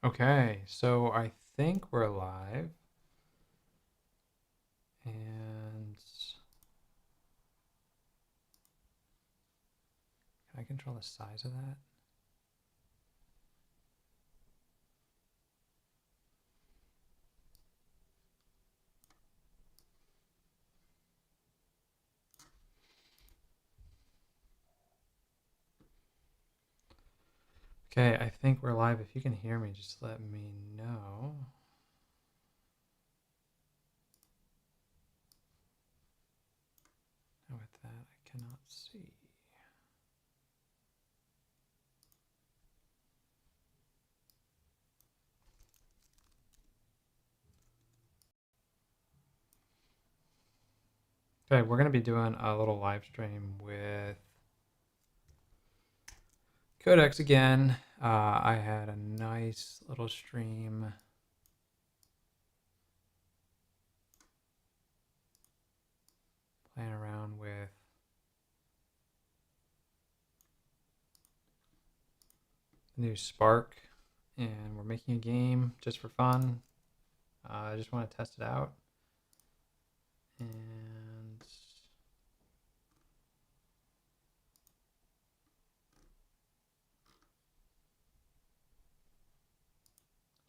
Okay, so I think we're live. And can I control the size of that? Okay, I think we're live. If you can hear me, just let me know. With that, I cannot see. Okay, we're going to be doing a little live stream with Codex again. I had a nice little stream playing around with the new Spark, and we're making a game just for fun. I just want to test it out. And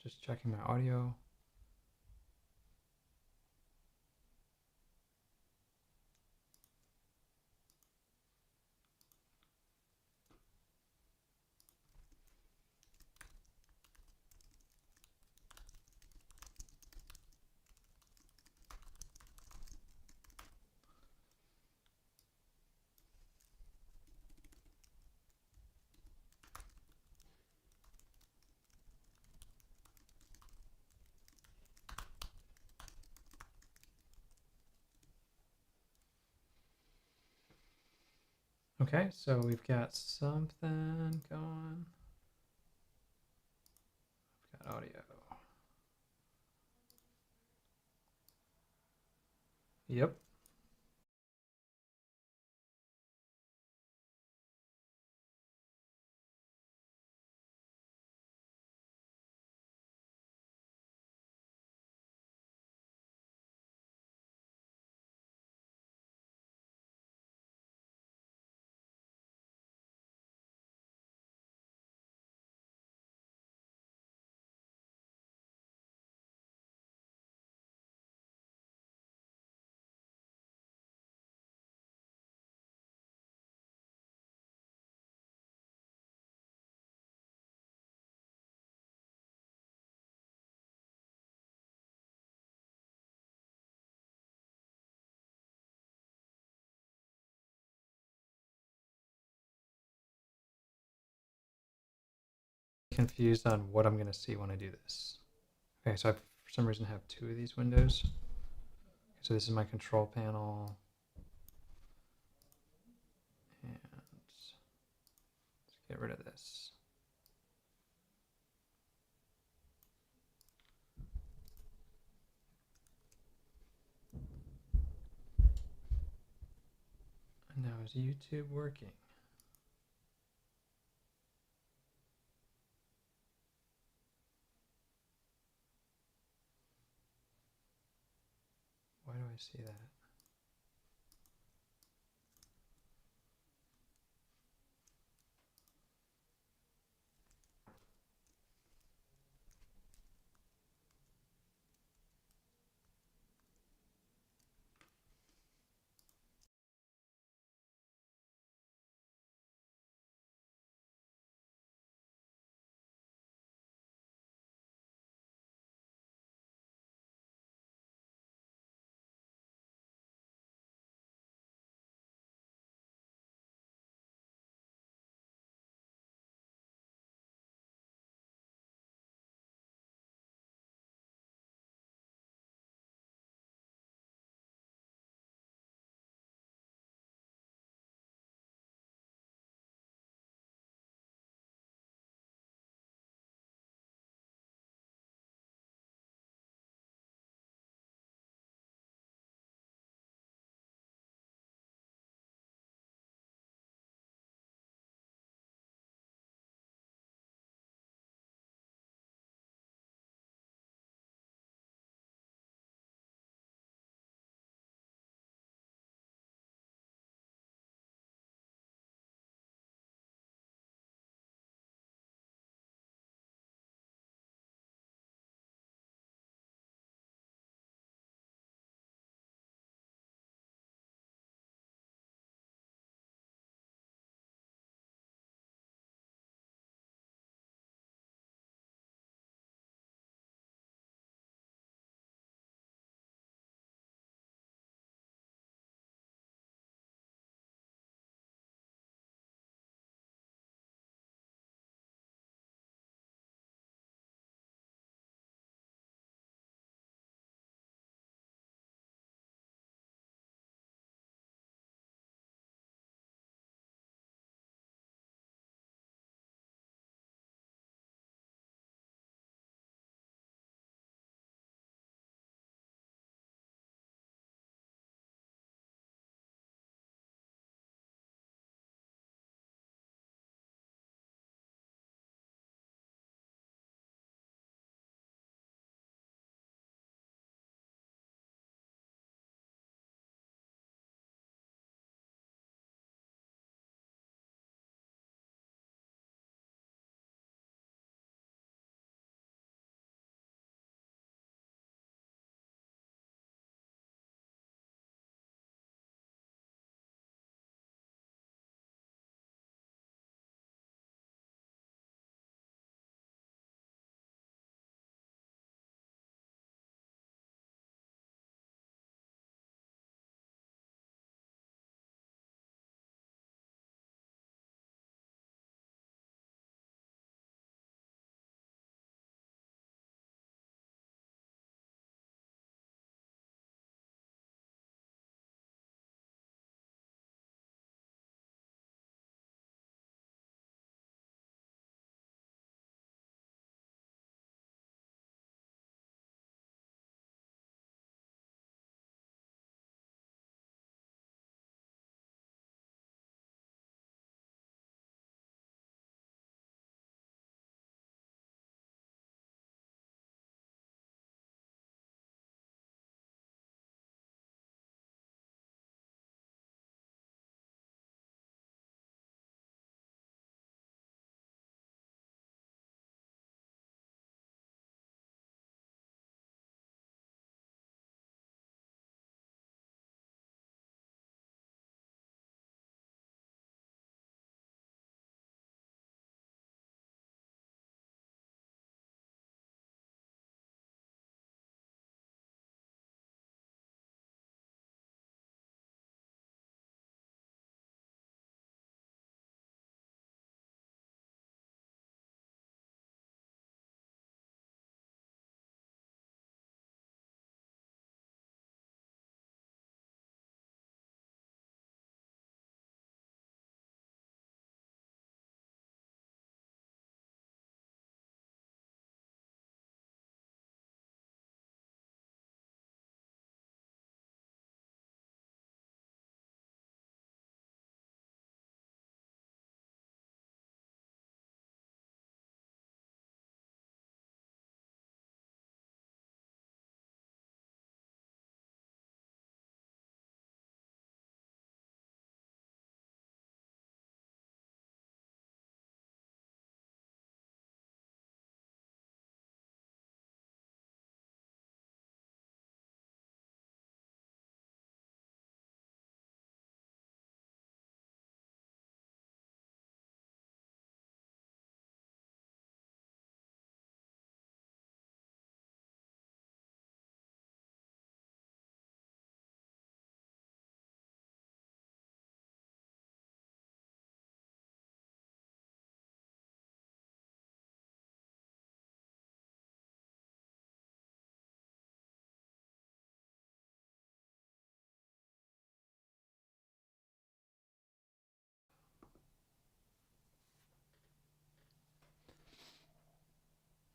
just checking my audio. Okay, so we've got something going. We've got audio. Yep. Confused on what I'm going to see when I do this. Okay, so I, for some reason, have two of these windows. So this is my control panel. And let's get rid of this. And now is YouTube working? Why do I see that?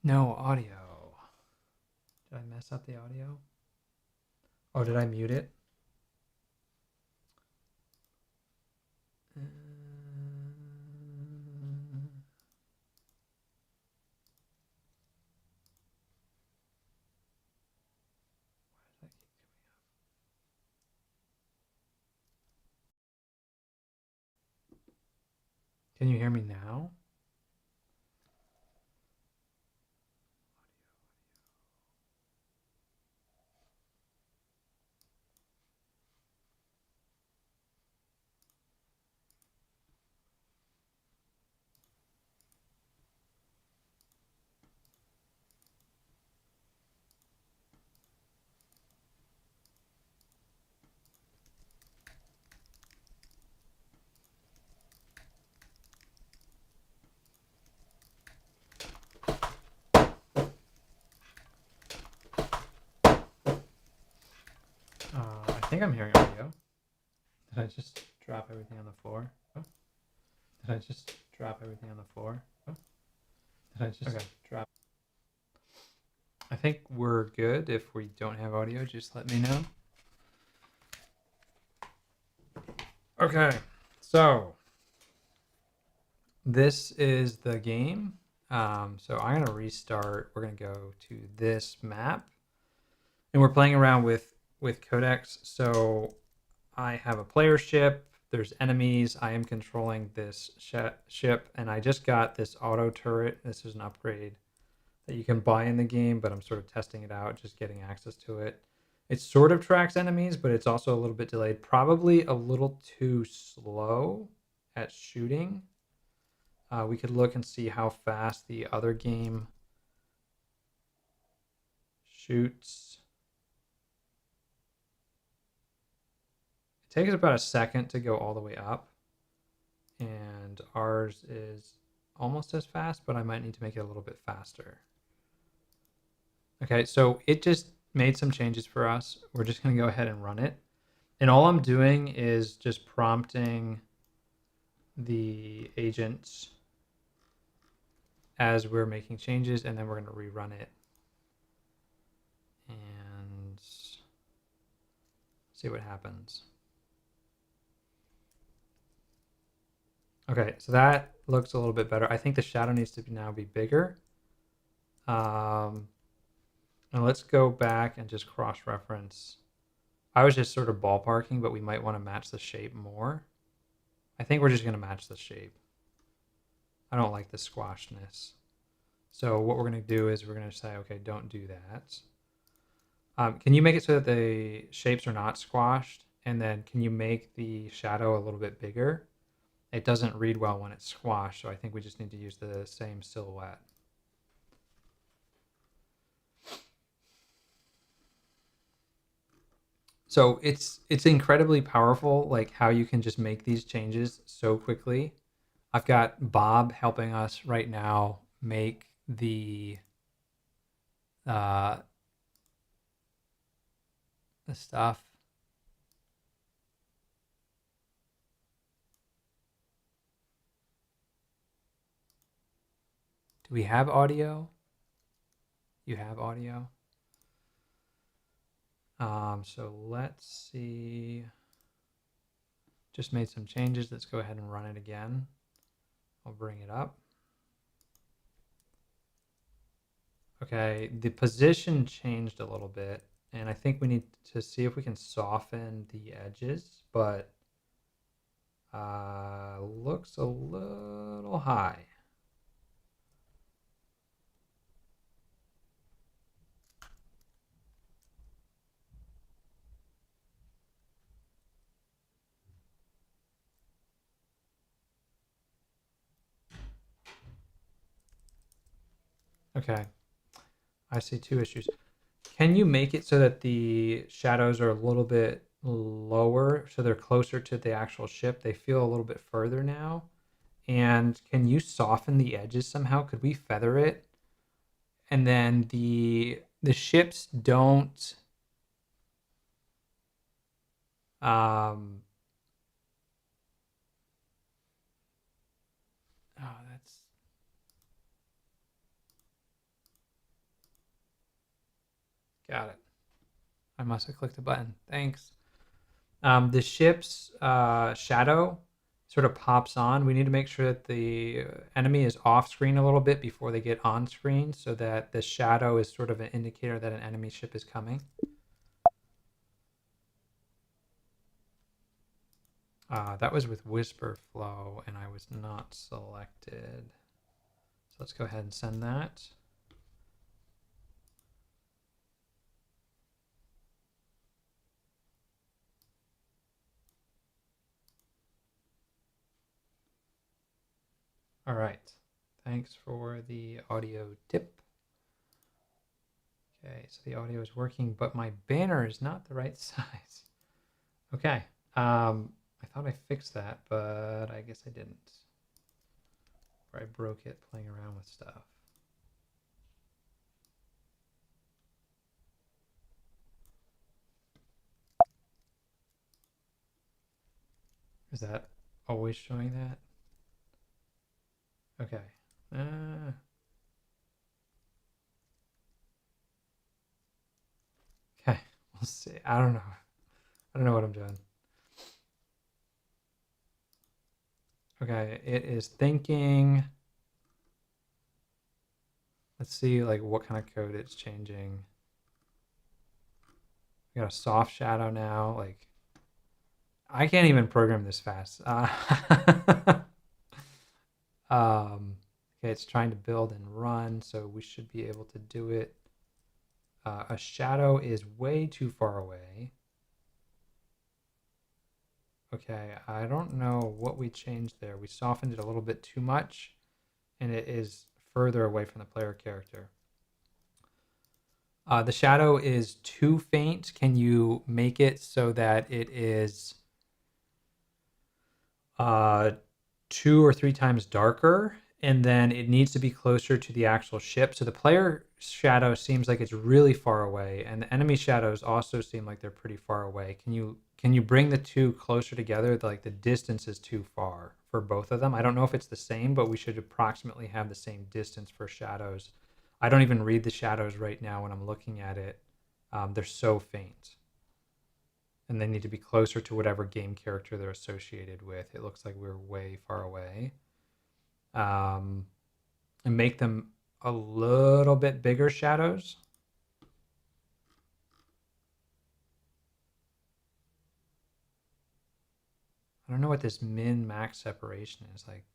No audio. Did I mess up the audio? Oh, did I mute it? Can you hear me now? I think I'm hearing audio. Did I just drop everything on the floor? Oh. Did I just drop everything on the floor? Oh. Did I just drop? I think we're good. If we don't have audio, just let me know. Okay, so this is the game. So I'm gonna restart. We're gonna go to this map, and we're playing around with Codex. So I have a player ship. There's enemies. I am controlling this ship, and I just got this auto turret. This is an upgrade that you can buy in the game, but I'm sort of testing it out, just getting access to it. It sort of tracks enemies, but it's also a little bit delayed. Probably a little too slow at shooting. We could look and see how fast the other game shoots. It takes about a second to go all the way up, and ours is almost as fast, but I might need to make it a little bit faster. Okay, so it just made some changes for us. We're just going to go ahead and run it. And all I'm doing is just prompting the agents as we're making changes, and then we're going to rerun it and see what happens. Okay, so that looks a little bit better. I think the shadow needs to now be bigger. And let's go back and just cross-reference. I was just sort of ballparking, but we might want to match the shape more. I think we're just going to match the shape. I don't like the squashness. So what we're going to do is we're going to say, okay, don't do that. Can you make it so that the shapes are not squashed? And then can you make the shadow a little bit bigger? It doesn't read well when it's squashed, so I think we just need to use the same silhouette. So it's incredibly powerful, like how you can just make these changes so quickly. I've got Bob helping us right now make the stuff. Do we have audio? You have audio? So let's see. Just made some changes. Let's go ahead and run it again. I'll bring it up. Okay, the position changed a little bit, and I think we need to see if we can soften the edges, but looks a little high. Okay, I see two issues. Can you make it so that the shadows are a little bit lower, so they're closer to the actual ship? They feel a little bit further now. And can you soften the edges somehow? Could we feather it? And then the ships don't oh, that's Got it. I must have clicked a button. Thanks. The ship's shadow sort of pops on. We need to make sure that the enemy is off screen a little bit before they get on screen, so that the shadow is sort of an indicator that an enemy ship is coming. That was with Whisper Flow, and I was not selected. So let's go ahead and send that. All right. Thanks for the audio tip. Okay, so the audio is working, but my banner is not the right size. Okay. I thought I fixed that, but I guess I didn't. Or I broke it playing around with stuff. Is that always showing that? Okay. Okay, we'll see. I don't know. I don't know what I'm doing. Okay, it is thinking. Let's see like what kind of code it's changing. We got a soft shadow now. Like I can't even program this fast. Okay, it's trying to build and run, so we should be able to do it. A shadow is way too far away. Okay, I don't know what we changed there. We softened it a little bit too much, and it is further away from the player character. The shadow is too faint. Can you make it so that it is 2 or 3 times darker? And then it needs to be closer to the actual ship. So the player shadow seems like it's really far away, and the enemy shadows also seem like they're pretty far away. Can you bring the two closer together? Like the distance is too far for both of them. I don't know if it's the same, but we should approximately have the same distance for shadows. I don't even read the shadows right now when I'm looking at it. They're so faint. And they need to be closer to whatever game character they're associated with. It looks like we're way far away. And make them a little bit bigger shadows. I don't know what this min max separation is like.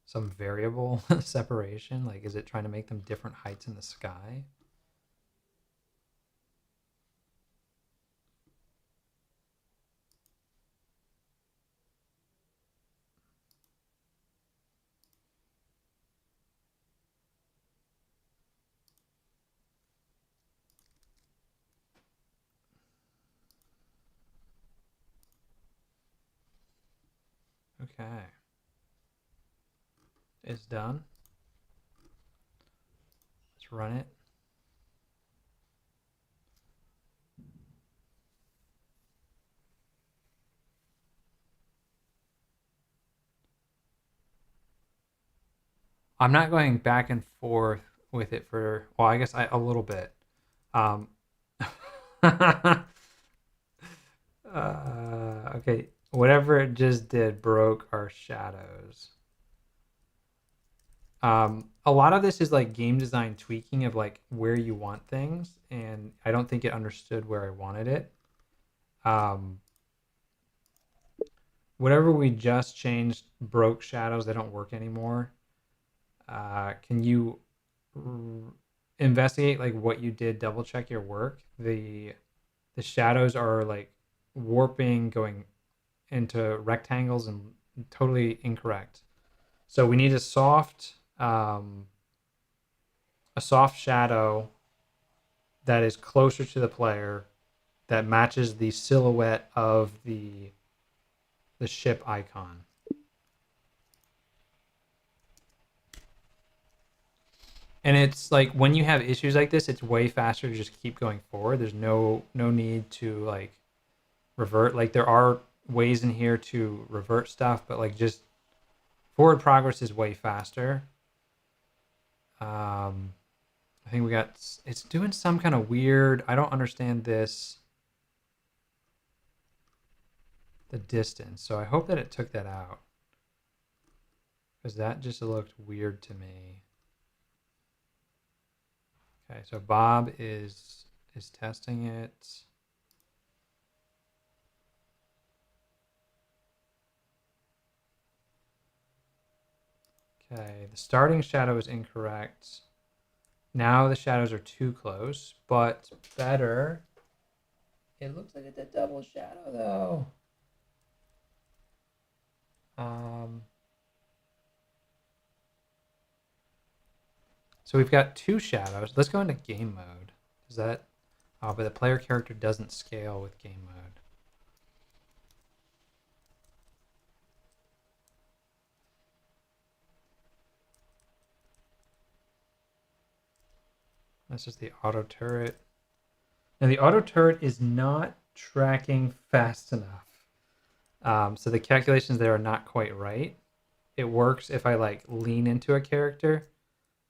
Some variable separation. Like, is it trying to make them different heights in the sky? Okay. It's done. Let's run it. I'm not going back and forth with it for, well, I guess a little bit. Okay, whatever it just did broke our shadows. A lot of this is like game design tweaking of like where you want things, and I don't think it understood where I wanted it. Whatever we just changed broke shadows. They don't work anymore. Can you investigate like what you did? Double check your work. The shadows are like warping, going into rectangles, and totally incorrect. So we need a soft shadow that is closer to the player, that matches the silhouette of the ship icon. And it's like when you have issues like this, it's way faster to just keep going forward. There's no need to like revert. Like there are ways in here to revert stuff, but like just forward progress is way faster. I I think we got, it's doing some kind of weird, I don't understand this, the distance. So I hope that it took that out, because that just looked weird to me. Okay, so Bob is testing it. Okay, the starting shadow is incorrect. Now the shadows are too close, but better. It looks like it's a double shadow though. So we've got two shadows. Let's go into game mode. Is that? Oh, but the player character doesn't scale with game mode. That's just the auto turret. Now the auto turret is not tracking fast enough. So the calculations there are not quite right. It works if I like lean into a character,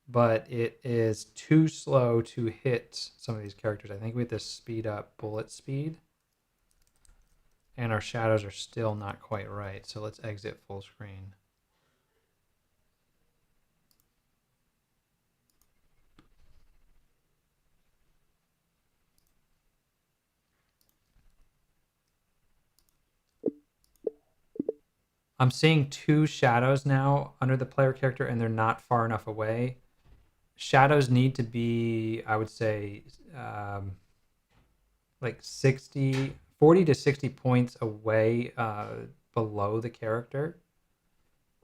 but it is too slow to hit some of these characters. I think we have to speed up bullet speed. And our shadows are still not quite right. So let's exit full screen. I'm seeing two shadows now under the player character, and they're not far enough away. Shadows need to be, I would say, like 40 to 60 points away below the character.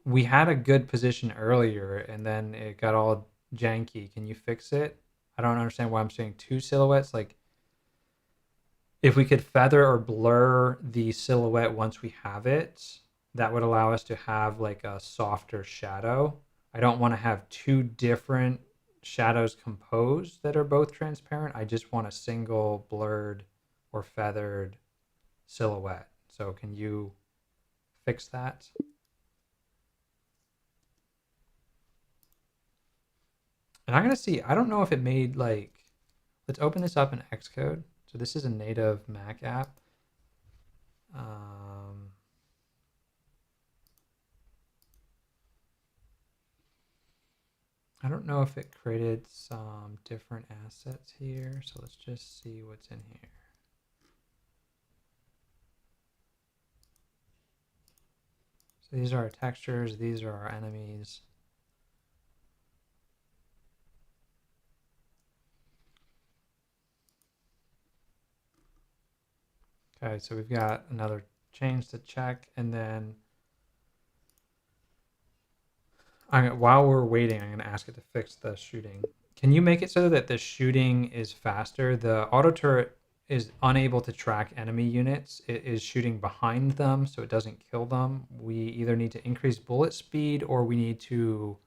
We had a good position earlier, and then it got all janky. Can you fix it? I don't understand why I'm seeing two silhouettes. Like, if we could feather or blur the silhouette once we have it, that would allow us to have like a softer shadow. I don't want to have two different shadows composed that are both transparent. I just want a single blurred or feathered silhouette. So can you fix that? And I'm going to see, I don't know if it made like, let's open this up in Xcode. So this is a native Mac app. I don't know if it created some different assets here. So let's just see what's in here. So these are our textures. These are our enemies. Okay, so we've got another change to check. And then while we're waiting, I'm going to ask it to fix the shooting. Can you make it so that the shooting is faster? The auto turret is unable to track enemy units. It is shooting behind them, so it doesn't kill them. We either need to increase bullet speed or we need to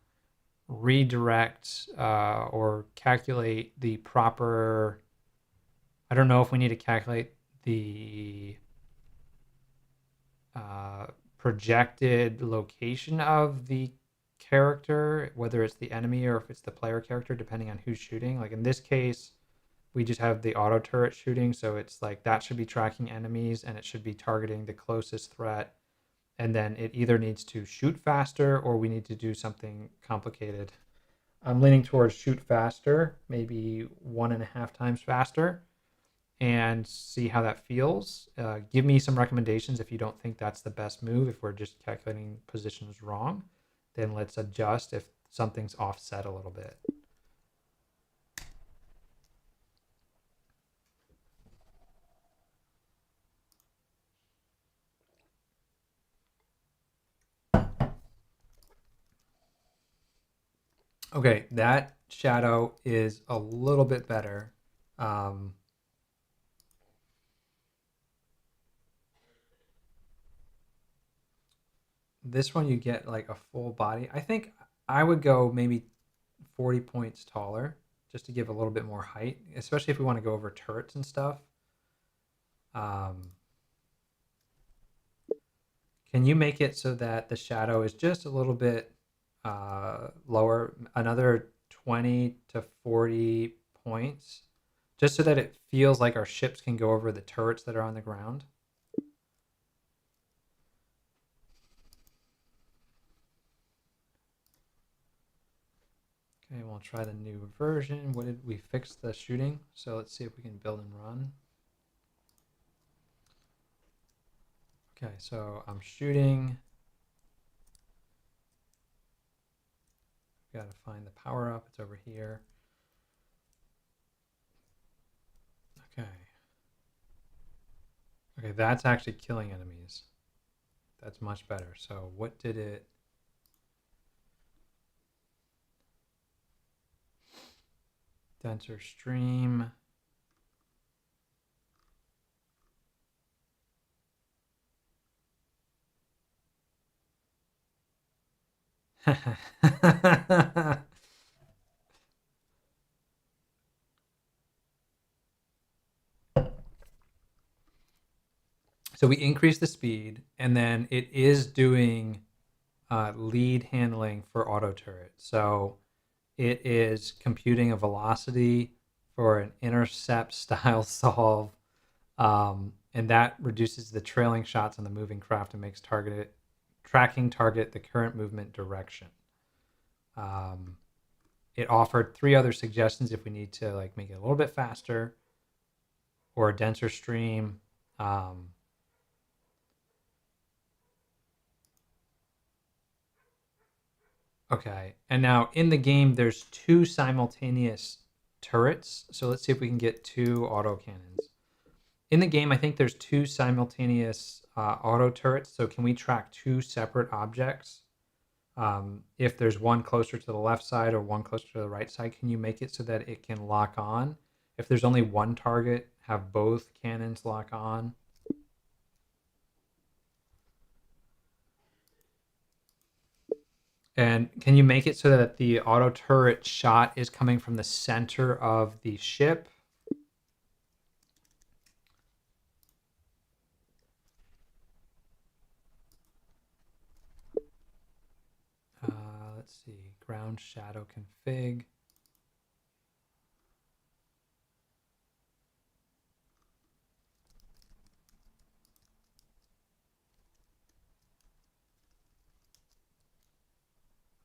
redirect or calculate the proper. I don't know if we need to calculate the projected location of the character, whether it's the enemy or if it's the player character, depending on who's shooting. Like in this case, we just have the auto turret shooting, so it's like that should be tracking enemies and it should be targeting the closest threat. And then it either needs to shoot faster or we need to do something complicated. I'm leaning towards shoot faster, maybe 1.5 times faster, and see how that feels. Give me some recommendations if you don't think that's the best move. If we're just calculating positions wrong, then let's adjust if something's offset a little bit. Okay, that shadow is a little bit better. This one you get like a full body. I think I would go maybe 40 points taller just to give a little bit more height, especially if we want to go over turrets and stuff. Can you make it so that the shadow is just a little bit lower, another 20 to 40 points, just so that it feels like our ships can go over the turrets that are on the ground. Okay, we'll try the new version. What did we fix the shooting? So let's see if we can build and run. Okay, so I'm shooting. Got to find the power up. It's over here. Okay. Okay, that's actually killing enemies. That's much better. So what did it... Denser stream. So we increase the speed, and then it is doing lead handling for auto turret. So it is computing a velocity for an intercept style solve, and that reduces the trailing shots on the moving craft and makes tracking target the current movement direction. It offered 3 other suggestions if we need to like make it a little bit faster or a denser stream. Okay, and now in the game, there's 2 simultaneous turrets. So let's see if we can get 2 auto cannons. In the game, I think there's 2 simultaneous auto turrets. So can we track 2 separate objects? If there's one closer to the left side or one closer to the right side, can you make it so that it can lock on? If there's only one target, have both cannons lock on? And can you make it so that the auto turret shot is coming from the center of the ship? Let's see, ground shadow config.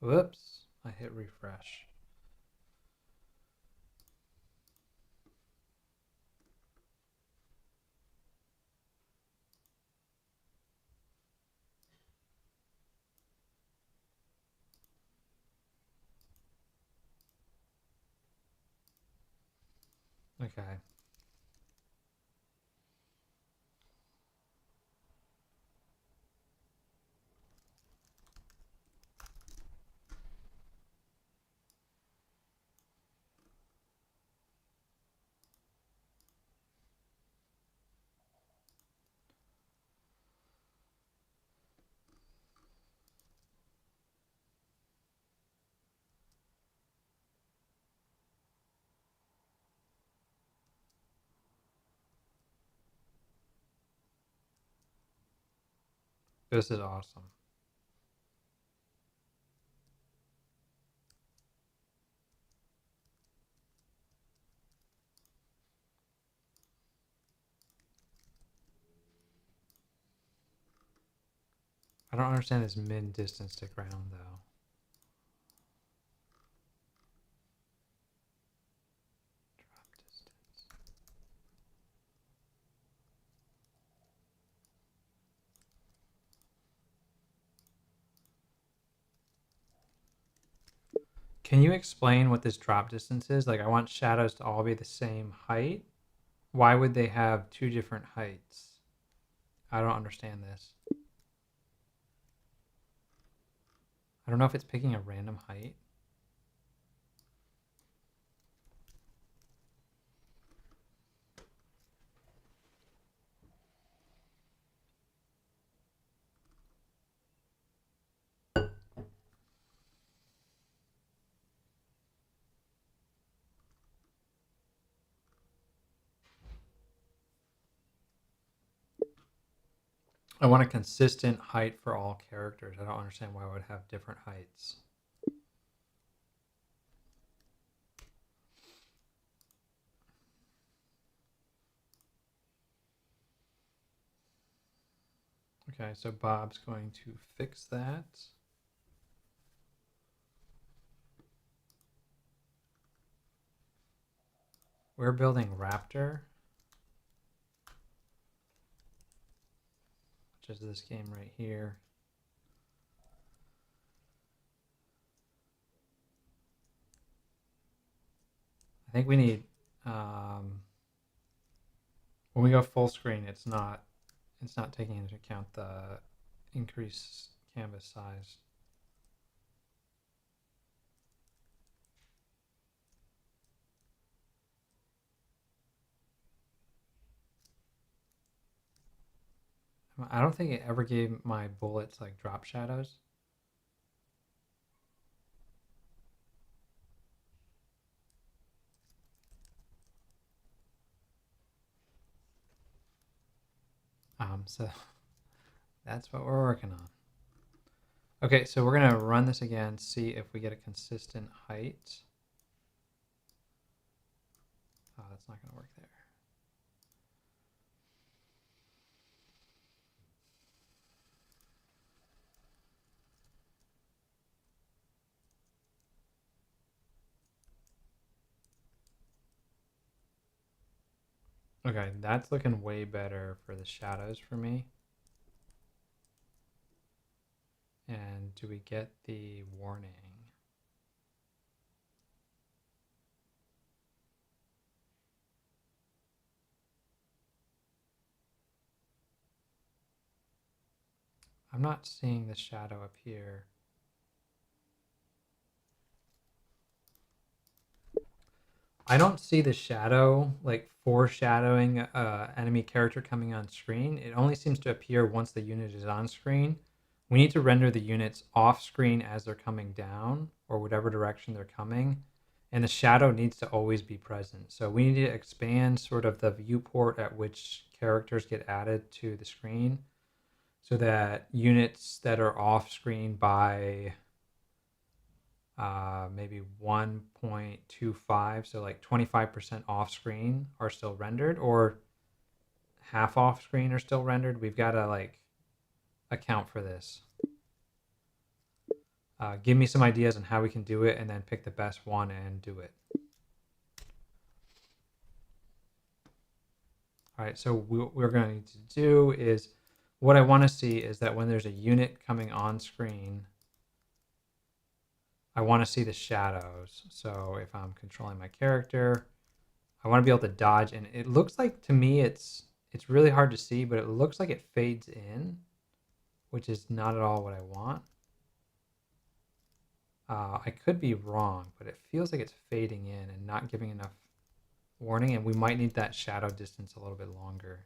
Whoops, I hit refresh. Okay. This is awesome. I don't understand this min distance to ground though. Drop distance. Can you explain what this drop distance is? Like I want shadows to all be the same height. Why would they have 2 different heights? I don't understand this. I don't know if it's picking a random height. I want a consistent height for all characters. I don't understand why I would have different heights. Okay, so Bob's going to fix that. We're building Raptor, which is this game right here. I think we need, when we go full screen, it's not taking into account the increased canvas size. I don't think it ever gave my bullets like drop shadows. So that's what we're working on. Okay, so we're gonna run this again, see if we get a consistent height. Oh, that's not gonna work there. Okay, that's looking way better for the shadows for me. And do we get the warning? I'm not seeing the shadow up here. I don't see the shadow like foreshadowing enemy character coming on screen. It only seems to appear once the unit is on screen. We need to render the units off screen as they're coming down or whatever direction they're coming. And the shadow needs to always be present. So we need to expand sort of the viewport at which characters get added to the screen so that units that are off screen by maybe 1.25, so like 25% off screen are still rendered, or half off screen are still rendered. We've got to like account for this. Give me some ideas on how we can do it, and then pick the best one and do it. All right, so what we're going to do is, what I want to see is that when there's a unit coming on screen, I want to see the shadows. So if I'm controlling my character, I want to be able to dodge, and it looks like to me it's really hard to see, but it looks like it fades in, which is not at all what I want. I could be wrong, but it feels like it's fading in and not giving enough warning, and we might need that shadow distance a little bit longer.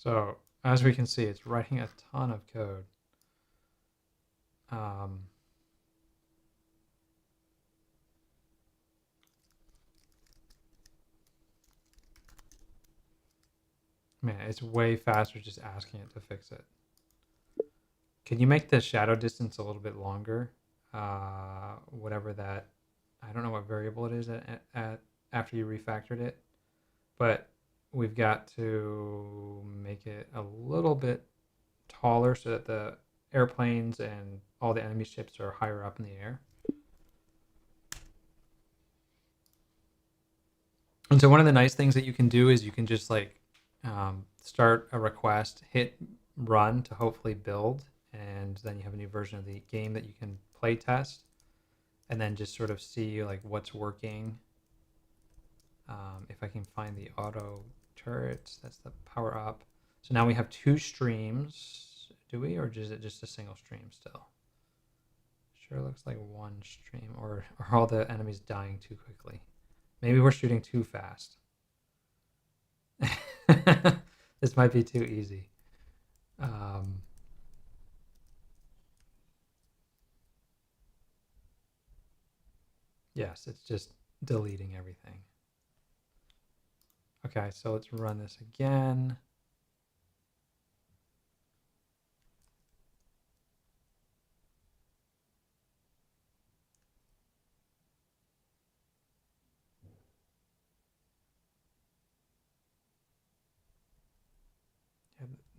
So as we can see, it's writing a ton of code. Man, it's way faster just asking it to fix it. Can you make the shadow distance a little bit longer? Whatever that, I don't know what variable it is at after you refactored it, but we've got to make it a little bit taller so that the airplanes and all the enemy ships are higher up in the air. And so one of the nice things that you can do is you can just like start a request, hit run to hopefully build, and then you have a new version of the game that you can play test, and then just sort of see like what's working. If I can find the auto turrets, that's the power up. So now we have 2 streams. Do we, or is it just a single stream still? Sure looks like 1 stream, or are all the enemies dying too quickly? Maybe we're shooting too fast. This might be too easy. Yes, it's just deleting everything. Okay, so let's run this again.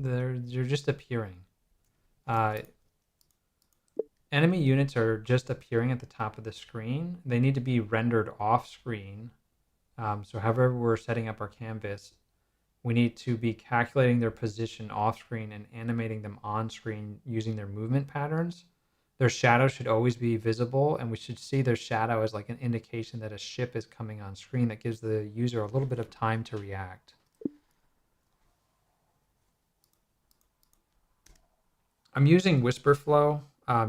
They're just appearing. Enemy units are just appearing at the top of the screen. They need to be rendered off screen. So however we're setting up our canvas, we need to be calculating their position off screen and animating them on screen using their movement patterns. Their shadow should always be visible, and we should see their shadow as like an indication that a ship is coming on screen. That gives the user a little bit of time to react. I'm using Whisper Flow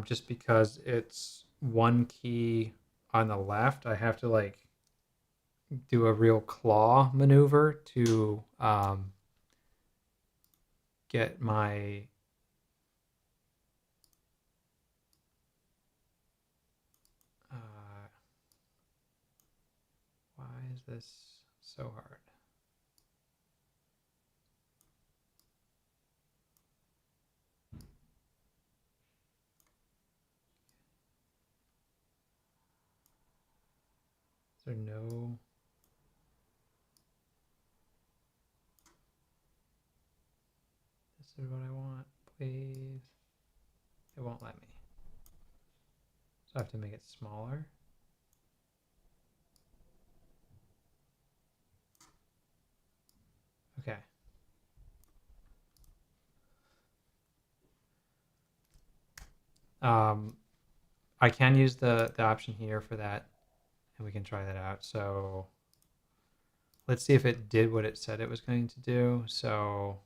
just because it's one key on the left. I have to like do a real claw maneuver to get my why is this so hard? Is there no... This is what I want, please. It won't let me. So I have to make it smaller. Okay. I can use the option here for that, and we can try that out. So let's see if it did what it said it was going to do. So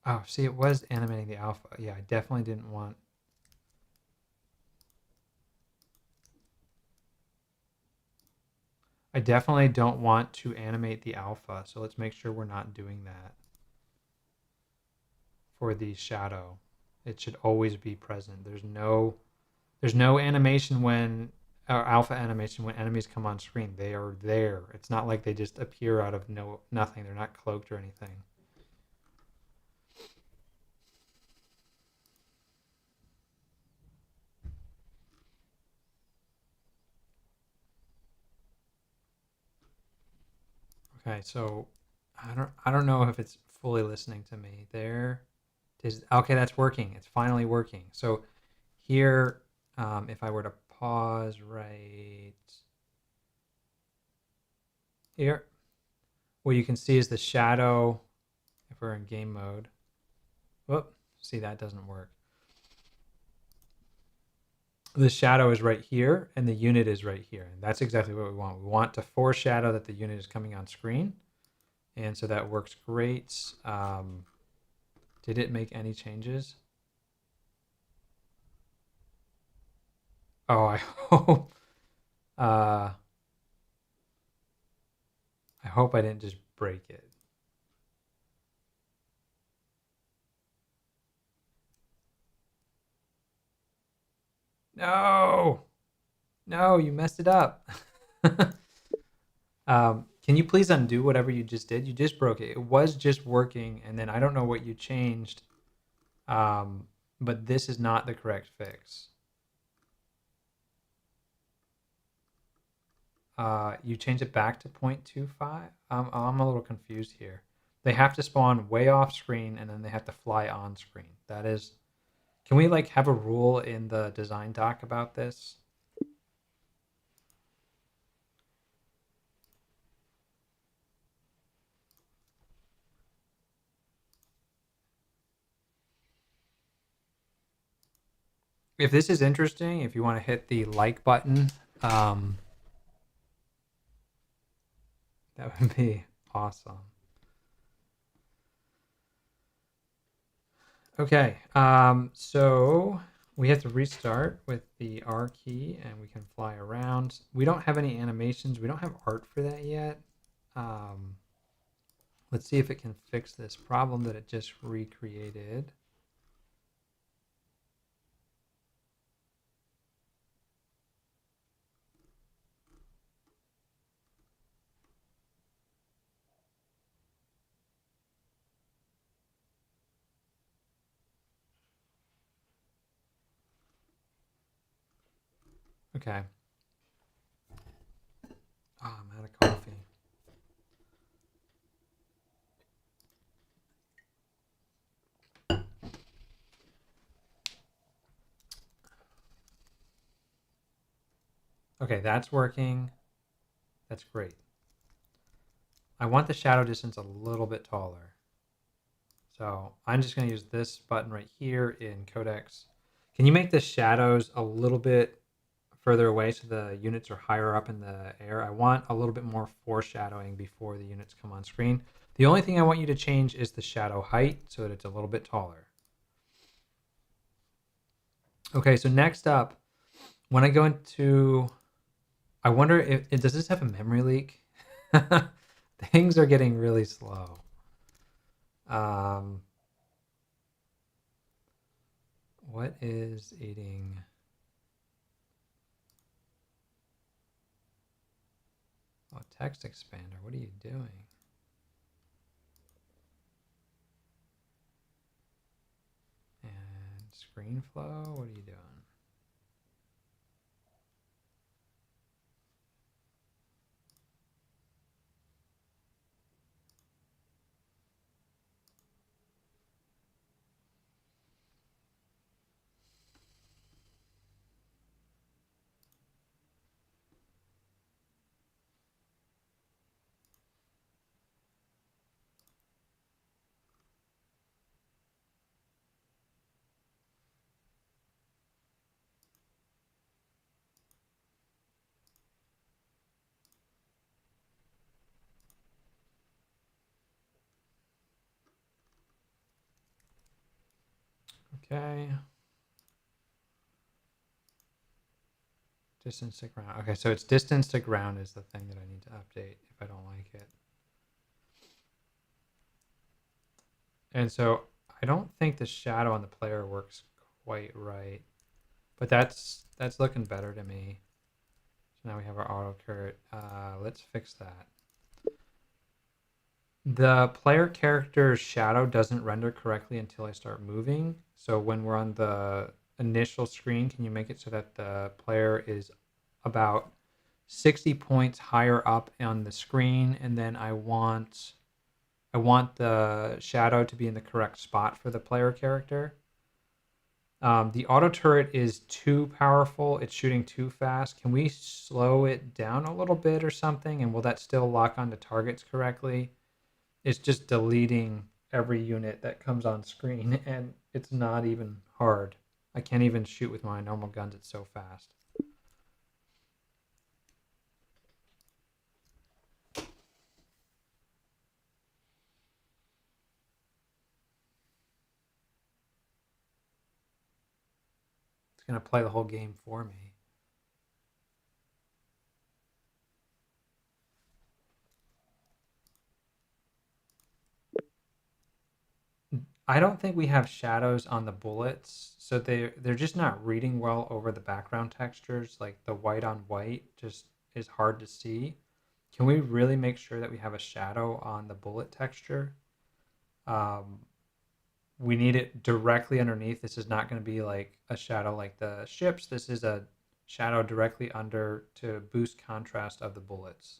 oh, see, it was animating the alpha. Yeah, I definitely didn't want... I definitely don't want to animate the alpha, so let's make sure we're not doing that. For the shadow, it should always be present. There's no animation when, or alpha animation when enemies come on screen. They are there. It's not like they just appear out of nothing. They're not cloaked or anything. Okay, so I don't know if it's fully listening to me. There is... okay, that's working. It's finally working. So here, if I were to pause right here, what you can see is the shadow if we're in game mode. Whoop, see, that doesn't work. The shadow is right here and the unit is right here. And that's exactly what we want. We want to foreshadow that the unit is coming on screen. And so that works great. Did it make any changes? Oh, I hope. I hope I didn't just break it. No, no, you messed it up. Can you please undo whatever you just did? You just broke it. It was just working, and then I don't know what you changed, but this is not the correct fix. You change it back to 0.25? I'm a little confused here. They have to spawn way off screen, and then they have to fly on screen. That is... Can we like have a rule in the design doc about this? If this is interesting, if you want to hit the like button, that would be awesome. Okay, so We have to restart with the R key and we can fly around. We don't have any animations. We don't have art for that yet. Let's see if it can fix this problem that it just recreated. Okay. Oh, I'm out of coffee. Okay, that's working. That's great. I want the shadow distance a little bit taller. So I'm just going to use this button right here in Codex. Can you make the shadows a little bit further away so the units are higher up in the air? I want a little bit more foreshadowing before the units come on screen. The only thing I want you to change is the shadow height so that it's a little bit taller. Okay, so next up, when I go into, I wonder if does this have a memory leak? Things are getting really slow. What is eating? Oh, text expander. What are you doing? And screen flow. What are you doing? Okay. Distance to ground. Okay, so it's distance to ground is the thing that I need to update if I don't like it. And so I don't think the shadow on the player works quite right, but that's looking better to me. So now we have our auto curve. Let's fix that. The player character's shadow doesn't render correctly until I start moving. So when we're on the initial screen, can you make it so that the player is about 60 points higher up on the screen, and then I want the shadow to be in the correct spot for the player character. The auto turret is too powerful. It's shooting too fast. Can we slow it down a little bit or something? And will that still lock onto targets correctly? It's just deleting every unit that comes on screen, and it's not even hard. I can't even shoot with my normal guns. It's so fast. It's going to play the whole game for me. I don't think we have shadows on the bullets, so they're just not reading well over the background textures. Like the white on white just is hard to see. Can we really make sure that we have a shadow on the bullet texture? Um, we need it directly underneath. This is not going to be like a shadow like the ships. This is a shadow directly under to boost contrast of the bullets.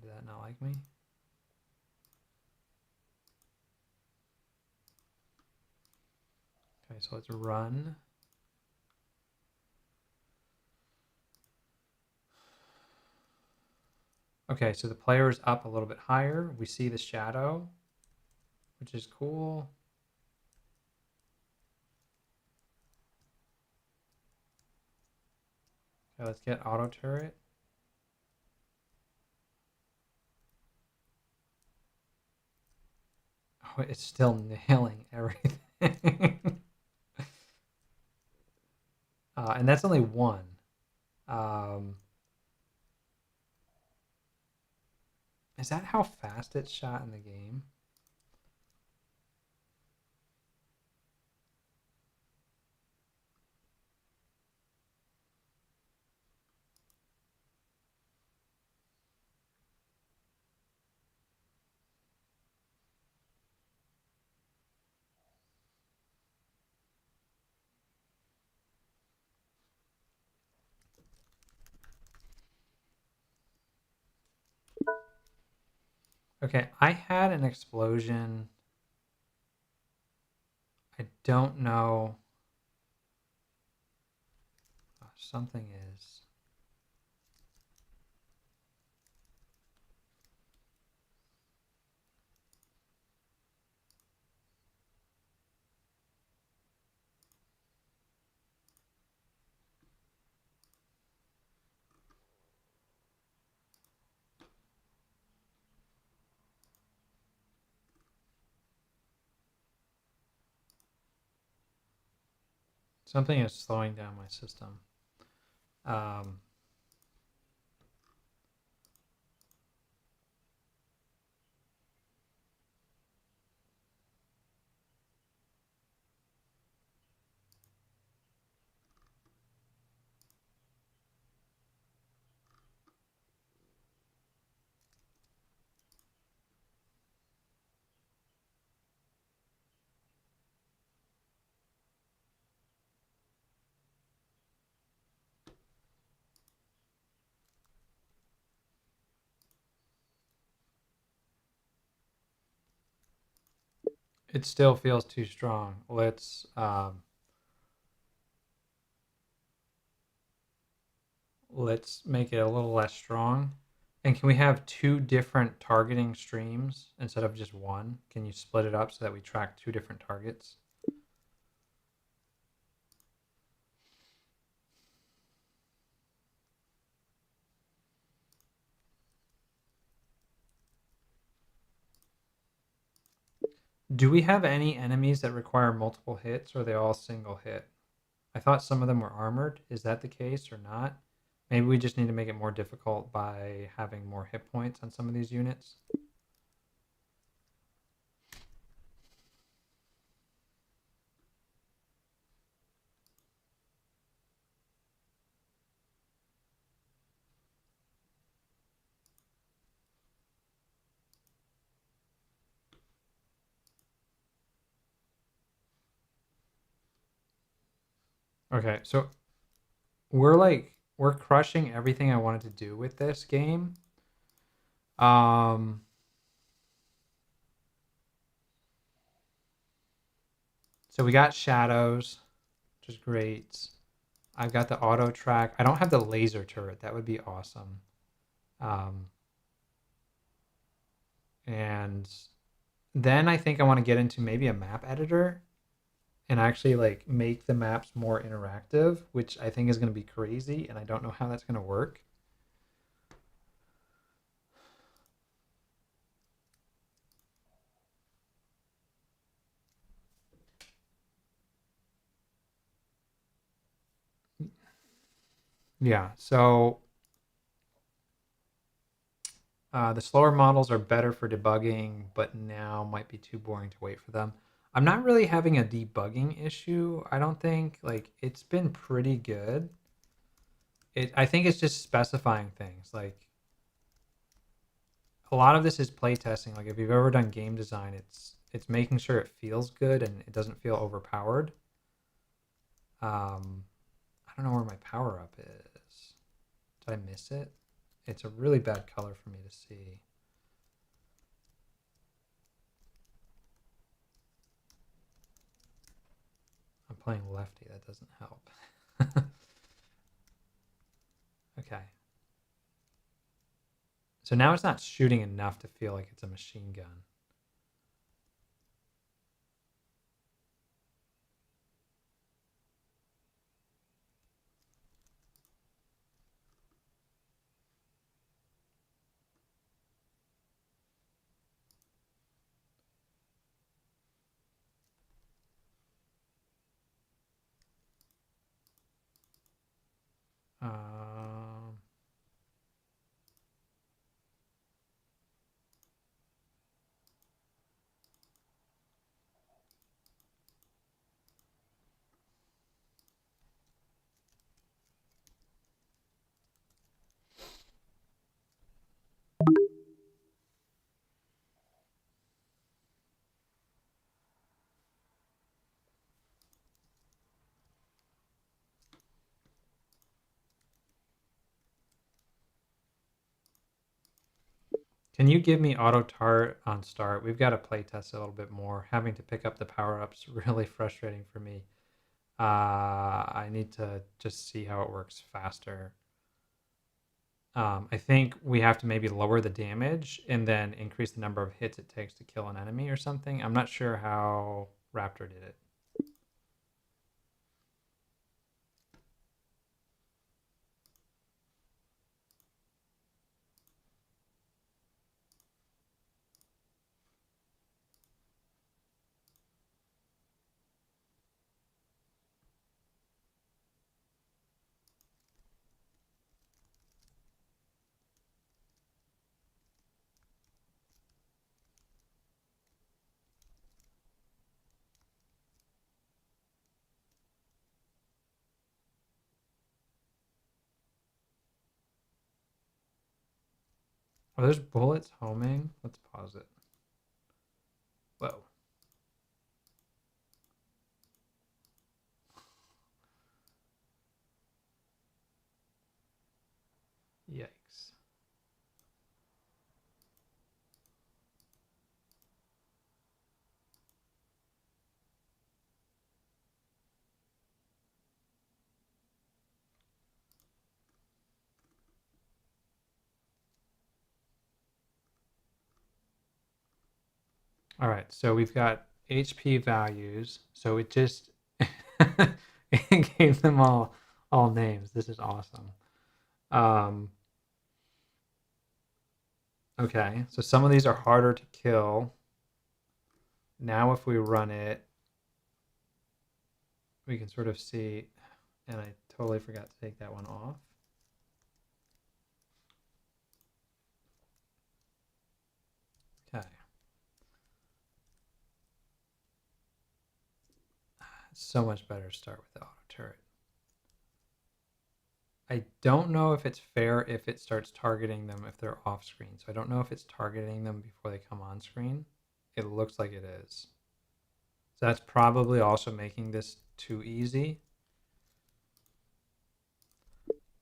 Did that not like me? Okay, so let's run. Okay, so the player is up a little bit higher. We see the shadow, which is cool. Okay, let's get auto turret. Oh, it's still nailing everything. And that's only one. Is that how fast it's shot in the game? Okay, I had an explosion. I don't know. Oh, something is. Something is slowing down my system. It still feels too strong. Let's make it a little less strong. And can we have two different targeting streams instead of just one? Can you split it up so that we track two different targets? Do we have any enemies that require multiple hits, or are they all single hit? I thought some of them were armored. Is that the case or not? Maybe we just need to make it more difficult by having more hit points on some of these units. Okay, so we're crushing everything I wanted to do with this game. So we got shadows, which is great. I've got the auto track. I don't have the laser turret. That would be awesome. And then I think I want to get into maybe a map editor and actually like make the maps more interactive, which I think is going to be crazy, and I don't know how that's going to work. Yeah, so the slower models are better for debugging, but now might be too boring to wait for them. I'm not really having a debugging issue. I don't think like it's been pretty good. I think it's just specifying things. Like a lot of this is playtesting. Like if you've ever done game design, it's making sure it feels good and it doesn't feel overpowered. I don't know where my power up is. Did I miss it? It's a really bad color for me to see. I'm playing lefty. That doesn't help. Okay. So now it's not shooting enough to feel like it's a machine gun. Can you give me auto tart on start? We've got to play test a little bit more. Having to pick up the power-ups really frustrating for me. I need to just see how it works faster. I think we have to maybe lower the damage and then increase the number of hits it takes to kill an enemy or something. I'm not sure how Raptor did it. Oh, there's bullets homing. Let's pause it. Whoa. Yikes. All right, so we've got HP values. So it just it gave them all names. This is awesome. Okay, so some of these are harder to kill. Now if we run it, we can sort of see, and I totally forgot to take that one off. Okay. It's so much better to start with the auto turret. I don't know if it's fair if it starts targeting them if they're off screen. So I don't know if it's targeting them before they come on screen. It looks like it is. So that's probably also making this too easy.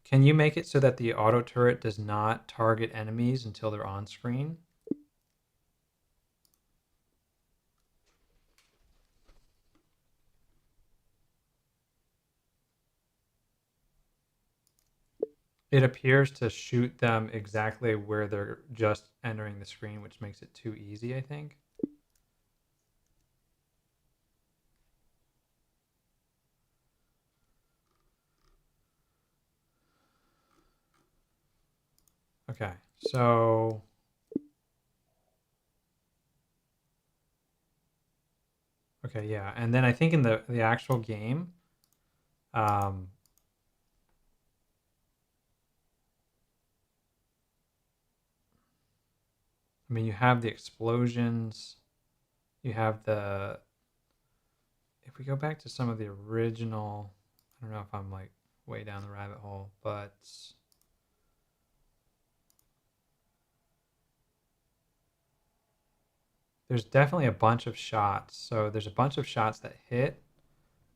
Can you make it so that the auto turret does not target enemies until they're on screen? It appears to shoot them exactly where they're just entering the screen, which makes it too easy, I think. Okay, so okay, yeah, and then I think in the actual game, um, I mean, you have the explosions, you have the. If we go back to some of the original, I don't know if I'm like way down the rabbit hole, but there's definitely a bunch of shots. So there's a bunch of shots that hit,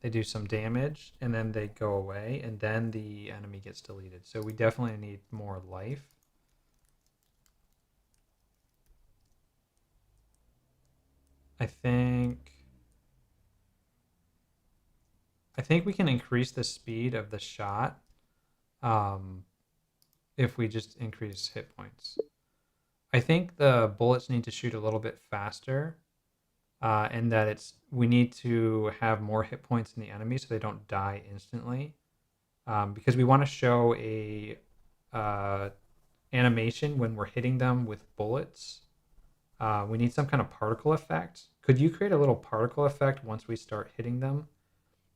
they do some damage, and then they go away, and then the enemy gets deleted. So we definitely need more life. I think we can increase the speed of the shot um, if we just increase hit points. I think the bullets need to shoot a little bit faster, and that we need to have more hit points in the enemy so they don't die instantly. Because we want to show a uh, animation when we're hitting them with bullets. We need some kind of particle effect. Could you create a little particle effect once we start hitting them?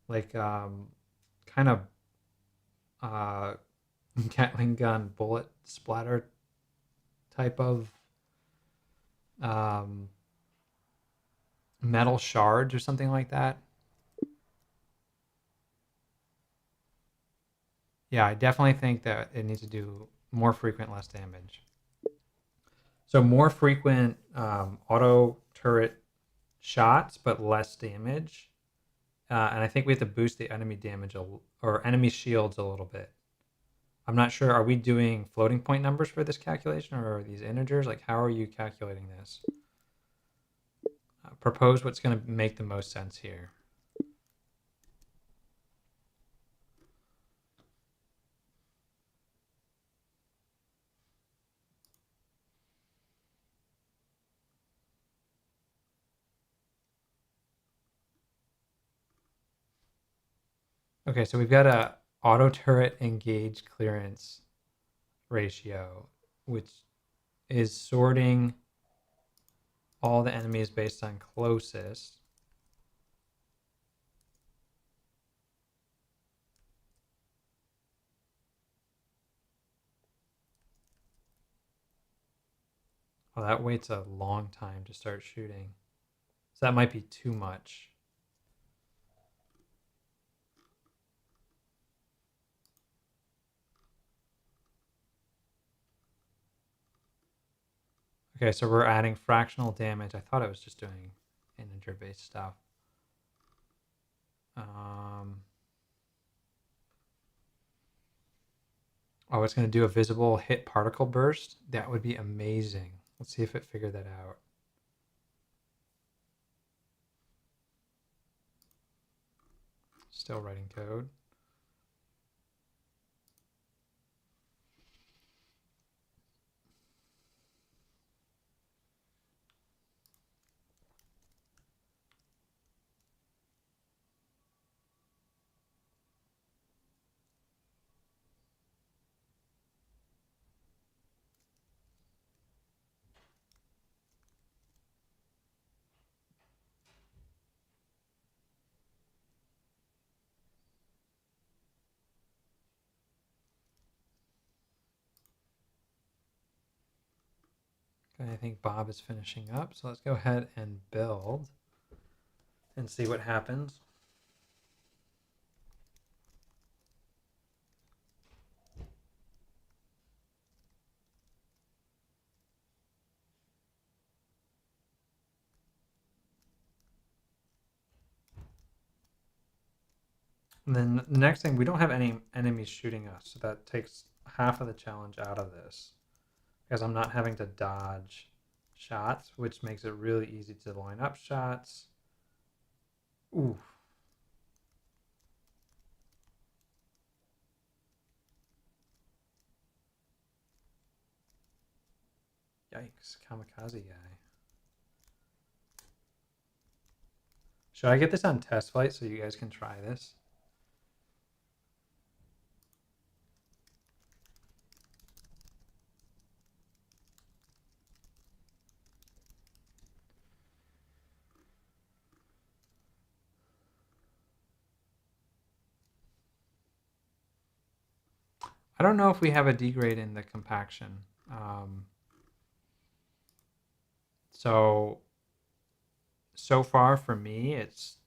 Like kind of uh, Gatling gun bullet splatter type of um, metal shards or something like that. Yeah, I definitely think that it needs to do more frequent, less damage. So more frequent auto turret shots, but less damage. And I think we have to boost the enemy damage or enemy shields a little bit. I'm not sure. Are we doing floating point numbers for this calculation, or are these integers? Like, how are you calculating this? Propose what's going to make the most sense here. Okay, so we've got a auto turret engage clearance ratio, which is sorting all the enemies based on closest. Well, that waits a long time to start shooting. So that might be too much. Okay, so we're adding fractional damage. I thought I was just doing integer-based stuff. Oh, it's going to do a visible hit particle burst? That would be amazing. Let's see if it figured that out. Still writing code. Okay, I think Bob is finishing up. So let's go ahead and build and see what happens. And then the next thing, we don't have any enemies shooting us. So that takes half of the challenge out of this. Because I'm not having to dodge shots, which makes it really easy to line up shots. Ooh. Yikes, kamikaze guy. Should I get this on test flight so you guys can try this? I don't know if we have a degrade in the compaction. So far for me, it's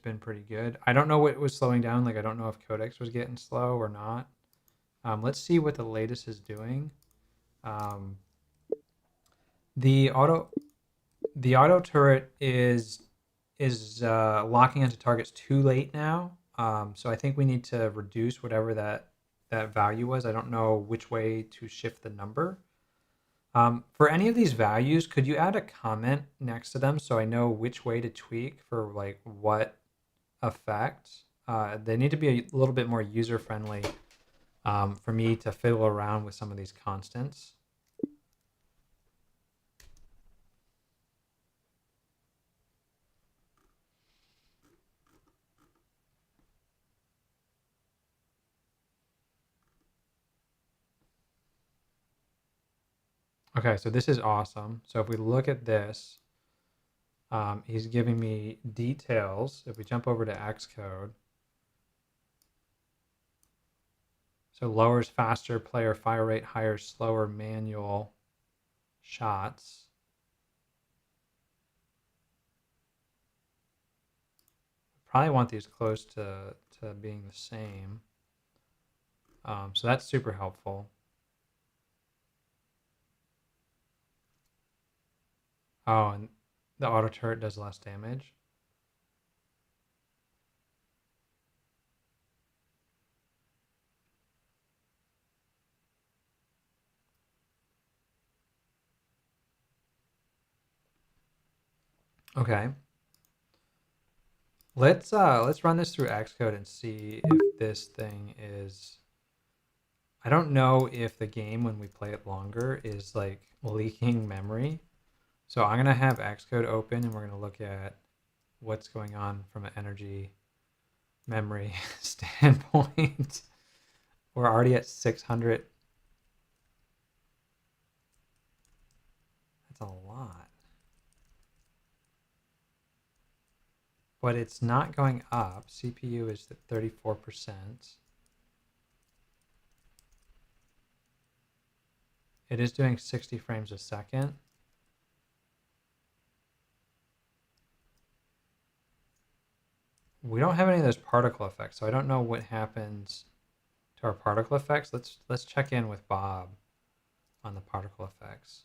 been pretty good. I don't know what was slowing down. Like, I don't know if Codex was getting slow or not. Let's see what the latest is doing. The auto turret is locking onto targets too late now. So I think we need to reduce whatever that value was. I don't know which way to shift the number. For any of these values, could you add a comment next to them so I know which way to tweak for like what effect? They need to be a little bit more user friendly for me to fiddle around with some of these constants. Okay, so this is awesome. So if we look at this, he's giving me details. If we jump over to Xcode, so lowers faster player fire rate, higher, slower manual shots. Probably want these close to being the same. So that's super helpful. Oh, and the auto turret does less damage. Okay. Let's run this through Xcode and see if this thing is. I don't know if the game, when we play it longer, is like leaking memory. So I'm gonna have Xcode open and we're gonna look at what's going on from an energy memory standpoint. We're already at 600. That's a lot. But it's not going up. CPU is at 34%. It is doing 60 frames a second. We don't have any of those particle effects, so I don't know what happens to our particle effects. Let's check in with Bob on the particle effects.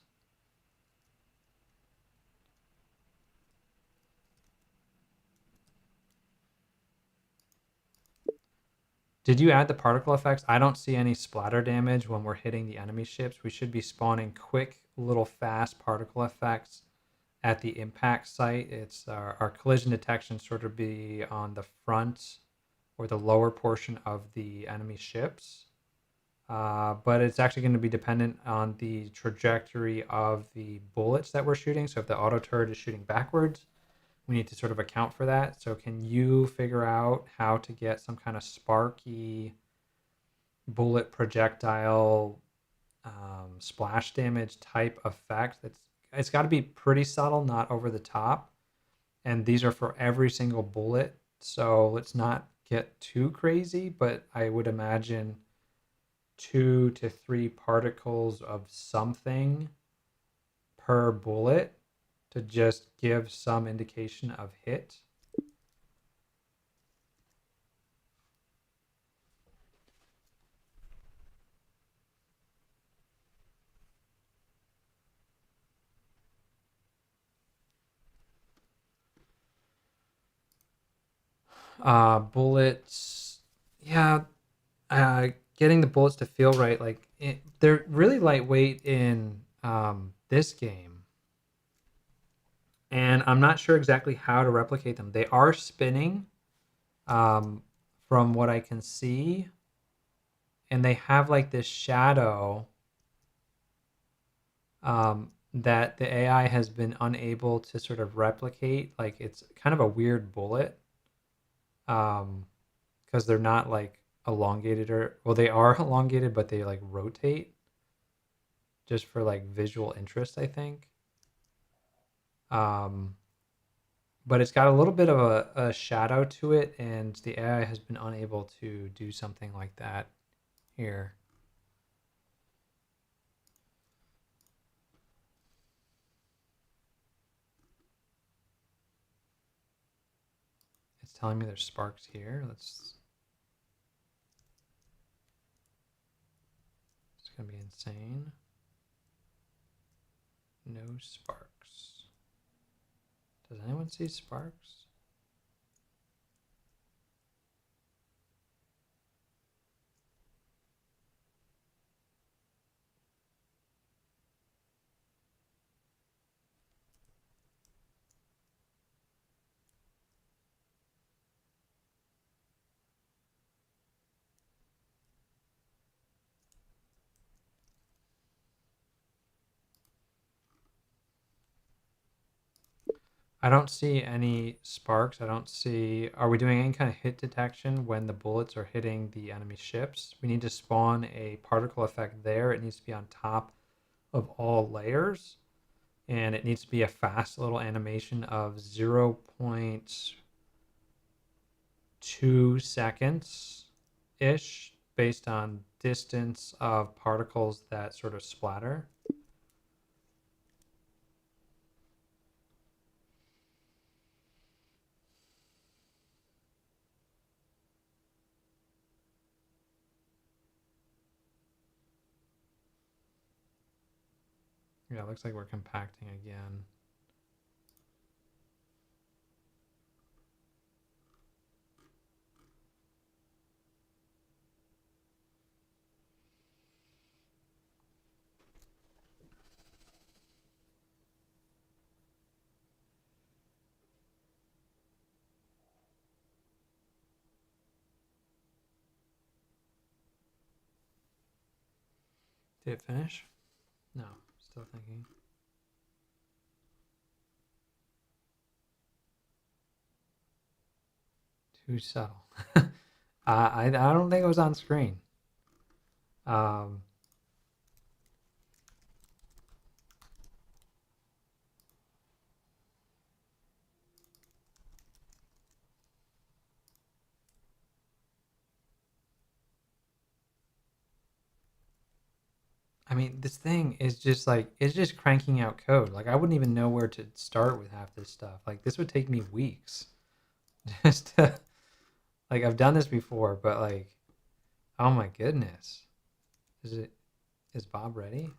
Did you add the particle effects? I don't see any splatter damage when we're hitting the enemy ships. We should be spawning quick, little fast particle effects at the impact site. It's our collision detection sort of be on the front or the lower portion of the enemy ships. But it's actually going to be dependent on the trajectory of the bullets that we're shooting. So if the auto turret is shooting backwards, we need to sort of account for that. So can you figure out how to get some kind of sparky bullet projectile splash damage type effect? It's got to be pretty subtle, not over the top. And these are for every single bullet. So let's not get too crazy, but I would imagine 2 to 3 particles of something per bullet to just give some indication of hit. Bullets, yeah, getting the bullets to feel right. They're really lightweight in this game, and I'm not sure exactly how to replicate them. They are spinning, um, from what I can see, and they have like this shadow that the AI has been unable to sort of replicate. Like it's kind of a weird bullet, because they're not like elongated, or well, they are elongated, but they like rotate just for like visual interest, I think. Um, but it's got a little bit of a shadow to it, and the AI has been unable to do something like that here. It's telling me there's sparks here. It's gonna be insane. No sparks. Does anyone see sparks? I don't see any sparks. I don't see. Are we doing any kind of hit detection when the bullets are hitting the enemy ships? We need to spawn a particle effect there. It needs to be on top of all layers, and it needs to be a fast little animation of 0.2 seconds ish based on distance of particles that sort of splatter. Yeah, it looks like we're compacting again. Did it finish? No, still thinking. Too subtle. I don't think it was on screen. Um, I mean, this thing is just like, it's just cranking out code. Like, I wouldn't even know where to start with half this stuff. Like, this would take me weeks. Just to, like, I've done this before, but like, oh my goodness. Is Bob ready?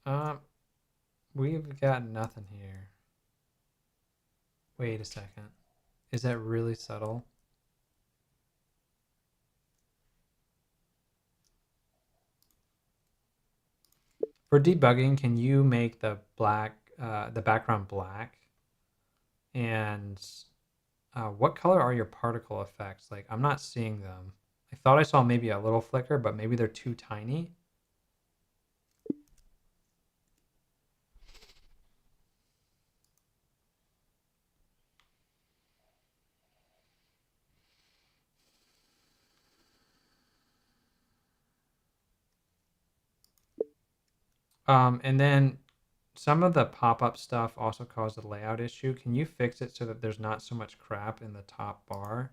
Um, we've got nothing here. Wait a second. Is that really subtle? For debugging, can you make the background black? And what color are your particle effects? Like, I'm not seeing them. I thought I saw maybe a little flicker, but maybe they're too tiny. And then some of the pop-up stuff also caused a layout issue. Can you fix it so that there's not so much crap in the top bar?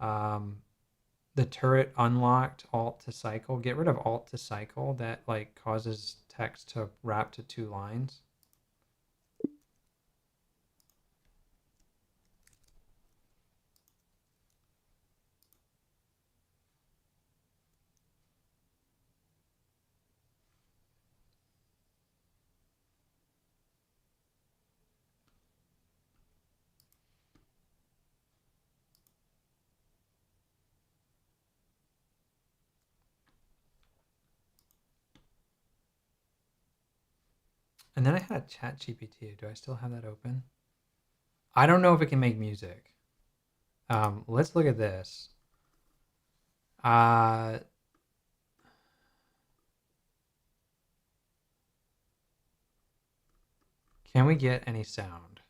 The turret unlocked alt to cycle. Get rid of alt to cycle. That like causes text to wrap to 2 lines. And then I had a chat GPT. Do I still have that open? I don't know if it can make music. Let's look at this. Can we get any sound?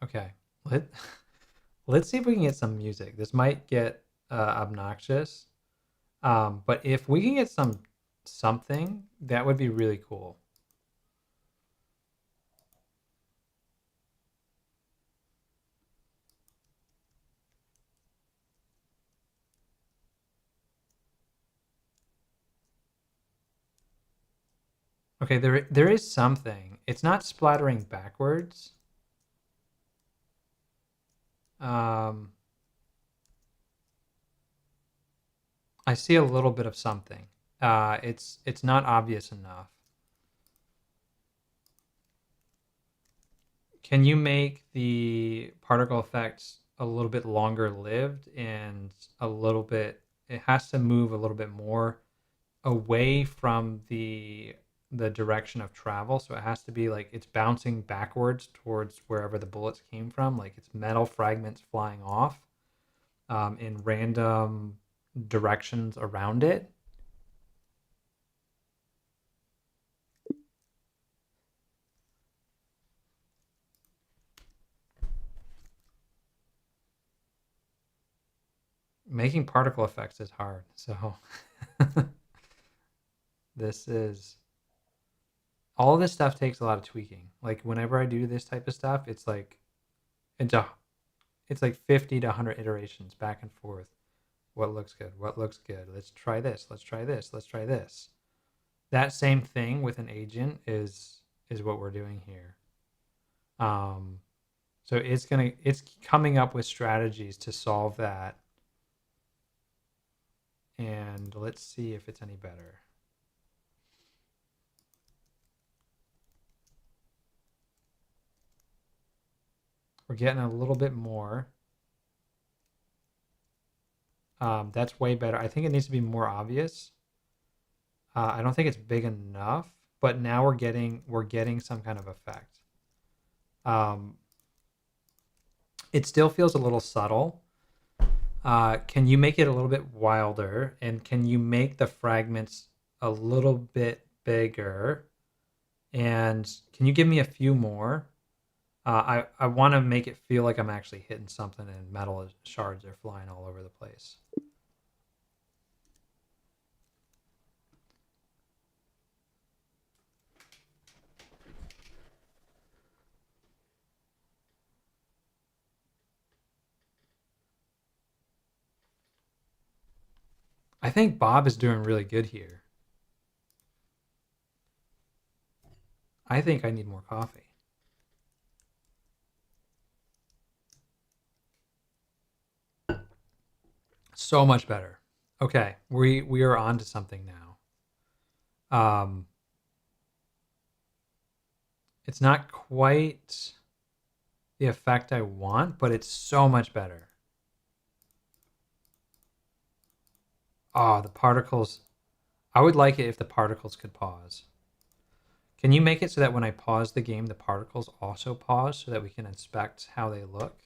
Okay. Let let's see if we can get some music. This might get obnoxious. But if we can get something, that would be really cool. Okay, there is something. It's not splattering backwards. Um, I see a little bit of something. It's not obvious enough. Can you make the particle effects a little bit longer lived and a little bit? It has to move a little bit more away from the direction of travel, so it has to be like it's bouncing backwards towards wherever the bullets came from, like it's metal fragments flying off in random directions around it. Making particle effects is hard, so this is all of this stuff takes a lot of tweaking. Like whenever I do this type of stuff, it's a it's like 50 to 100 iterations back and forth. What looks good? What looks good? Let's try this. Let's try this. Let's try this. That same thing with an agent is what we're doing here. So it's coming up with strategies to solve that. And let's see if it's any better. We're getting a little bit more. That's way better. I think it needs to be more obvious. I don't think it's big enough, but now we're getting some kind of effect. It still feels a little subtle. Can you make it a little bit wilder? And can you make the fragments a little bit bigger? And can you give me a few more? I want to make it feel like I'm actually hitting something and metal shards are flying all over the place. I think Bob is doing really good here. I think I need more coffee. So much better. Okay, we are on to something now. It's not quite the effect I want, but it's so much better. Oh, the particles. I would like it if the particles could pause. Can you make it so that when I pause the game, the particles also pause so that we can inspect how they look?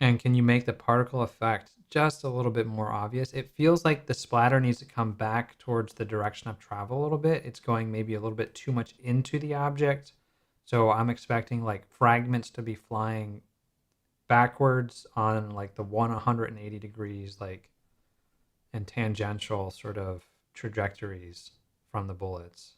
And can you make the particle effect just a little bit more obvious? It feels like the splatter needs to come back towards the direction of travel a little bit. It's going maybe a little bit too much into the object. So I'm expecting like fragments to be flying backwards on like the 180 degrees, like and tangential sort of trajectories from the bullets.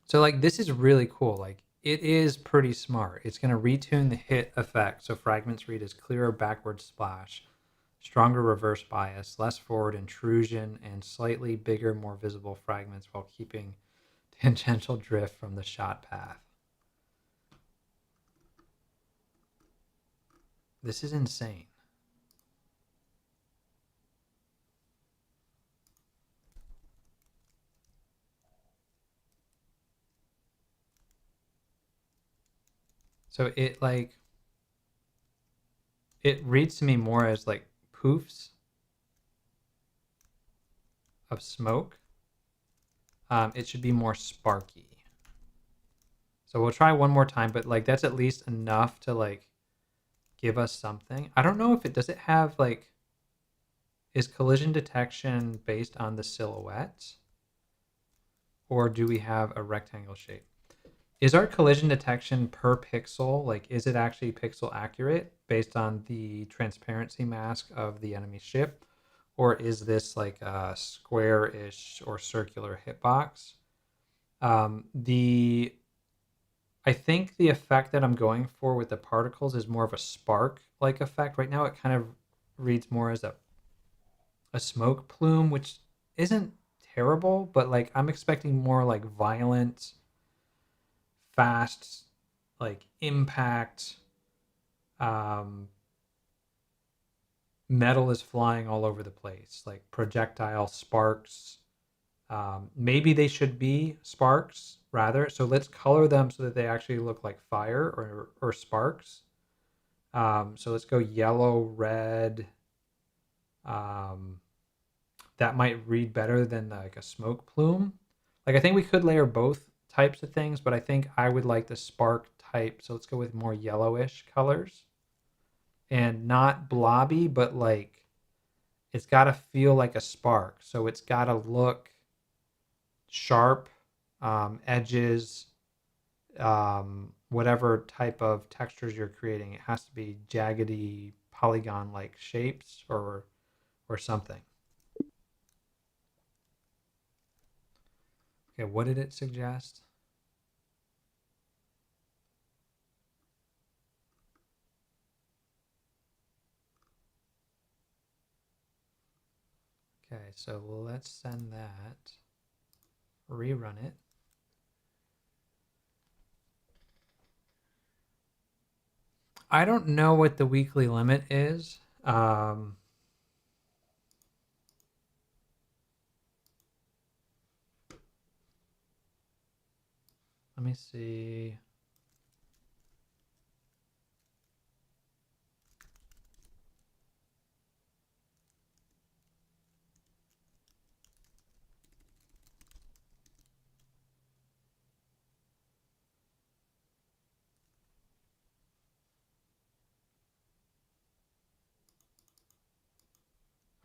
So like this is really cool. Like it is pretty smart. It's going to retune the hit effect so fragments read as clearer backward splash, stronger reverse bias, less forward intrusion, and slightly bigger, more visible fragments while keeping tangential drift from the shot path. This is insane. So it like it reads to me more as like poofs of smoke. It should be more sparky. So we'll try one more time, but like that's at least enough to like give us something. I don't know if it does it have like is collision detection based on the silhouette or do we have a rectangle shape? Is our collision detection per pixel, like is it actually pixel accurate based on the transparency mask of the enemy ship? Or is this like a square-ish or circular hitbox? The I think the effect that I'm going for with the particles is more of a spark-like effect. Right now, it kind of reads more as a smoke plume, which isn't terrible, but like I'm expecting more like violent, fast, like impact. Um, Metal is flying all over the place, like projectile sparks. Maybe they should be sparks rather. So let's color them so that they actually look like fire or sparks. So let's go yellow, red. Um, that might read better than like a smoke plume. Like I think we could layer both types of things, but I think I would like the spark type. So let's go with more yellowish colors and not blobby, but like it's got to feel like a spark. So it's got to look sharp, edges. whatever type of textures you're creating. It has to be jaggedy polygon like shapes or something. Okay, what did it suggest? Okay, so let's send that, rerun it. I don't know what the weekly limit is. Let me see.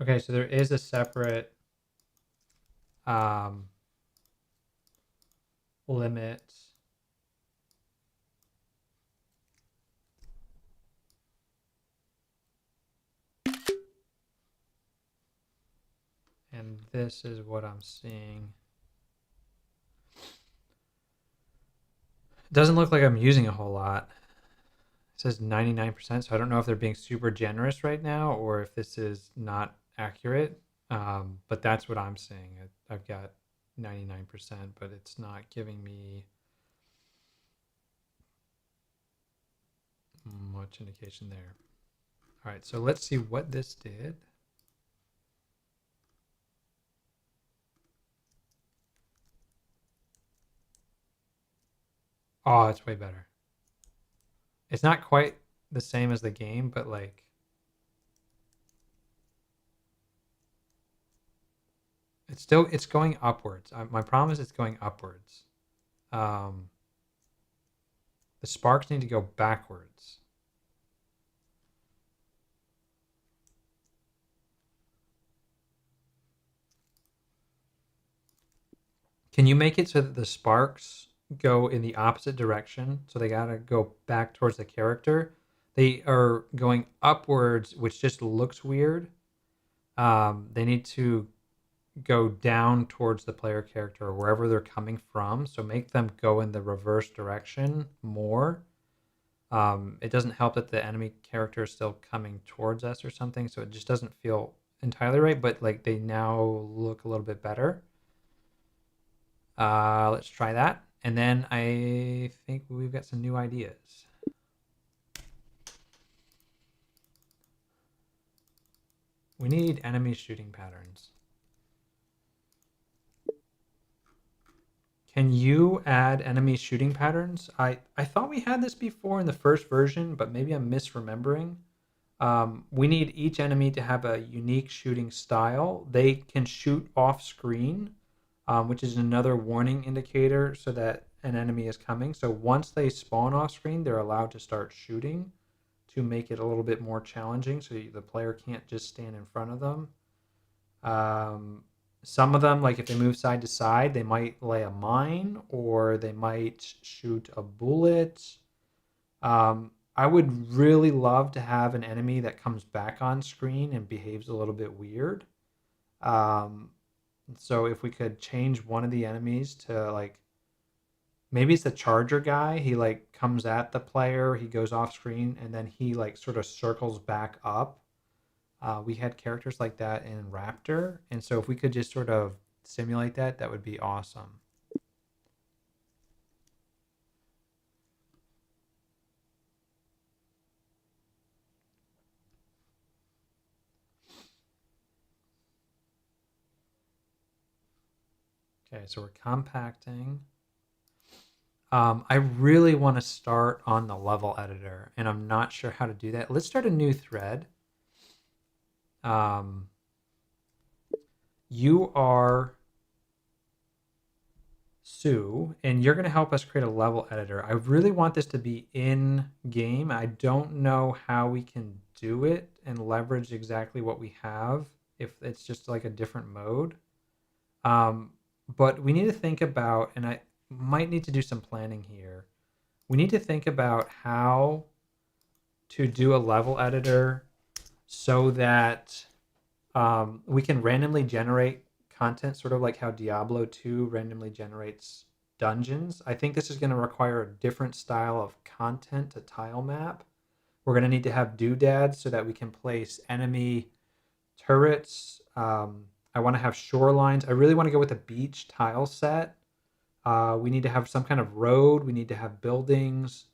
Okay, so there is a separate um, limit. And this is what I'm seeing. It doesn't look like I'm using a whole lot. It says 99%, so I don't know if they're being super generous right now or if this is not accurate. But that's what I'm seeing. I've got 99%, but it's not giving me much indication there. All right, so let's see what this did. Oh, it's way better. It's not quite the same as the game, but like it's going upwards. My problem is it's going upwards. Um, the sparks need to go backwards. Can you make it so that the sparks go in the opposite direction? So they gotta go back towards the character. They are going upwards, which just looks weird. They need to go down towards the player character or wherever they're coming from. So make them go in the reverse direction more. It doesn't help that the enemy character is still coming towards us or something. So it just doesn't feel entirely right, but like they now look a little bit better. Let's try that. And then I think we've got some new ideas. We need enemy shooting patterns. Can you add enemy shooting patterns? I thought we had this before in the first version, but maybe I'm misremembering. We need each enemy to have a unique shooting style. They can shoot off screen, which is another warning indicator so that an enemy is coming. So once they spawn off screen, they're allowed to start shooting to make it a little bit more challenging so the player can't just stand in front of them. Um, some of them, like if they move side to side, they might lay a mine or they might shoot a bullet. I would really love to have an enemy that comes back on screen and behaves a little bit weird. Um, so if we could change one of the enemies to like maybe it's the charger guy, he like comes at the player, he goes off screen, and then he like sort of circles back up. We had characters like that in Raptor, and so if we could just sort of simulate that, that would be awesome. Okay, so we're compacting. I really want to start on the level editor, and I'm not sure how to do that. Let's start a new thread. Um, you are Sue, and you're going to help us create a level editor. I really want this to be in game. I don't know how we can do it and leverage exactly what we have if it's just like a different mode. But we need to think about, and I might need to do some planning here. we need to think about how to do a level editor so that we can randomly generate content, sort of like how Diablo 2 randomly generates dungeons. I think this is going to require a different style of content to tile map. We're going to need to have doodads so that we can place enemy turrets. I want to have shorelines. I really want to go with a beach tile set. We need to have some kind of road. We need to have buildings.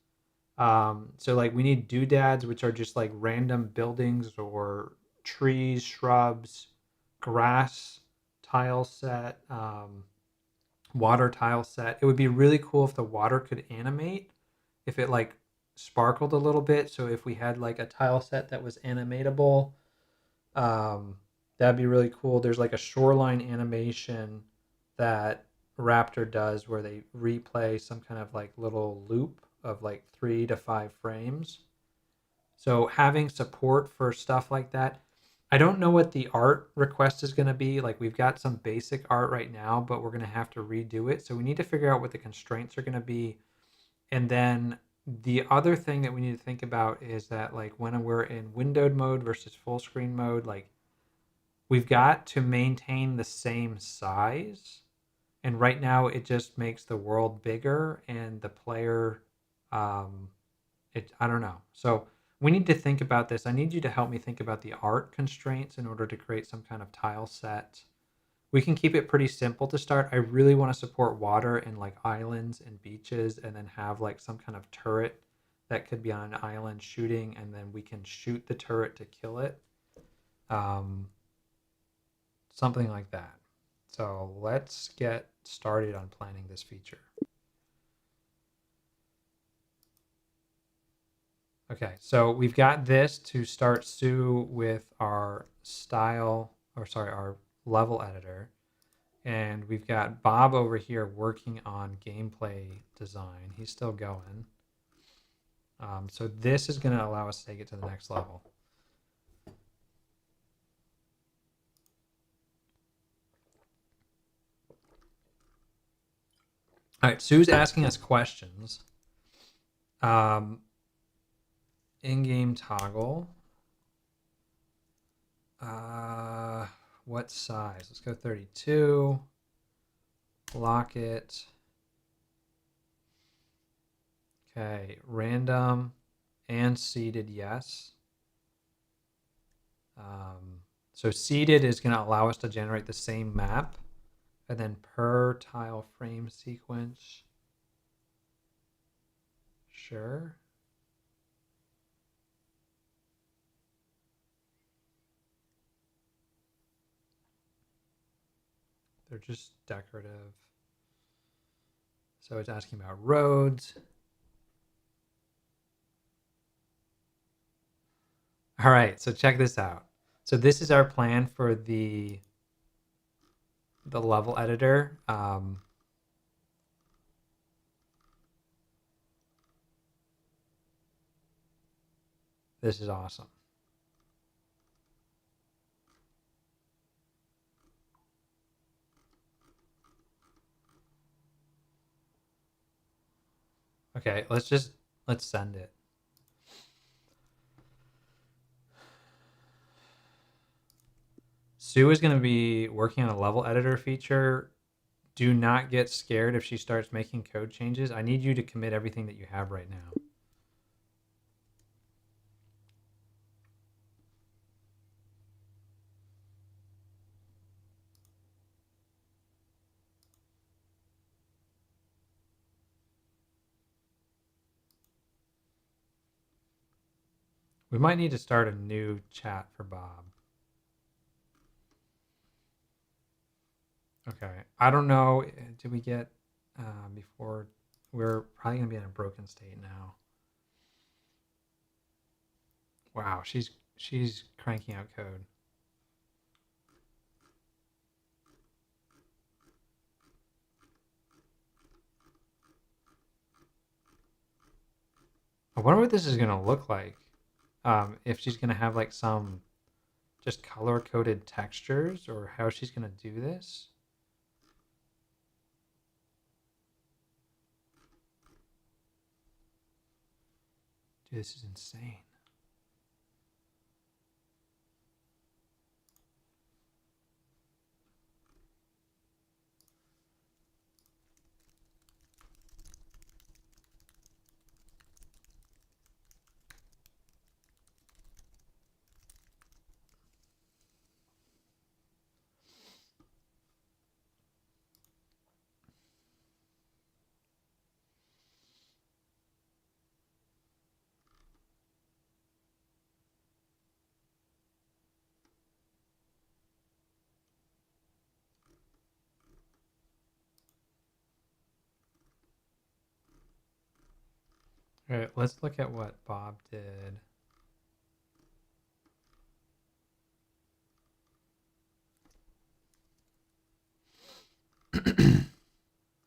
So like we need doodads, which are just like random buildings or trees, shrubs, grass tile set, water tile set. It would be really cool if the water could animate, if it like sparkled a little bit. So if we had like a tile set that was animatable, that'd be really cool. There's like a shoreline animation that Raptor does where they replay some kind of like little loop of like 3 to 5 frames. So having support for stuff like that. I don't know what the art request is going to be. Like we've got some basic art right now, but we're going to have to redo it. So we need to figure out what the constraints are going to be. And then the other thing that we need to think about is that like when we're in windowed mode versus full screen mode, like we've got to maintain the same size. And right now it just makes the world bigger and the player, I don't know. So we need to think about this. I need you to help me think about the art constraints in order to create some kind of tile set. We can keep it pretty simple to start. I really want to support water and like islands and beaches, and then have like some kind of turret that could be on an island shooting, and then we can shoot the turret to kill it. Something like that. So let's get started on planning this feature. Okay, so we've got this to start Sue with our our level editor. And we've got Bob over here working on gameplay design. He's still going. So this is going to allow us to take it to the next level. All right, Sue's asking us questions. In-game toggle. What size? Let's go 32. Lock it. Okay, random and seeded, yes. So seeded is going to allow us to generate the same map. And then per tile frame sequence. Sure. They're just decorative. So it's asking about roads. All right, so check this out. So this is our plan for the level editor. This is awesome. Okay, let's send it. Sue is going to be working on a level editor feature. Do not get scared if she starts making code changes. I need you to commit everything that you have right now. We might need to start a new chat for Bob. Okay, I don't know. Did we get before? We're probably gonna be in a broken state now. Wow, she's cranking out code. I wonder what this is gonna look like. If she's gonna have like some just color coded textures, or how she's gonna do this. Dude, this is insane. All right, let's look at what Bob did.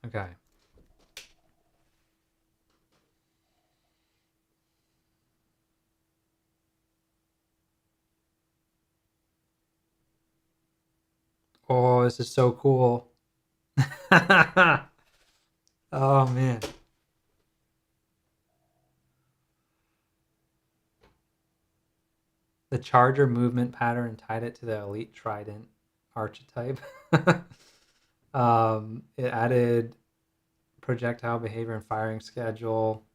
Okay. Oh, this is so cool. Oh, man. The charger movement pattern tied it to the elite trident archetype. It added projectile behavior and firing schedule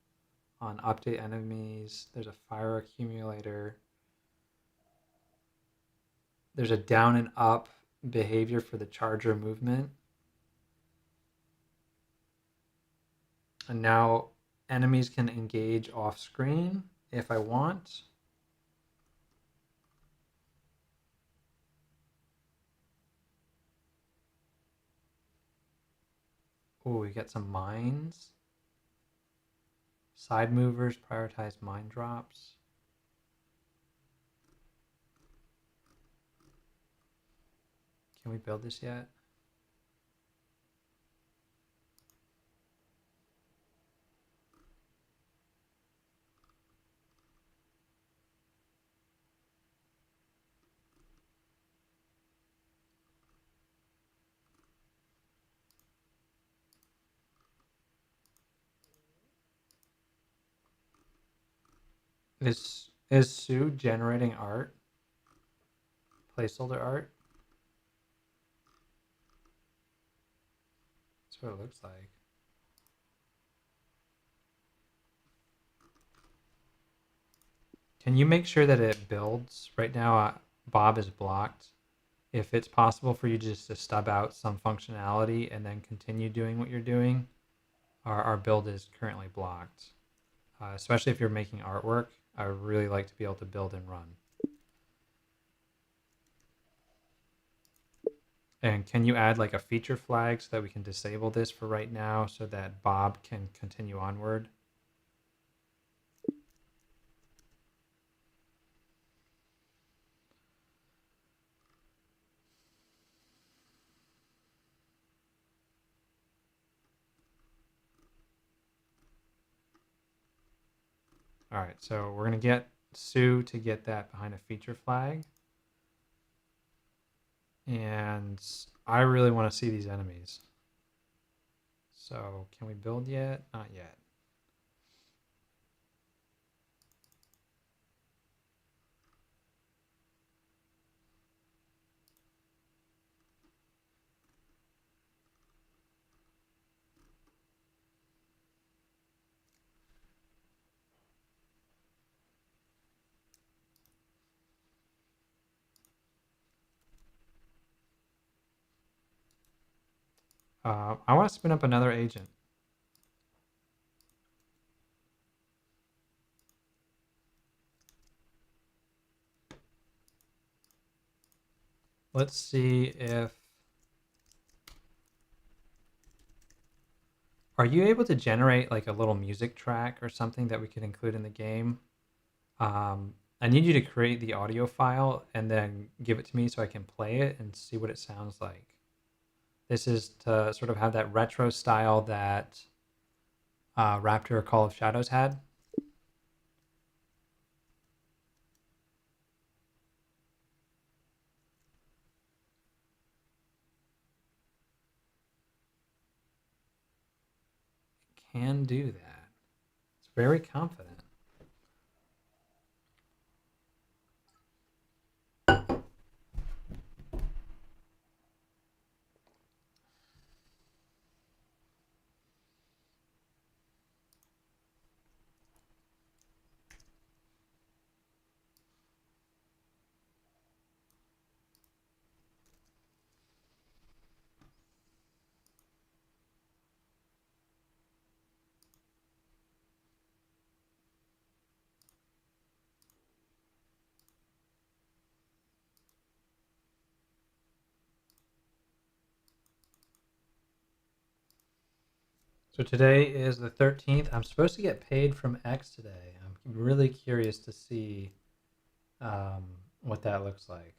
on update enemies. There's a fire accumulator. There's a down and up behavior for the charger movement. And now enemies can engage off screen if I want. Oh, we get some mines. Side movers prioritize mine drops. Can we build this yet? Is Sue generating art? Placeholder art? That's what it looks like. Can you make sure that it builds? Right now, Bob is blocked. If it's possible for you just to stub out some functionality and then continue doing what you're doing, our build is currently blocked. Especially if you're making artwork, I would really like to be able to build and run. And can you add like a feature flag so that we can disable this for right now so that Bob can continue onward? All right, so we're going to get Sue to get that behind a feature flag. And I really want to see these enemies. So can we build yet? Not yet. I want to spin up another agent. Let's see if... Are you able to generate like a little music track or something that we could include in the game? I need you to create the audio file and then give it to me so I can play it and see what it sounds like. This is to sort of have that retro style that Raptor Call of Shadows had. Can do that. It's very confident. So today is the 13th. I'm supposed to get paid from X today. I'm really curious to see what that looks like.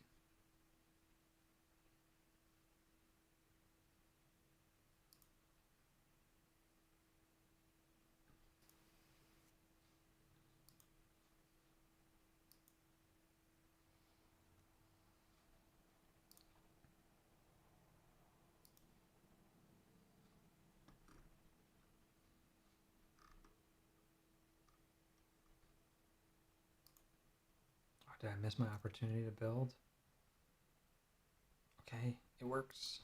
Oh, did I miss my opportunity to build? Okay, it works.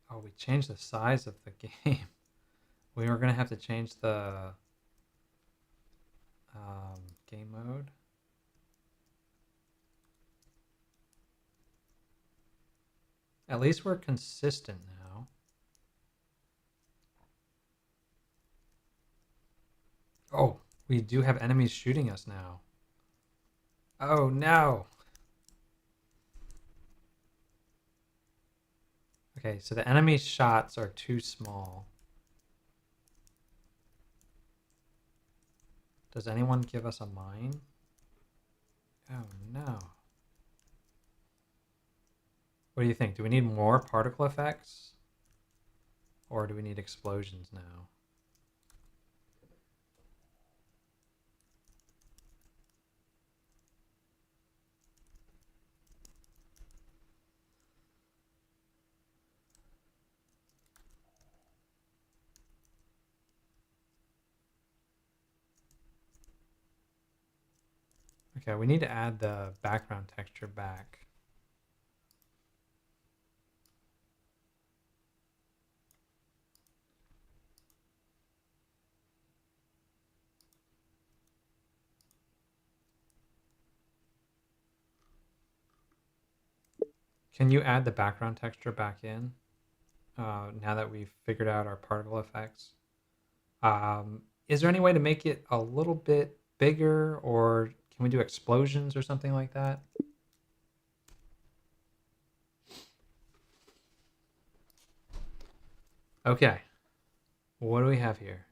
Oh, we changed the size of the game. We were going to have to change the game mode. At least we're consistent now. Oh, we do have enemies shooting us now. Oh, no. Okay, so the enemy shots are too small. Does anyone give us a mine? Oh, no. What do you think? Do we need more particle effects? Or do we need explosions now? Okay, we need to add the background texture back. Can you add the background texture back in now that we've figured out our particle effects? Is there any way to make it a little bit bigger, or can we do explosions or something like that? Okay. What do we have here?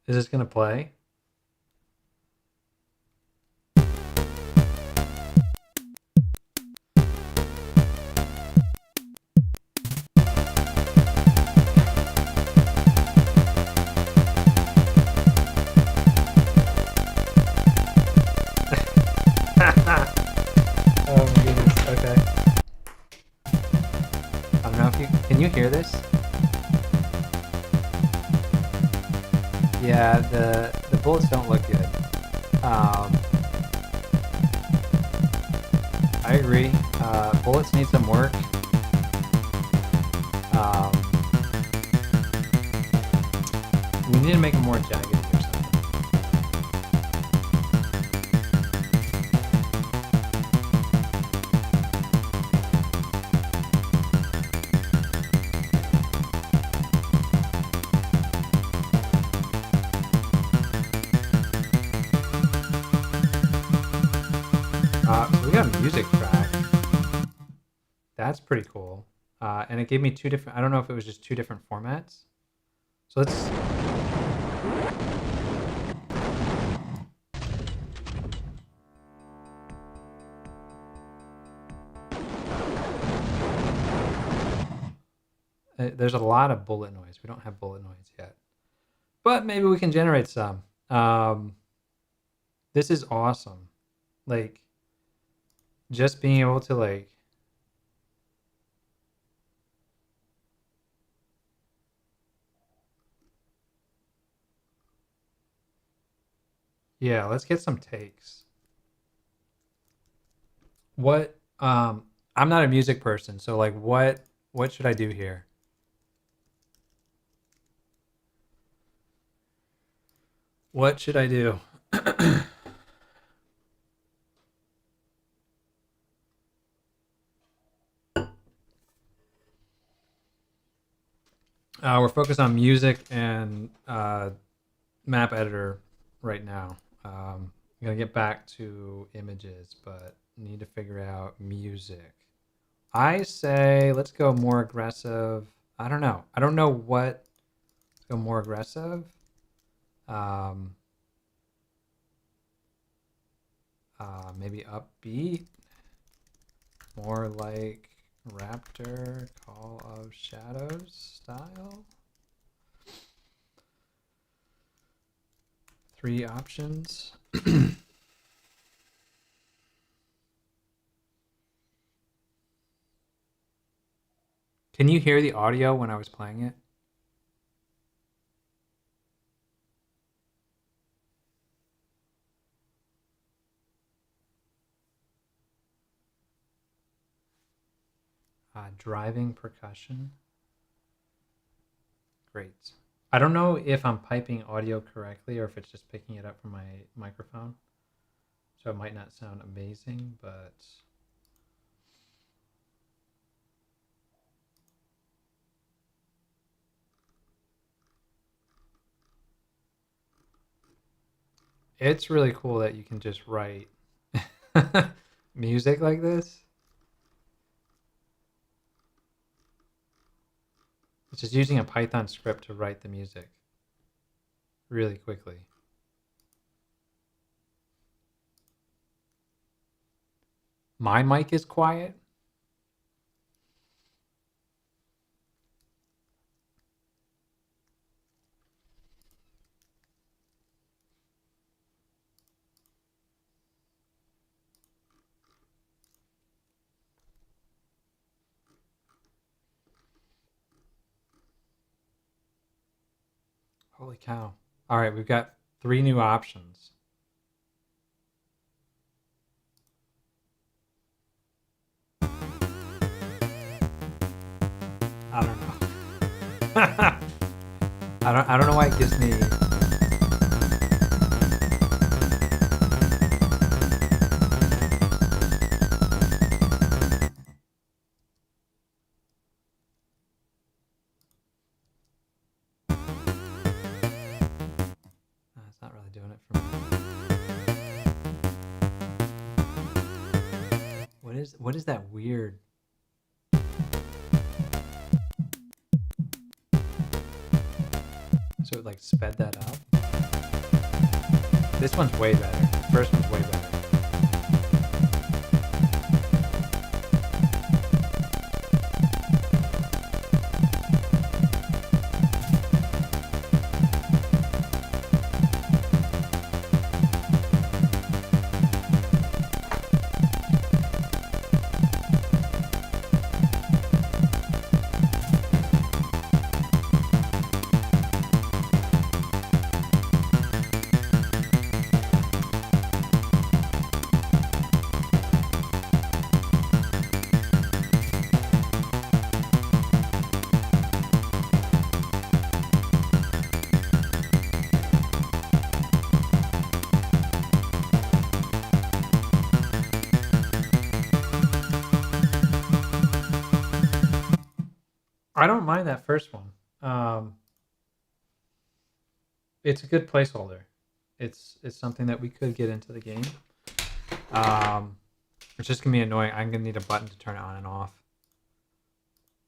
Is this going to play? Oh my goodness. Okay. I don't know if you can you hear this? Yeah, the bullets don't look good. I agree. Bullets need some work. Um, we need to make them more jagged or something. So we got a music track. That's pretty cool. And it gave me two different. I don't know if it was just two different formats. So let's. There's a lot of bullet noise. We don't have bullet noise yet, but maybe we can generate some. This is awesome. Like, just being able to like. Yeah, let's get some takes. What? I'm not a music person, so like, what should I do here? What should I do? We're focused on music and map editor right now. I'm gonna get back to images, but need to figure out music. I say let's go more aggressive. I don't know. I don't know what. Let's go more aggressive. Um, maybe upbeat. More like Raptor Call of Shadows style. 3 options. Can you hear the audio when I was playing it? Driving percussion. Great. I don't know if I'm piping audio correctly or if it's just picking it up from my microphone. So it might not sound amazing, but it's really cool that you can just write music like this. It's just using a Python script to write the music really quickly. My mic is quiet. Holy cow. All right, we've got 3 new options. I don't know. I don't know why it gives me. It's not really doing it for me. What is that weird? So it like sped that up. This one's way better. The first one's way better. I don't mind that first one. It's a good placeholder. It's something that we could get into the game. It's just gonna be annoying. I'm gonna need a button to turn it on and off.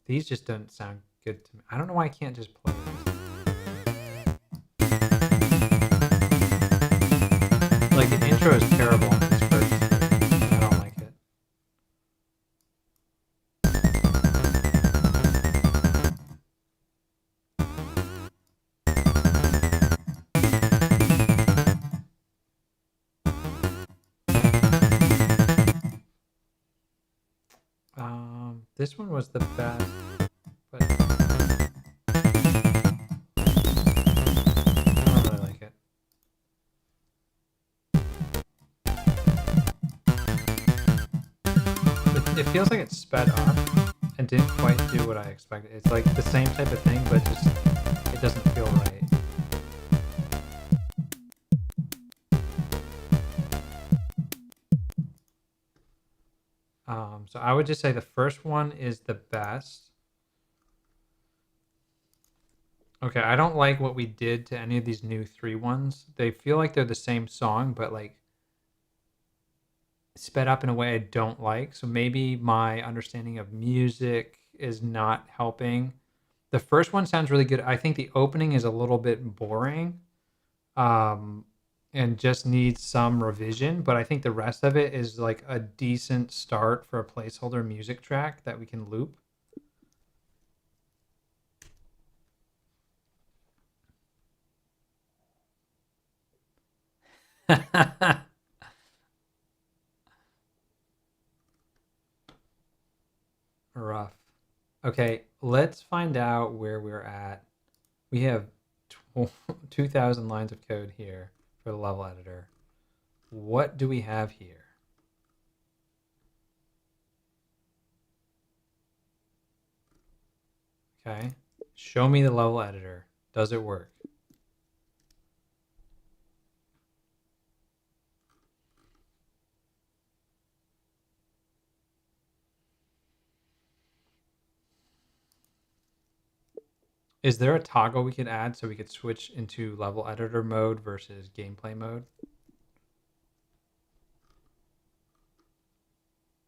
These just don't sound good to me. I don't know why I can't just play this. Like the intro is terrible on this first. I don't like it. This one was the best, but I don't really like it. It feels like it's sped up and didn't quite do what I expected. It's like the same type of thing, but just it doesn't feel right. So I would just say the first one is the best. Okay, I don't like what we did to any of these new 3 ones. They feel like they're the same song, but like sped up in a way I don't like. So maybe my understanding of music is not helping. The first one sounds really good. I think the opening is a little bit boring, um, and just needs some revision. But I think the rest of it is like a decent start for a placeholder music track that we can loop. Rough. Okay, let's find out where we're at. We have 2,000 lines of code here for the level editor. What do we have here? Okay, show me the level editor. Does it work? Is there a toggle we could add so we could switch into level editor mode versus gameplay mode?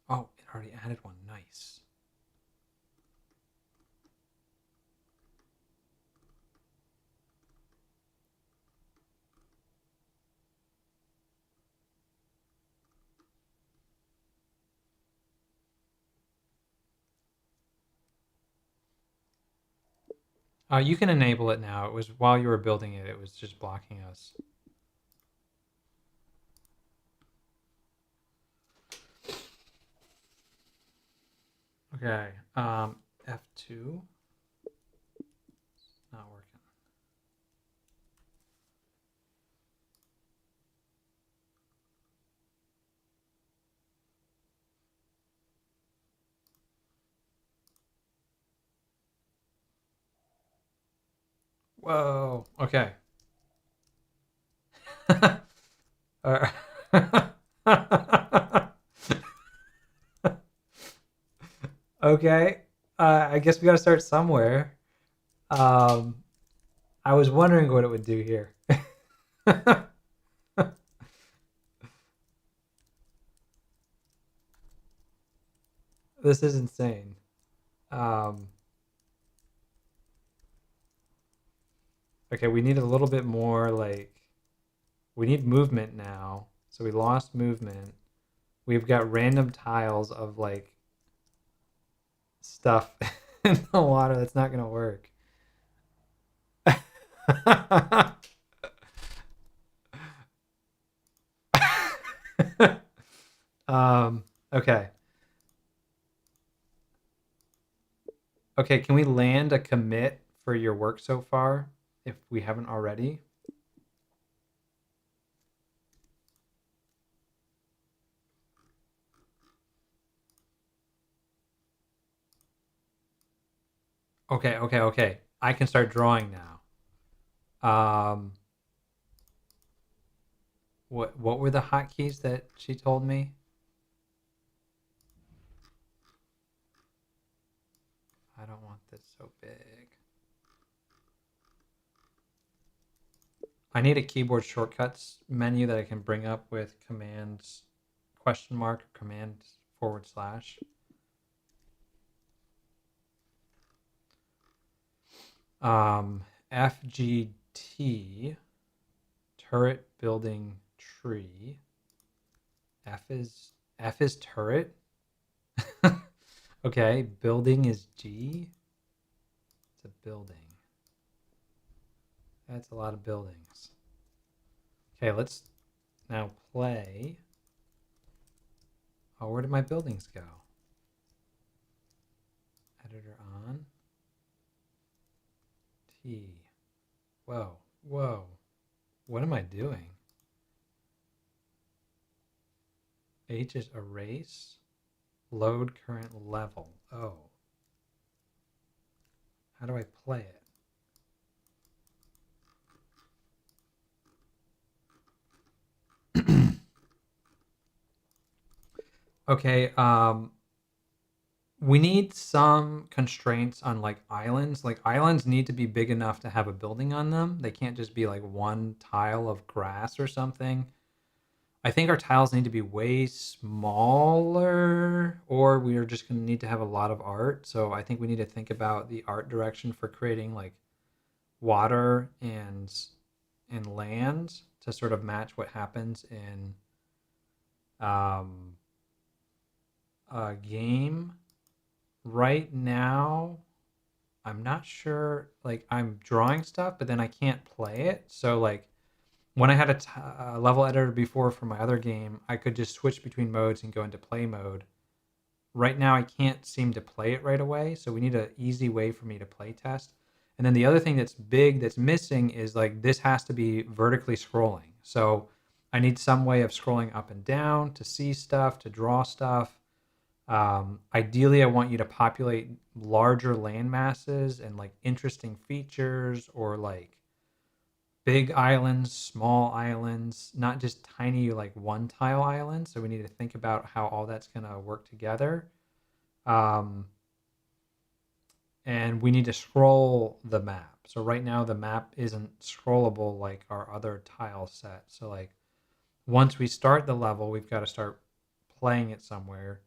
Oh, it already added one. Nice. You can enable it now. It was while you were building it, it was just blocking us. Okay, F2. Not working. Whoa. Okay. Uh, okay. I guess we got to start somewhere. Um, I was wondering what it would do here. This is insane. Um, okay, we need a little bit more like we need movement now. So we lost movement. We've got random tiles of like stuff in the water that's not gonna work. Okay. Okay, can we land a commit for your work so far if we haven't already? Okay, okay, okay. I can start drawing now. What were the hotkeys that she told me? I don't want this so big. I need a keyboard shortcuts menu that I can bring up with commands question mark command /. FGT turret building tree. F is turret. Okay, building is G. It's a building. That's a lot of buildings. Okay, let's now play. Oh, where did my buildings go? Editor on. T. Whoa, whoa. What am I doing? H is erase. Load current level. Oh. How do I play it? Okay, we need some constraints on like islands. Like islands need to be big enough to have a building on them. They can't just be like one tile of grass or something. I think our tiles need to be way smaller, or we are just going to need to have a lot of art. So I think we need to think about the art direction for creating like water and land to sort of match what happens in a game. Right now, I'm not sure. Like I'm drawing stuff, but then I can't play it. So like when I had a level editor before for my other game, I could just switch between modes and go into play mode. Right now, I can't seem to play it right away, so we need an easy way for me to play test. And then the other thing that's big that's missing is like this has to be vertically scrolling. So I need some way of scrolling up and down to see stuff, to draw stuff. Ideally, I want you to populate larger land masses and like interesting features or like big islands, small islands, not just tiny like one tile islands. So we need to think about how all that's going to work together. Um, and we need to scroll the map. So right now the map isn't scrollable like our other tile set. So like once we start the level, we've got to start playing it somewhere.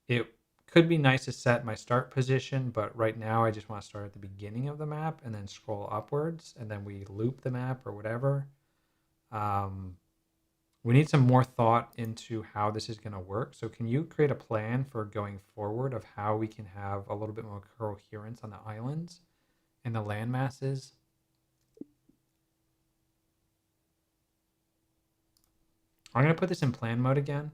It could be nice to set my start position, but right now I just want to start at the beginning of the map and then scroll upwards, and then we loop the map or whatever. We need some more thought into how this is going to work. So can you create a plan for going forward of how we can have a little bit more coherence on the islands and the land masses? I'm going to put this in plan mode again.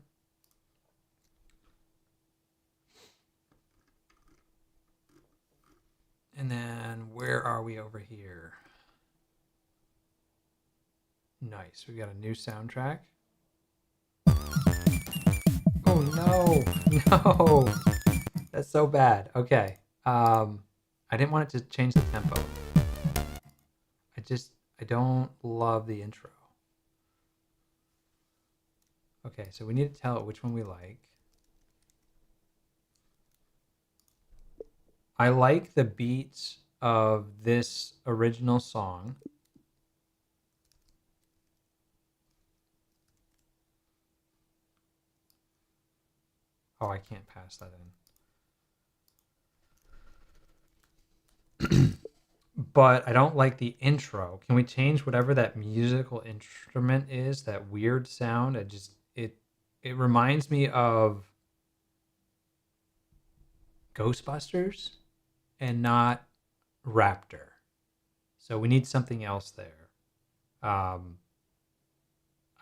And then where are we over here? Nice. We got a new soundtrack. Oh no, no. That's so bad. Okay. I didn't want it to change the tempo. I don't love the intro. Okay, so we need to tell it which one we like. I like the beats of this original song. Oh, I can't pass that in. But I don't like the intro. Can we change whatever that musical instrument is, that weird sound? It reminds me of Ghostbusters and not Raptor. So we need something else there. I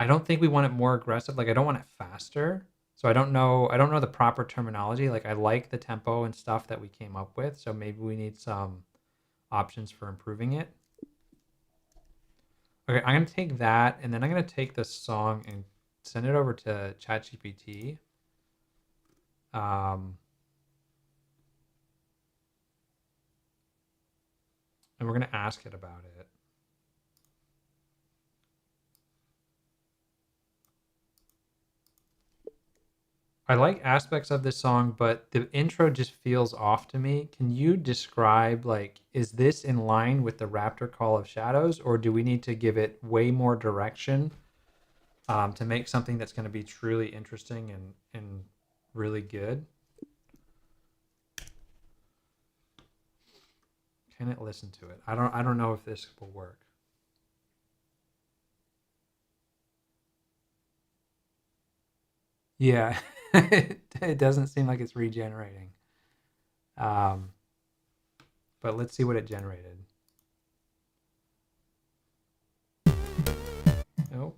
don't think we want it more aggressive. Like I don't want it faster. So I don't know the proper terminology. Like I like the tempo and stuff that we came up with. So maybe we need some options for improving it. Okay, I'm gonna take that and then I'm gonna take this song and send it over to ChatGPT. And we're gonna ask it about it. I like aspects of this song, but the intro just feels off to me. Can you describe, like, is this in line with the Raptor Call of Shadows, or do we need to give it way more direction to make something that's going to be truly interesting and really good? Can it listen to it? I don't know if this will work. Yeah, it doesn't seem like it's regenerating. Um, but let's see what it generated. Nope.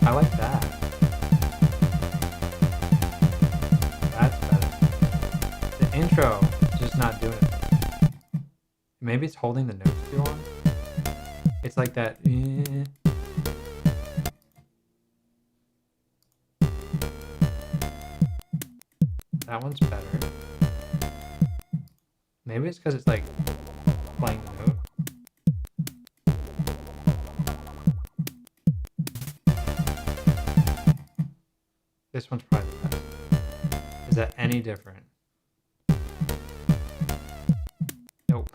I like that. That's better. The intro just not doing it. Maybe it's holding the notes too long. It's like that. That one's better. Maybe it's because it's like playing the note. This one's probably the best. Is that any different? Nope.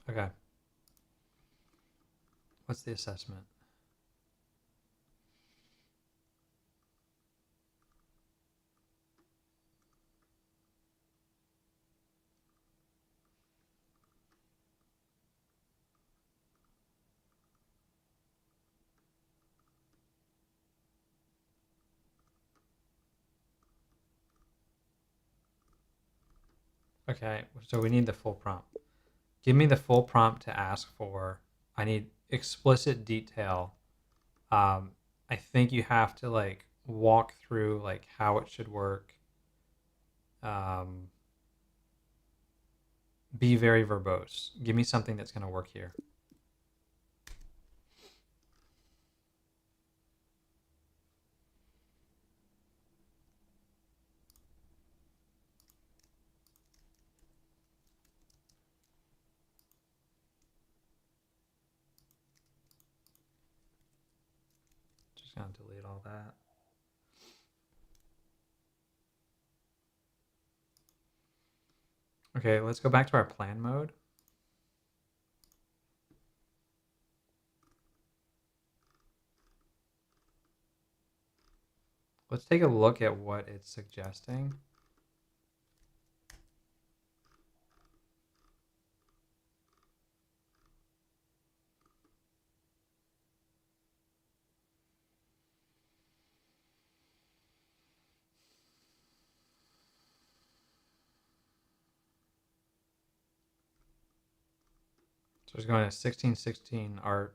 Okay. What's the assessment? Okay, so we need the full prompt. Give me the full prompt to ask for. I need explicit detail. I think you have to like walk through like how it should work. Be very verbose. Give me something that's going to work here. Just going to delete all that. Okay, let's go back to our plan mode. Let's take a look at what it's suggesting. So it's going to 1616 art.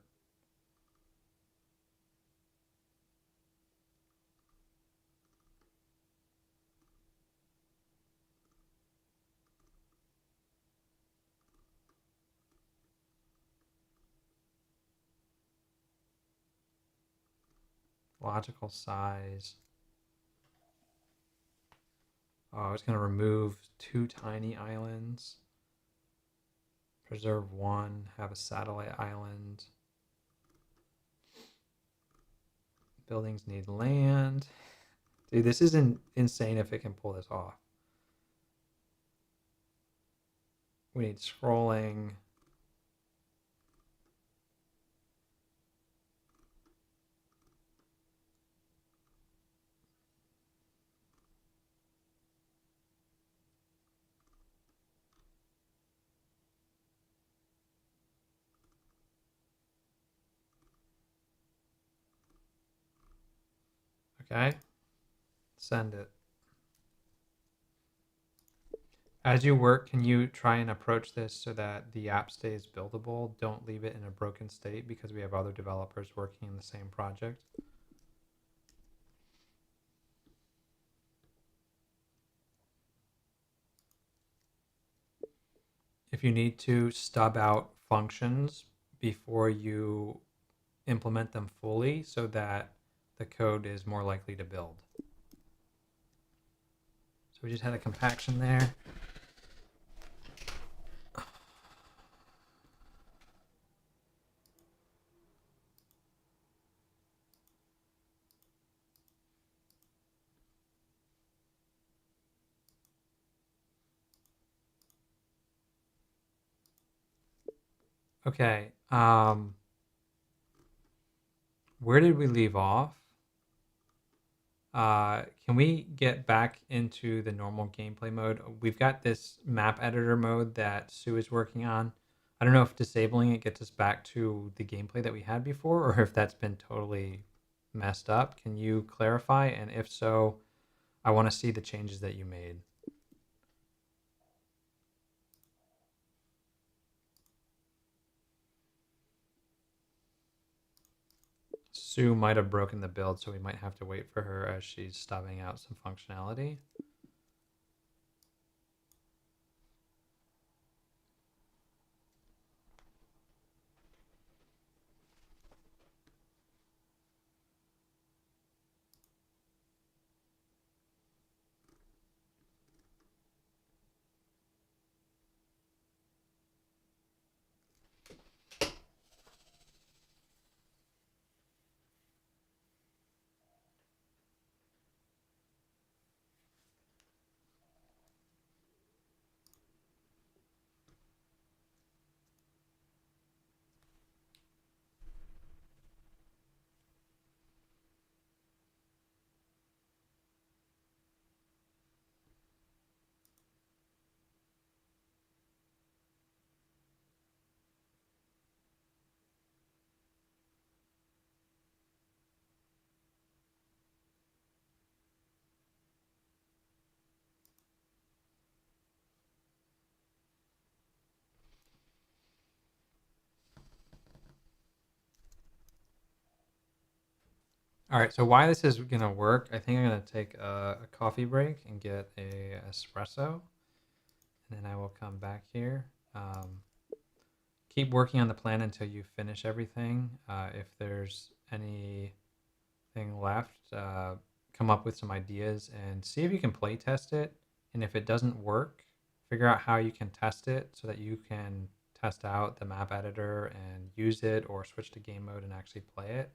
Logical size. Oh, it's going to remove 2 tiny islands. Preserve 1, have a satellite island. Buildings need land. Dude, this is insane if it can pull this off. We need scrolling. Okay, send it. As you work, can you try and approach this so that the app stays buildable? Don't leave it in a broken state because we have other developers working in the same project. If you need to stub out functions before you implement them fully so that the code is more likely to build. So we just had a compaction there. Okay. Where did we leave off? Can we get back into the normal gameplay mode? We've got this map editor mode that Sue is working on. I don't know if disabling it gets us back to the gameplay that we had before or if that's been totally messed up. Can you clarify? And if so, I want to see the changes that you made. Sue might have broken the build, so we might have to wait for her as she's stubbing out some functionality. All right, so why this is gonna work, I think I'm gonna take a coffee break and get a espresso, and then I will come back here. Keep working on the plan until you finish everything. If there's anything left, come up with some ideas and see if you can play test it. And if it doesn't work, figure out how you can test it so that you can test out the map editor and use it or switch to game mode and actually play it.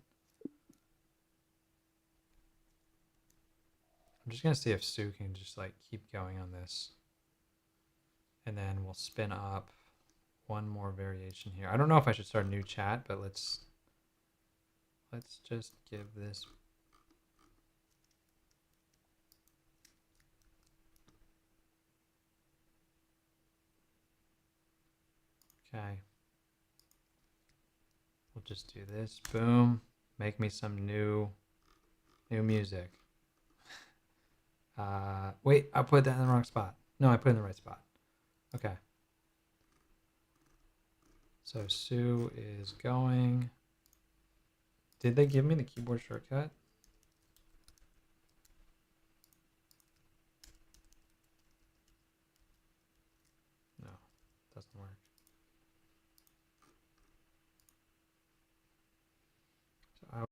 I'm just gonna see if Sue can just like keep going on this. And then we'll spin up one more variation here. I don't know if I should start a new chat, but let's just give this. Okay. We'll just do this. Boom. Make me some new music. Wait, I put that in the wrong spot. No, I put it in the right spot. Okay. So Sue is going. Did they give me the keyboard shortcut? No, doesn't work. So I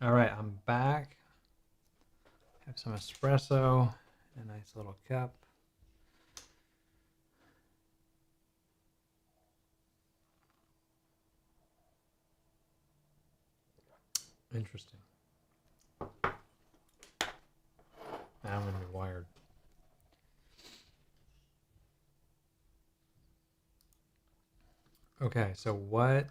All right, I'm back. Have some espresso, a nice little cup. Interesting. Now I'm gonna be wired. Okay, so what?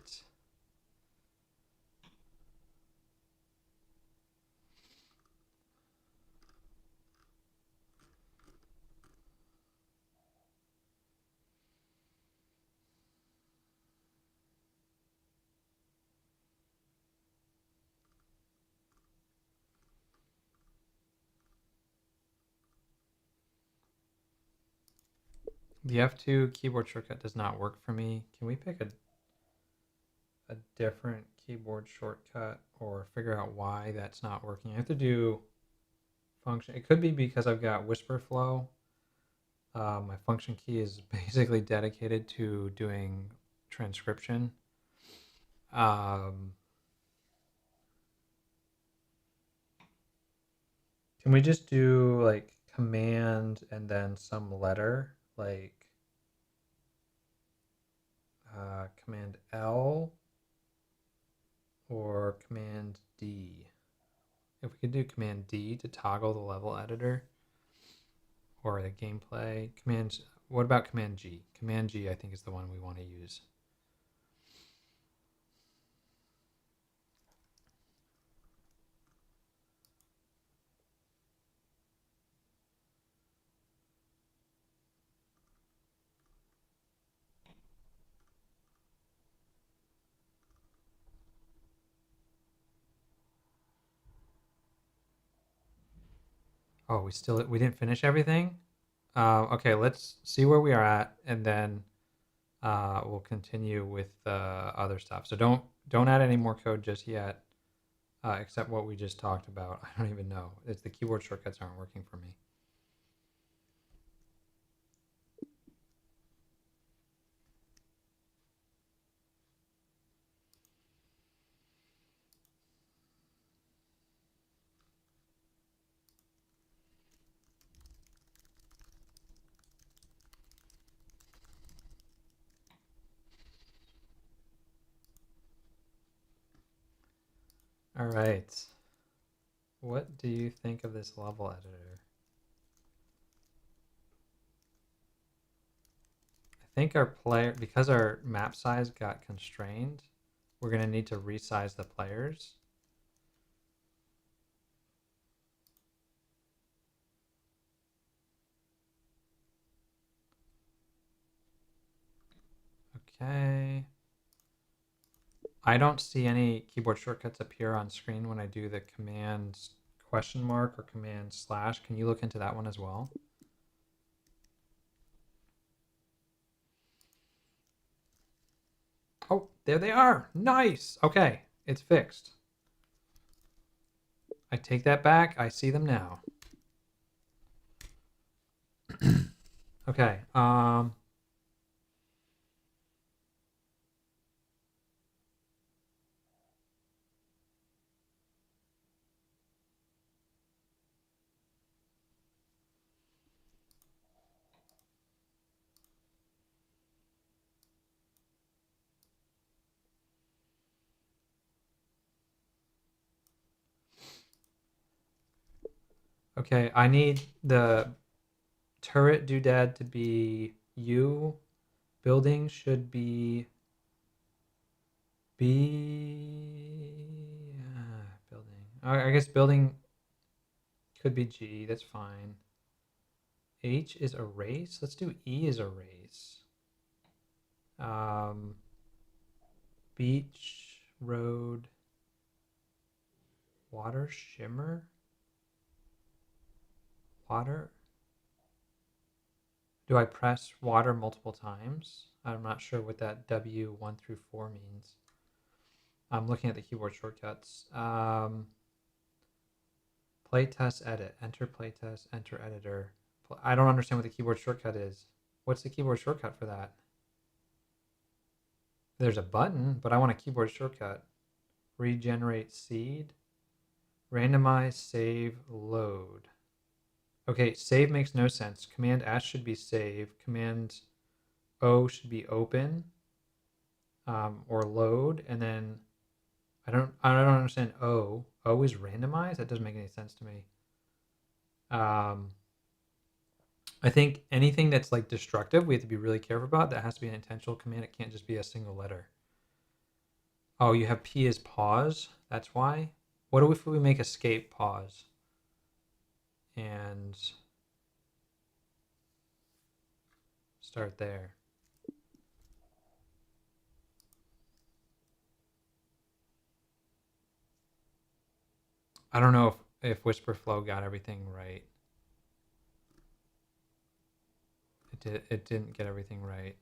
The F2 keyboard shortcut does not work for me. Can we pick a different keyboard shortcut or figure out why that's not working? I have to do function. It could be because I've got whisper flow. My function key is basically dedicated to doing transcription. Can we just do like command and then some letter, like command L or command D? If we could do command D to toggle the level editor or the gameplay, what about command G? Command G I think is the one we want to use. Oh, we didn't finish everything? Okay, let's see where we are at, and then we'll continue with other stuff. So don't add any more code just yet, except what we just talked about. I don't even know. It's the keyboard shortcuts aren't working for me. All right. What do you think of this level editor? I think because our map size got constrained, we're going to need to resize the players. Okay. I don't see any keyboard shortcuts appear on screen when I do the command question mark or command slash. Can you look into that one as well? Oh, there they are. Nice. Okay, it's fixed. I take that back. I see them now. Okay. Okay, I need the turret doodad to be U. Building should be B. Building. I guess building could be G. That's fine. H is erase. Let's do E as erase. Beach, road, water, shimmer, water. Do I press water multiple times? I'm not sure what that W1 through 4 means. I'm looking at the keyboard shortcuts. Playtest, edit, enter playtest, enter editor. I don't understand what the keyboard shortcut is. What's the keyboard shortcut for that? There's a button, but I want a keyboard shortcut. Regenerate seed. Randomize, save, load. Okay, save makes no sense. Command S should be save. Command O should be open, or load, and then I don't understand O. O is randomize? That doesn't make any sense to me. I think anything that's like destructive, we have to be really careful about. That has to be an intentional command. It can't just be a single letter. Oh, you have P as pause. That's why. What if we make escape pause? And start there. I don't know if Whisperflow got everything right. It didn't get everything right.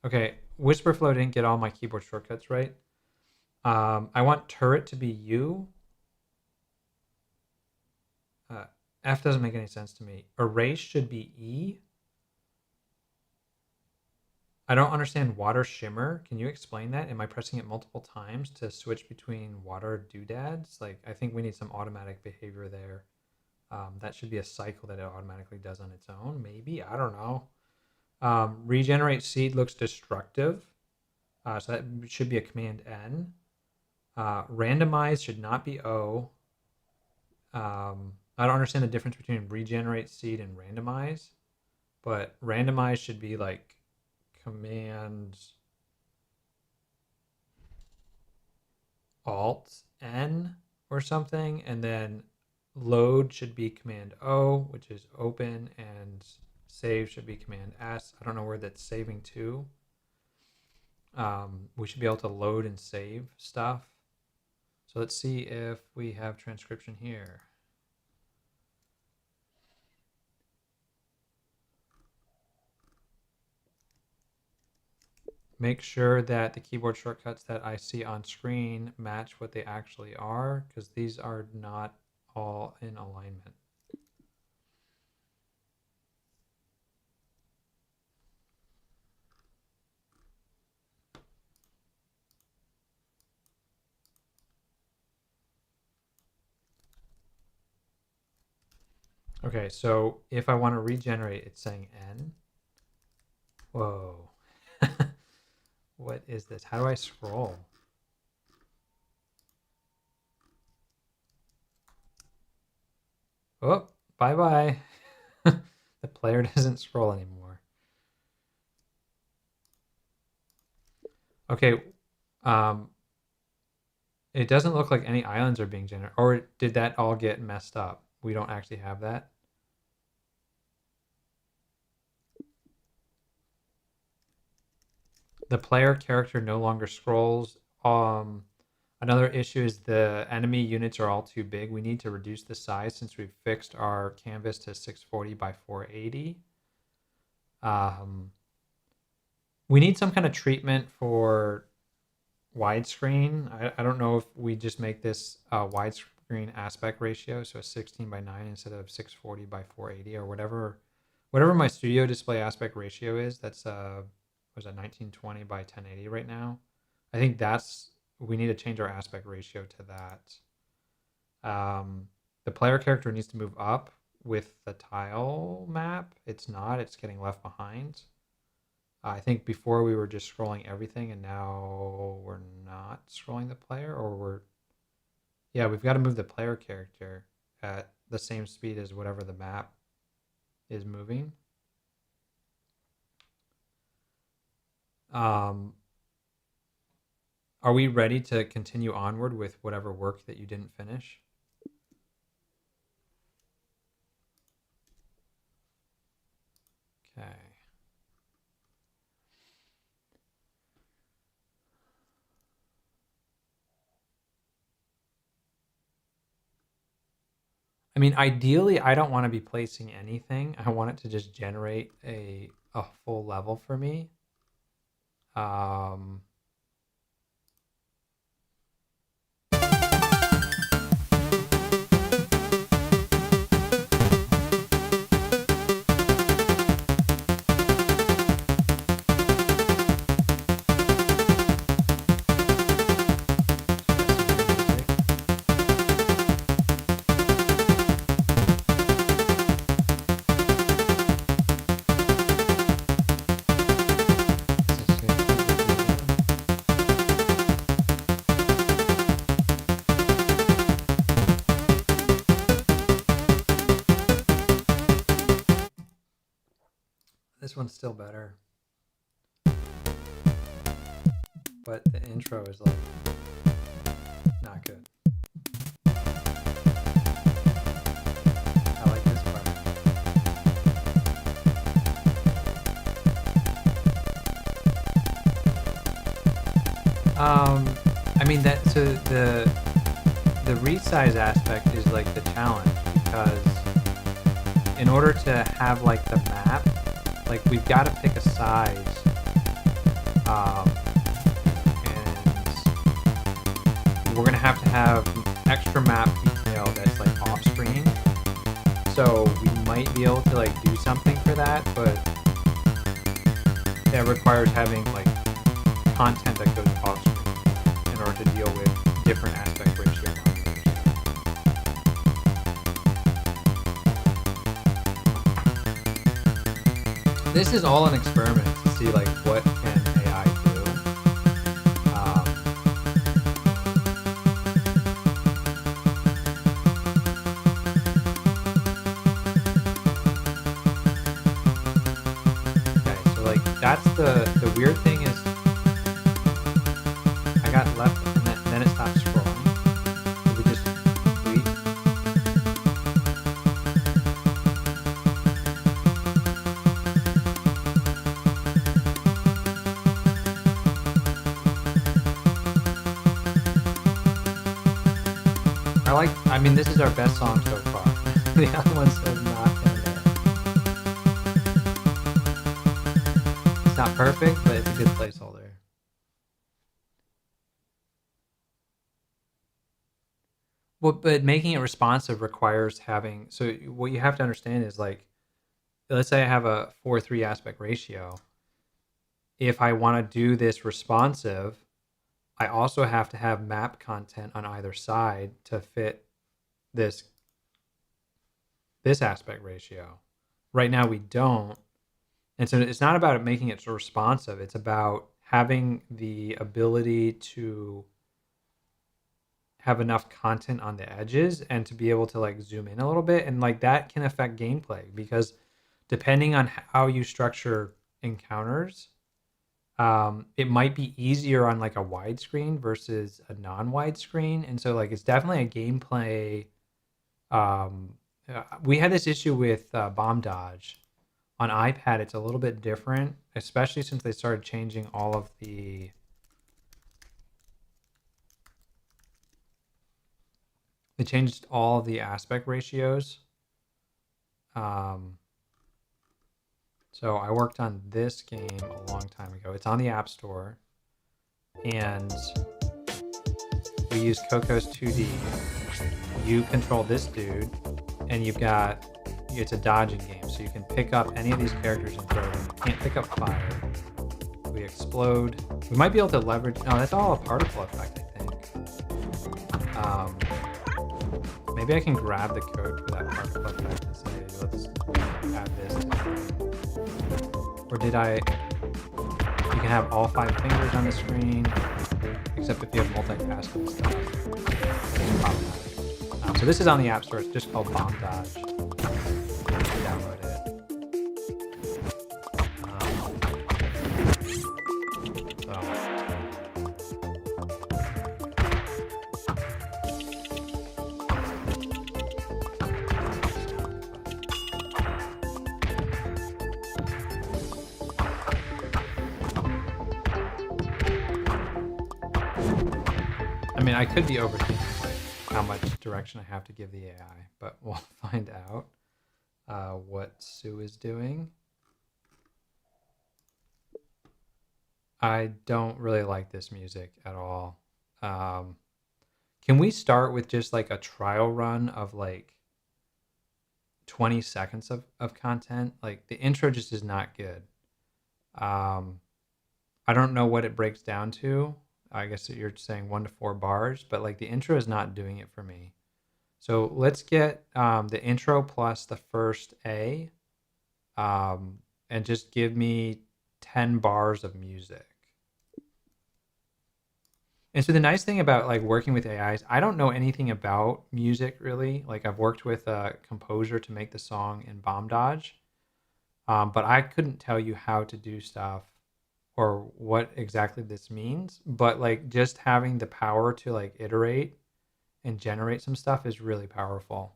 Okay, Whisperflow didn't get all my keyboard shortcuts right. I want turret to be U. F doesn't make any sense to me. Erase should be E. I don't understand water shimmer. Can you explain that? Am I pressing it multiple times to switch between water doodads? Like, I think we need some automatic behavior there. That should be a cycle that it automatically does on its own. Maybe, I don't know. Regenerate seed looks destructive. So that should be a command N. Randomize should not be O. I don't understand the difference between regenerate seed and randomize, but randomize should be like command Alt N or something, and then load should be command O, which is open, and save should be command S. I don't know where that's saving to. We should be able to load and save stuff. So let's see if we have transcription here. Make sure that the keyboard shortcuts that I see on screen match what they actually are, because these are not all in alignment. Okay, so if I want to regenerate, it's saying N. Whoa. What is this? How do I scroll? Oh, bye-bye. The player doesn't scroll anymore. Okay, it doesn't look like any islands are being generated. Or did that all get messed up? We don't actually have that. The player character no longer scrolls. Another issue is the enemy units are all too big. We need to reduce the size since we've fixed our canvas to 640 by 480. We need some kind of treatment for widescreen. I don't know if we just make this widescreen aspect ratio, so a 16 by 9 instead of 640 by 480 or whatever my studio display aspect ratio is. That's was it 1920 by 1080 right now? I think we need to change our aspect ratio to that. The player character needs to move up with the tile map. It's not. It's getting left behind. I think before we were just scrolling everything, and now we're not scrolling the player, yeah, we've got to move the player character at the same speed as whatever the map is moving. Are we ready to continue onward with whatever work that you didn't finish? Okay. I mean, ideally, I don't want to be placing anything. I want it to just generate a full level for me. one's still better. But the intro is like not good. I like this part. I mean so the resize aspect is like the challenge, because in order to have like the map, like we've got to pick a size, and we're gonna have to have extra map detail that's like off screen. So we might be able to like do something for that, but that requires having like content that goes off screen in order to deal with different aspect ratio numbers. This is all an experiment to see like what can AI do. Okay, so like that's the weird thing is I got left and then it stopped scrolling. So we just tweet. I mean, this is our best song so far. The other ones have not been there. It's not perfect, but it's a good placeholder. Well, but making it responsive requires having, so what you have to understand is like, let's say I have a 4:3 aspect ratio. If I want to do this responsive, I also have to have map content on either side to fit this aspect ratio. Right now we don't. And so it's not about making it responsive. It's about having the ability to have enough content on the edges and to be able to like zoom in a little bit. And like that can affect gameplay, because depending on how you structure encounters, it might be easier on like a widescreen versus a non-widescreen. And so like it's definitely a gameplay. We had this issue with bomb dodge on iPad. It's a little bit different, especially since they started changing all of they changed all of the aspect ratios. So I worked on this game a long time ago. It's on the App Store, and we use Coco's 2D. You control this dude, and it's a dodging game, so you can pick up any of these characters and throw them. You can't pick up fire. We explode. We might be able to leverage. No, that's all a particle effect, I think. Maybe I can grab the code for that particle effect and say, let's add this. Or did I? You can have all 5 fingers on the screen, except if you have multitasking stuff. It's problematic. So this is on the App Store. It's just called Bomb Dodge. Download it. I mean, I could be overthinking like how much direction I have to give the AI, but we'll find out what Sue is doing. I don't really like this music at all. Can we start with just like a trial run of like 20 seconds of content? Like the intro just is not good. I don't know what it breaks down to. I guess you're saying 1 to 4 bars, but like the intro is not doing it for me. So let's get the intro plus the first A, and just give me 10 bars of music. And so the nice thing about like working with AI is I don't know anything about music really. Like I've worked with a composer to make the song in Bomb Dodge. But I couldn't tell you how to do stuff or what exactly this means. But like just having the power to like iterate and generate some stuff is really powerful.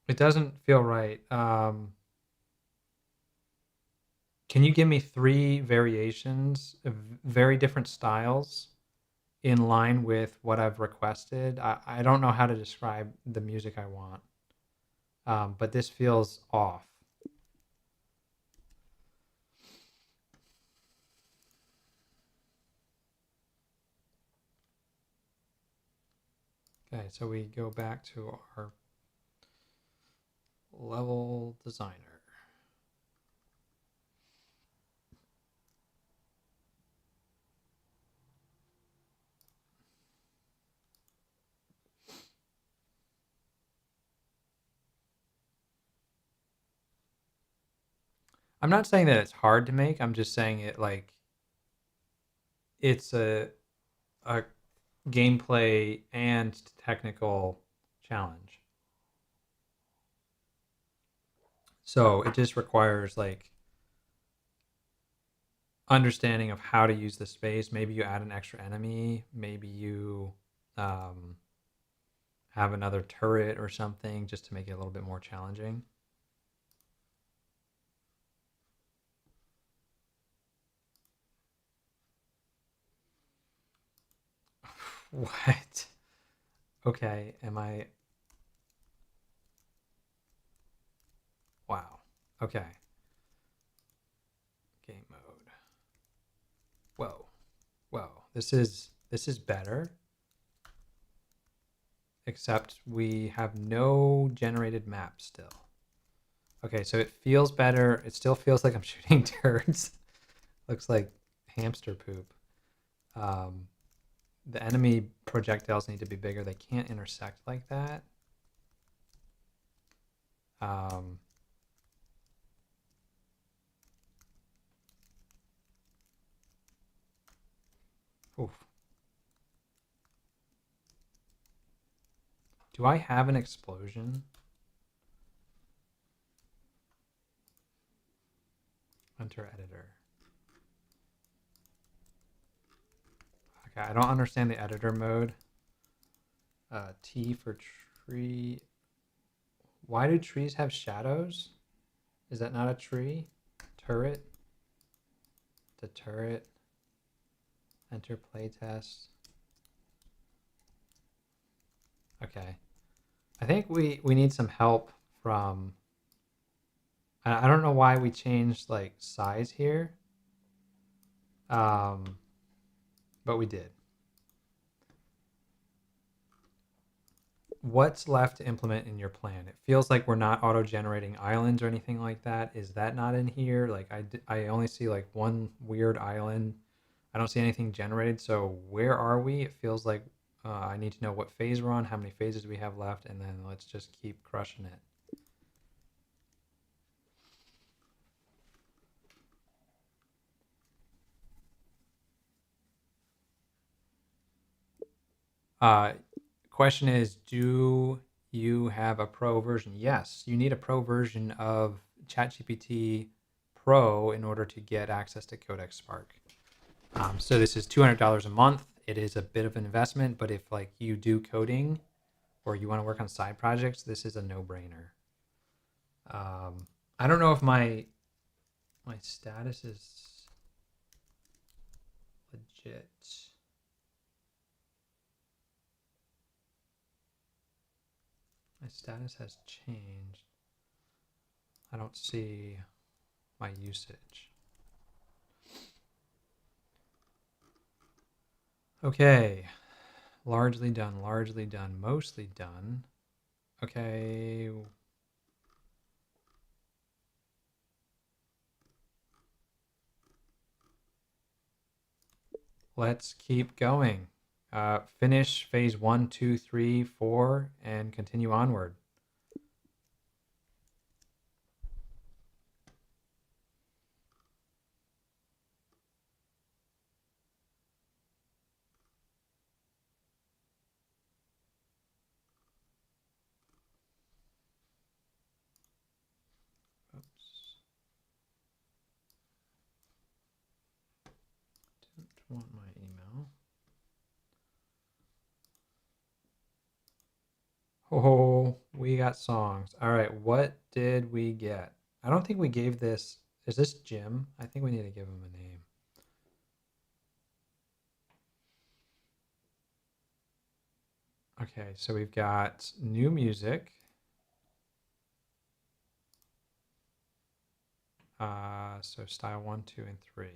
It doesn't feel right. Can you give me 3 variations of very different styles in line with what I've requested? I don't know how to describe the music I want, but this feels off. Okay, so we go back to our level designer. I'm not saying that it's hard to make. I'm just saying it like it's a gameplay and technical challenge. So it just requires like understanding of how to use the space. Maybe you add an extra enemy. Maybe you um, have another turret or something just to make it a little bit more challenging. What? Okay, am I? Wow. Okay. Game mode. Whoa. Whoa. This is better. Except we have no generated map still. Okay, so it feels better. It still feels like I'm shooting turds. Looks like hamster poop. Um, the enemy projectiles need to be bigger. They can't intersect like that. Um, oof. Do I have an explosion? Enter editor. Okay, I don't understand the editor mode. T for tree. Why do trees have shadows? Is that not a tree? Turret. The turret. Enter playtest. Okay. I think we need some help from. I don't know why we changed like size here. Um, but we did. What's left to implement in your plan? It feels like we're not auto-generating islands or anything like that. Is that not in here? Like I only see like one weird island. I don't see anything generated. So where are we? It feels like I need to know what phase we're on, how many phases we have left, and then let's just keep crushing it. Uh, question is, do you have a pro version? Yes, you need a pro version of ChatGPT Pro in order to get access to Codex-Spark. So this is $200 a month. It is a bit of an investment, but if like you do coding or you want to work on side projects, this is a no-brainer. I don't know if my status is legit. My status has changed. I don't see my usage. Okay, largely done, mostly done. Okay. Let's keep going. finish phase 1, 2, 3, 4, and continue onward. Oops. Don't want my email. Oh, we got songs. All right, what did we get? I don't think we gave this. Is this Jim? I think we need to give him a name. Okay, so we've got new music. So style 1, 2, and 3.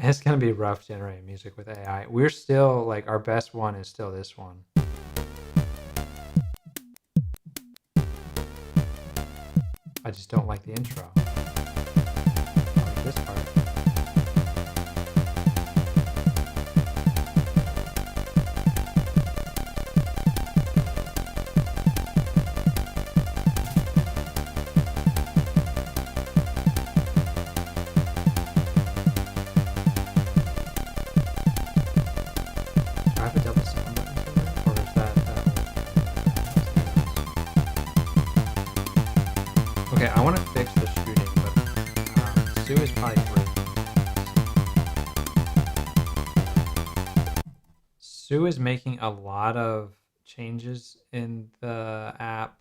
It's gonna be rough generating music with AI. We're still like our best one is still this one. I just don't like the intro. I like this part. Do I have a double sound button somewhere? Or is that okay, I want to fix the shooting, but Sue is probably great. Sue is making a lot of changes in the app.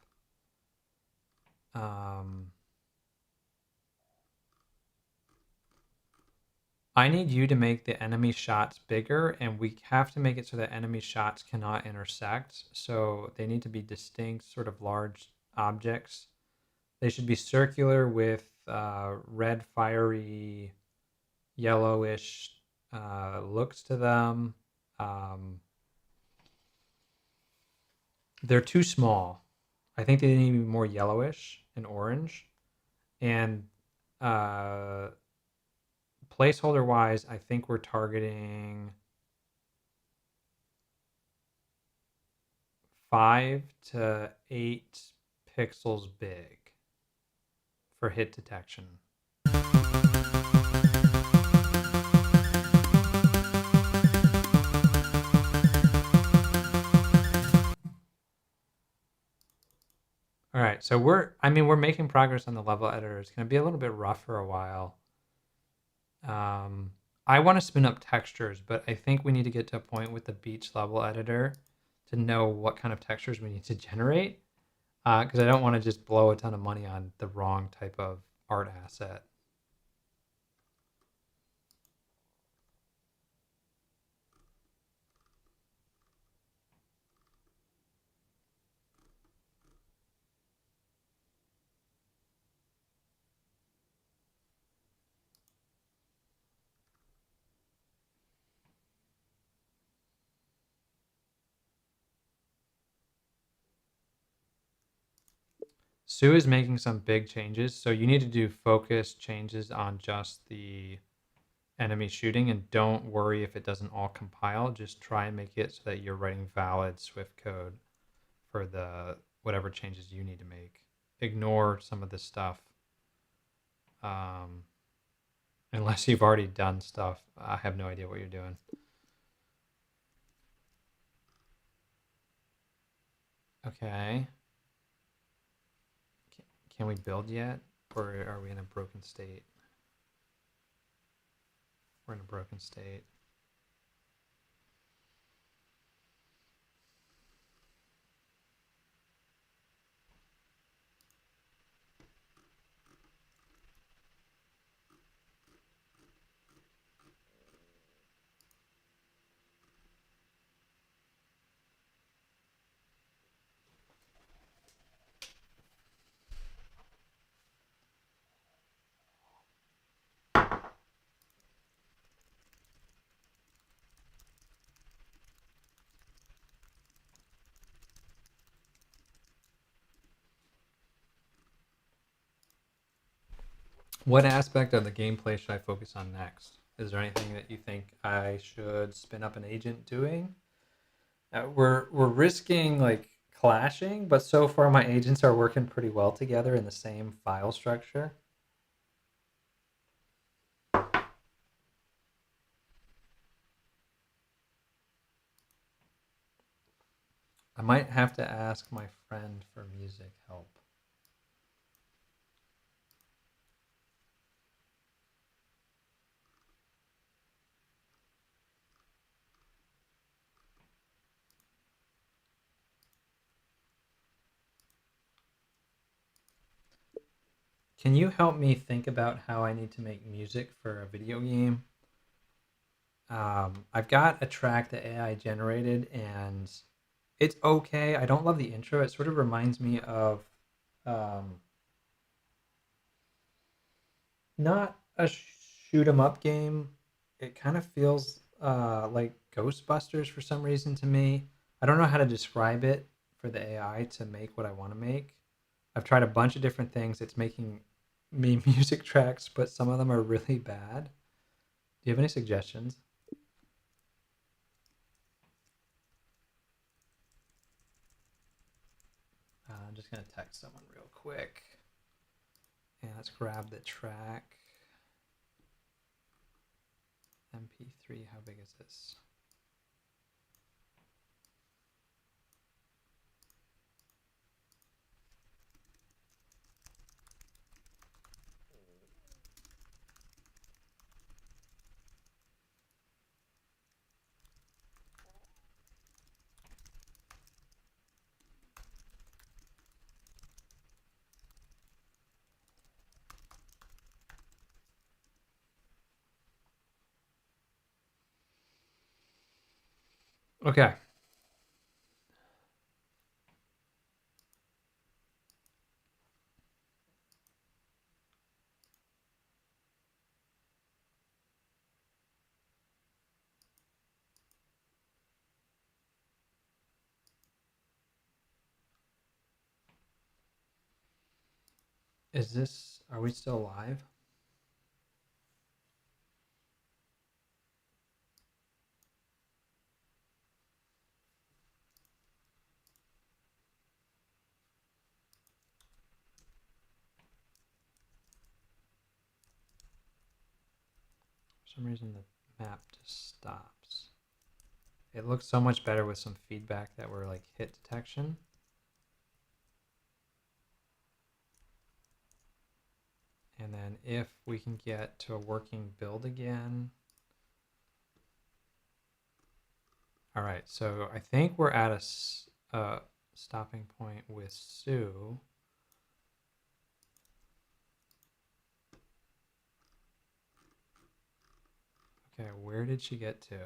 I need you to make the enemy shots bigger, and we have to make it so that enemy shots cannot intersect. So they need to be distinct, sort of large objects. They should be circular with red, fiery, yellowish looks to them. They're too small. I think they need to be more yellowish and orange. And placeholder wise, I think we're targeting 5 to 8 pixels big for hit detection. All right, so we're making progress on the level editor. It's going to be a little bit rough for a while. I want to spin up textures, but I think we need to get to a point with the beach level editor to know what kind of textures we need to generate, because I don't want to just blow a ton of money on the wrong type of art asset. Sue is making some big changes, so you need to do focus changes on just the enemy shooting, and don't worry if it doesn't all compile. Just try and make it so that you're writing valid Swift code for the whatever changes you need to make. Ignore some of this stuff. Unless you've already done stuff, I have no idea what you're doing. Okay. Can we build yet? Or are we in a broken state? We're in a broken state. What aspect of the gameplay should I focus on next? Is there anything that you think I should spin up an agent doing? We're risking like clashing, but so far my agents are working pretty well together in the same file structure. I might have to ask my friend for music help. Can you help me think about how I need to make music for a video game? I've got a track that AI generated and it's okay. I don't love the intro. It sort of reminds me of um, not a shoot 'em up game. It kind of feels like Ghostbusters for some reason to me. I don't know how to describe it for the AI to make what I want to make. I've tried a bunch of different things. It's making me music tracks, but some of them are really bad. Do you have any suggestions? I'm just going to text someone real quick. And let's grab the track. MP3, how big is this? Okay. Is this, are we still live? For some reason, the map just stops. It looks so much better with some feedback that we're like hit detection. And then if we can get to a working build again. All right, so I think we're at a stopping point with Sue. Okay, where did she get to?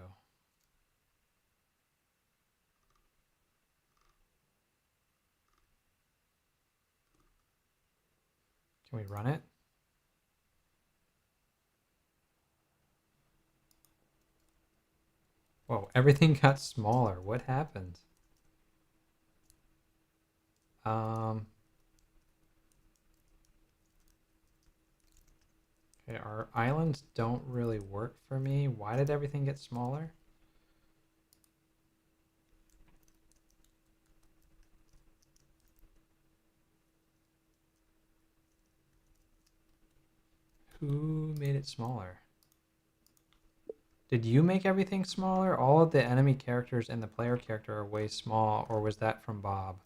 Can we run it? Whoa, everything got smaller. What happened? Um, okay, our islands don't really work for me. Why did everything get smaller? Who made it smaller? Did you make everything smaller? All of the enemy characters and the player character are way small, or was that from Bob?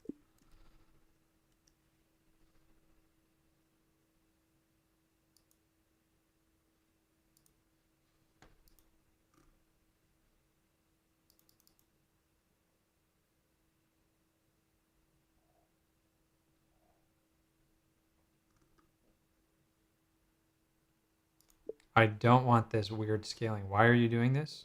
I don't want this weird scaling. Why are you doing this?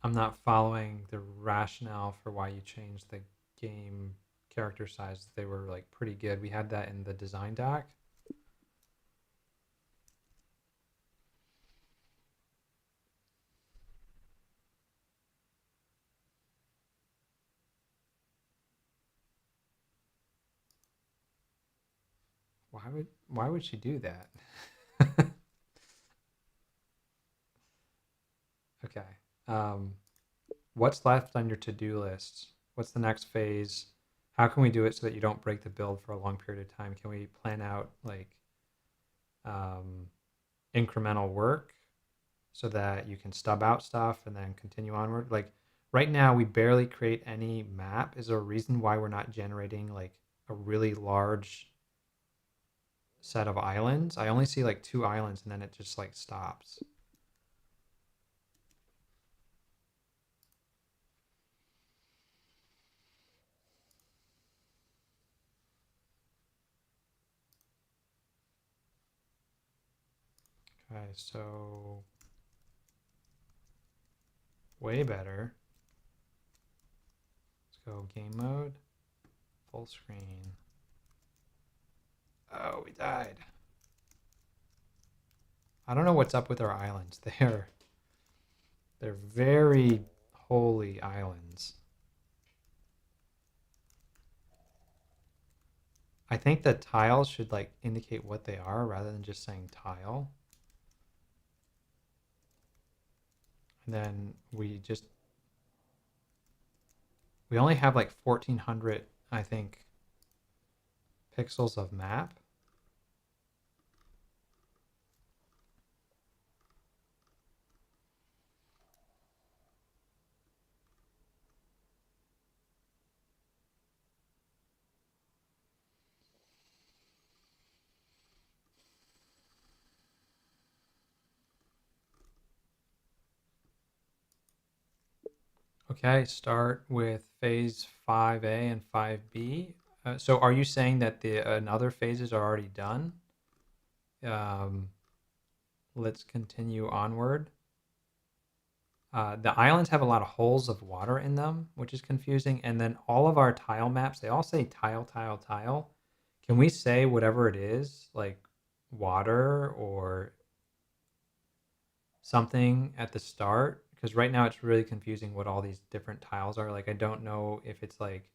I'm not following the rationale for why you changed the game character size. They were like pretty good. We had that in the design doc. why would she do that? Okay. What's left on your to-do list? What's the next phase? How can we do it so that you don't break the build for a long period of time? Can we plan out like incremental work so that you can stub out stuff and then continue onward? Like right now, we barely create any map. Is there a reason why we're not generating like a really large set of islands? I only see like 2 islands and then it just like stops. Okay, so way better. Let's go game mode, full screen. Oh, we died. I don't know what's up with our islands. They're very holy islands. I think that tiles should like indicate what they are rather than just saying tile. And then we only have like 1400, I think, pixels of map. Okay, start with phase 5A and 5B. So are you saying that the another phases are already done? Let's continue onward. The islands have a lot of holes of water in them, which is confusing. And then all of our tile maps, they all say tile, tile, tile. Can we say whatever it is, like water or something at the start? Because right now it's really confusing what all these different tiles are. Like I don't know if it's like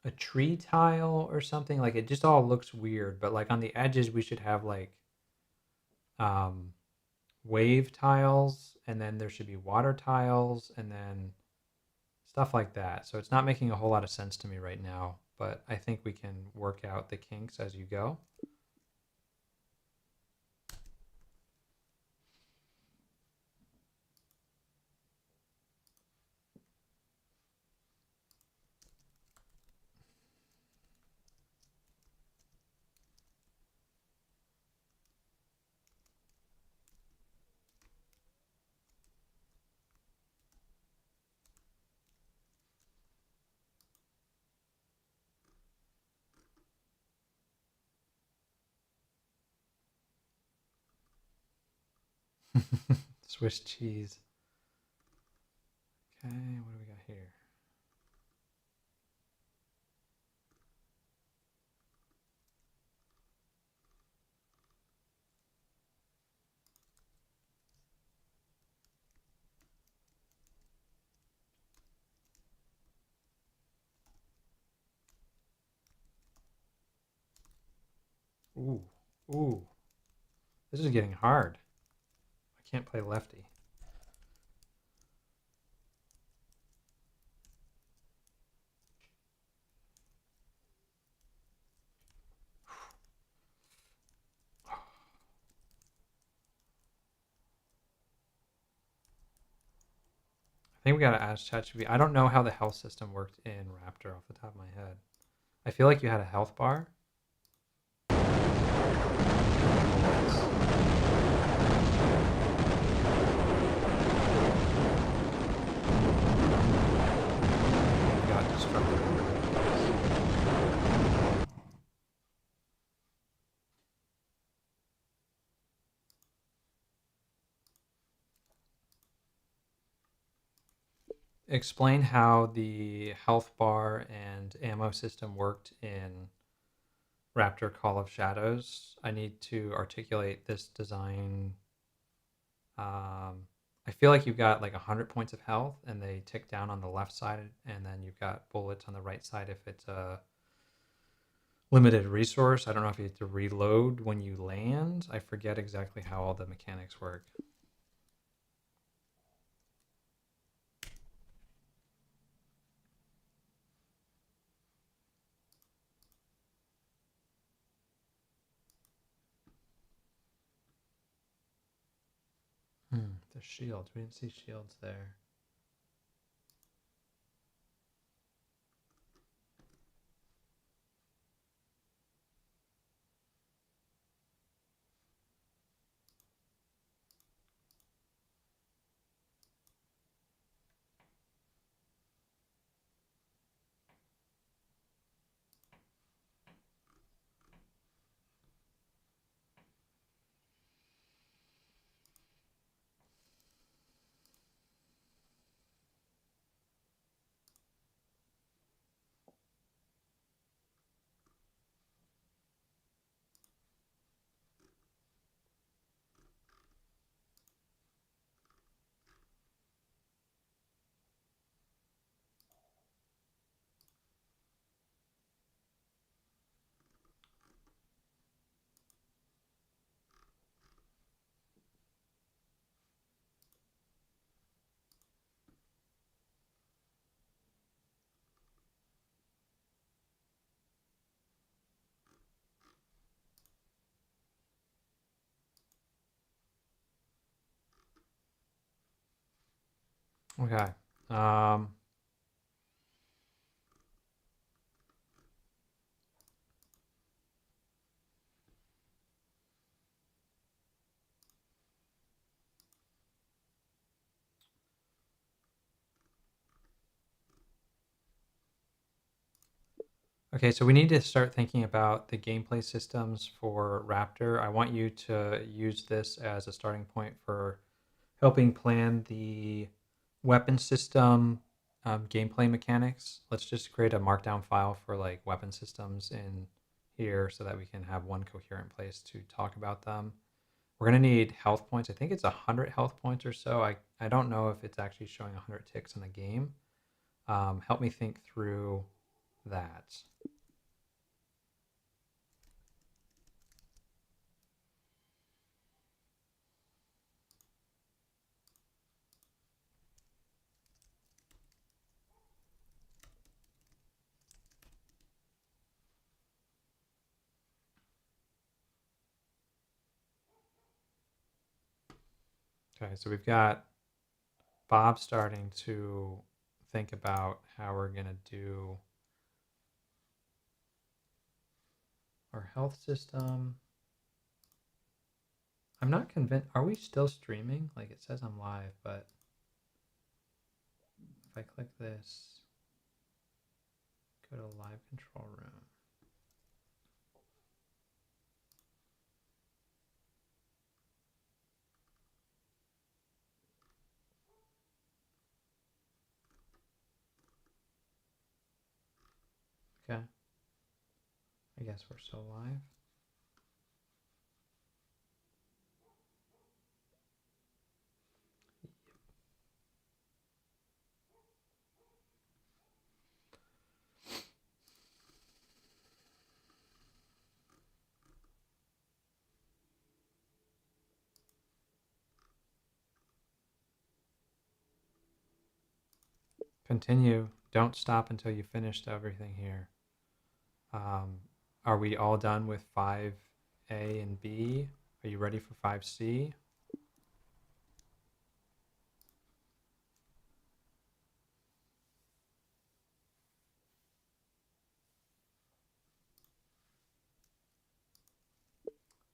a tree tile or something. Like it just all looks weird. But like on the edges, we should have like um, wave tiles, and then there should be water tiles, and then stuff like that. So it's not making a whole lot of sense to me right now, but I think we can work out the kinks as you go. Swiss cheese. Okay, what do we got here? Ooh, ooh. This is getting hard. I can't play lefty. I think we gotta ask ChatGPT. I don't know how the health system worked in Raptor off the top of my head. I feel like you had a health bar. Got disrupted. Explain how the health bar and ammo system worked in Raptor Call of Shadows. I need to articulate this design. I feel like you've got like 100 points of health and they tick down on the left side, and then you've got bullets on the right side if it's a limited resource. I don't know if you have to reload when you land. I forget exactly how all the mechanics work. The shields. We didn't see shields there. Okay. Okay, so we need to start thinking about the gameplay systems for Raptor. I want you to use this as a starting point for helping plan the weapon system gameplay mechanics. Let's just create a markdown file for like weapon systems in here so that we can have one coherent place to talk about them. We're going to need health points. I think it's 100 health points or so. I don't know if it's actually showing 100 ticks in the game. Help me think through that. Okay, so we've got Bob starting to think about how we're going to do our health system. I'm not convinced. Are we still streaming? Like it says I'm live, but if I click this, go to live control room. Okay. I guess we're still live. Continue. Don't stop until you finished everything here. Are we all done with 5A and B? Are you ready for 5C?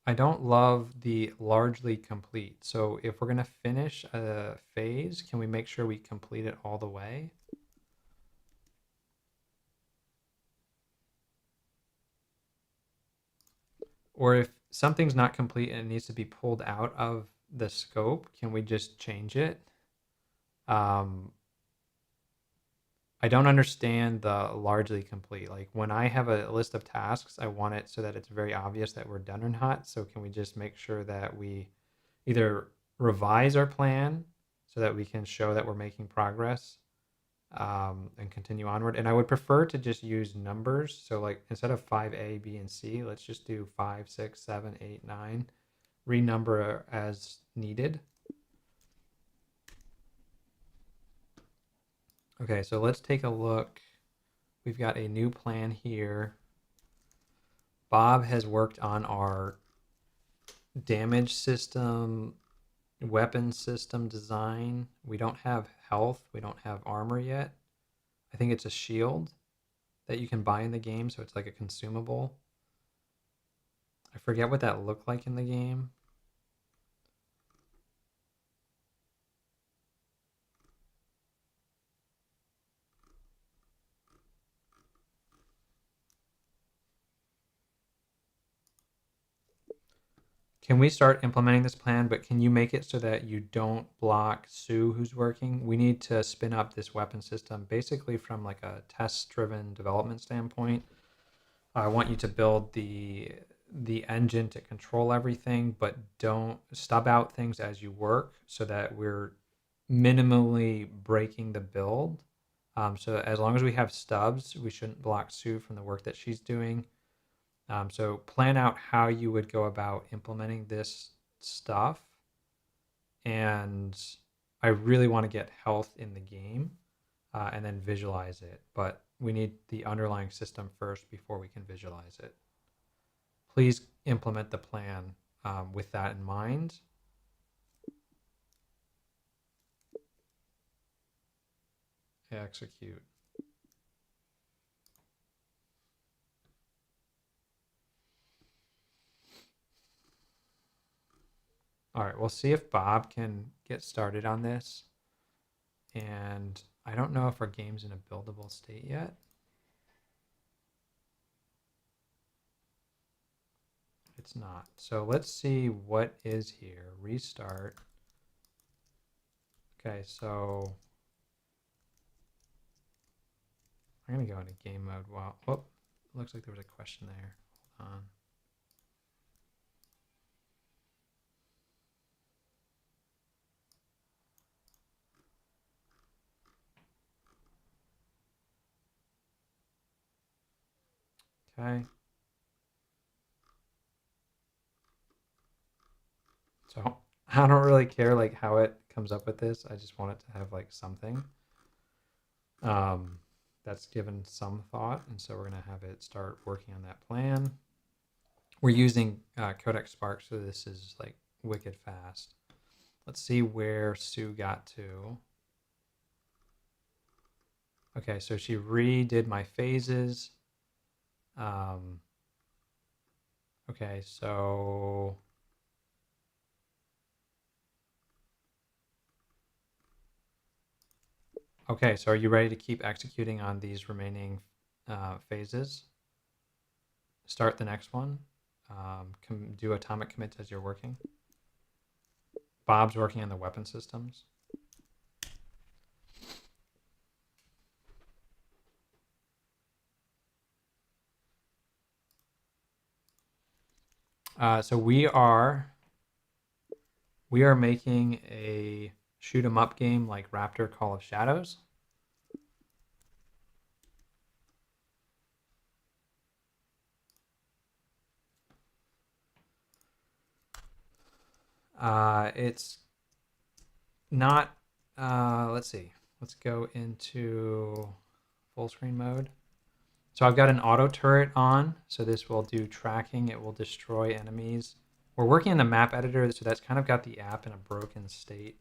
I don't love the largely complete. So if we're going to finish a phase, can we make sure we complete it all the way? Or if something's not complete and it needs to be pulled out of the scope, can we just change it? I don't understand the largely complete. Like when I have a list of tasks, I want it so that it's very obvious that we're done or not. So can we just make sure that we either revise our plan so that we can show that we're making progress, and continue onward. And I would prefer to just use numbers. So like instead of 5A, B, and C, let's just do 5, 6, 7, 8, 9. Renumber as needed. Okay, so let's take a look. We've got a new plan here. Bob has worked on our damage system, weapon system design. We don't have health. We don't have armor yet. I think it's a shield that you can buy in the game, so it's like a consumable. I forget what that looked like in the game. Can we start implementing this plan, but can you make it so that you don't block Sue who's working? We need to spin up this weapon system basically from like a test-driven development standpoint. I want you to build the engine to control everything, but don't stub out things as you work so that we're minimally breaking the build. So as long as we have stubs, we shouldn't block Sue from the work that she's doing. So plan out how you would go about implementing this stuff. And I really want to get health in the game and then visualize it. But we need the underlying system first before we can visualize it. Please implement the plan with that in mind. Execute. All right, we'll see if Bob can get started on this. And I don't know if our game's in a buildable state yet. It's not. So let's see what is here. Restart. Okay, so I'm going to go into game mode. Wow. Oh, looks like there was a question there. Hold on. Okay. So I don't really care like how it comes up with this. I just want it to have like something that's given some thought. And so we're going to have it start working on that plan. We're using Codex-Spark, so this is like wicked fast. Let's see where Sue got to. Okay, so she redid my phases. Okay, so okay, so are you ready to keep executing on these remaining phases? Start the next one. Do atomic commits as you're working. Bob's working on the weapon systems. So we are making a shoot 'em up game like Raptor Call of Shadows. It's not. Let's see. Let's go into full screen mode. So I've got an auto turret on, so this will do tracking. It will destroy enemies. We're working in the map editor, so that's kind of got the app in a broken state.